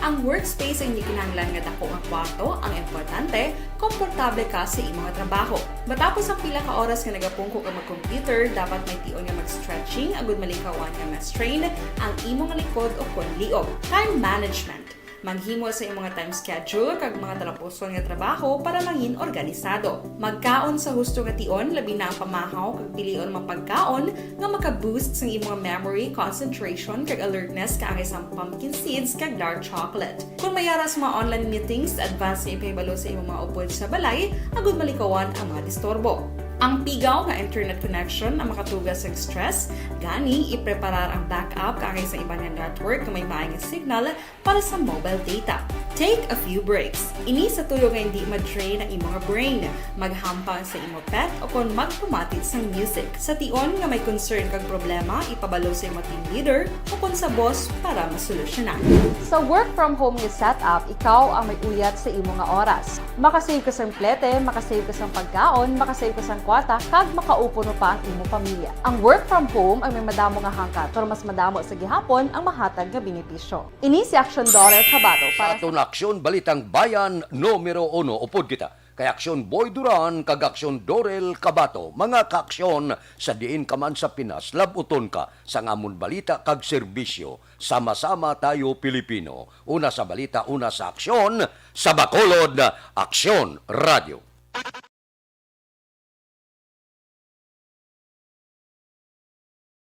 Ang workspace ay hindi kinahanglan nga dako nga kwarto, ang importante, komportable ka sa imong trabaho. Matapos ang pila ka oras nga nagapungko ka mag-computer, dapat may tion nga mag-stretching agud malikawan nga ma-strain ang imong likod o kon liog. Time management. Maghimo sa imong mga time schedule kag mga talapuson nga trabaho para mangin organisado. Magkaon sa husto nga tion, labi na ang pamahaw kag pilion mapagkaon nga maka-boost sa imong memory, concentration kag alertness kaangay sa pumpkin seeds kag dark chocolate. Kung mayara sa mga online meetings, advance nga ipahibalo sa imong mga upod sa balay, agud malikawan ang mga disturbo. Ang pigaw nga internet connection ang makatugas sa stress, gani ipreparar ang backup kaangay sa ibang nga network na may maayong signal para sa mobile data. Take a few breaks. Ini sa tuyo nga hindi ma-drain ang imong brain, maghampang sa imong pet o kung magpumatit sa music. Sa tion nga may concern kag problema, ipabalo sa imong team leader o kung sa boss para masolusyonan. Sa work from home nga setup, ikaw ang may uyat sa imong nga oras. Makasave ka sa plete, makasave ka sa pagkaon, makasave ka sa kwarta, kag makaupo no pa ang imong pamilya. Ang work from home ay may madamo nga hangkat, pero mas madamo sa gihapon ang mahatag nga benepisyo. Ini si Action Dorel Cabato para Sa Aksyon Balitang Bayan numero 1 upod kita. Kay Aksyon Boy Duran kag Aksyon Dorel Cabato. Mga kaaksyon sa diin ka man sa Pinas, labuton ka sa ngamon balita kag serbisyo. Sama-sama tayo Pilipino. Una sa balita, una sa aksyon, sa Bacolod, Aksyon Radio.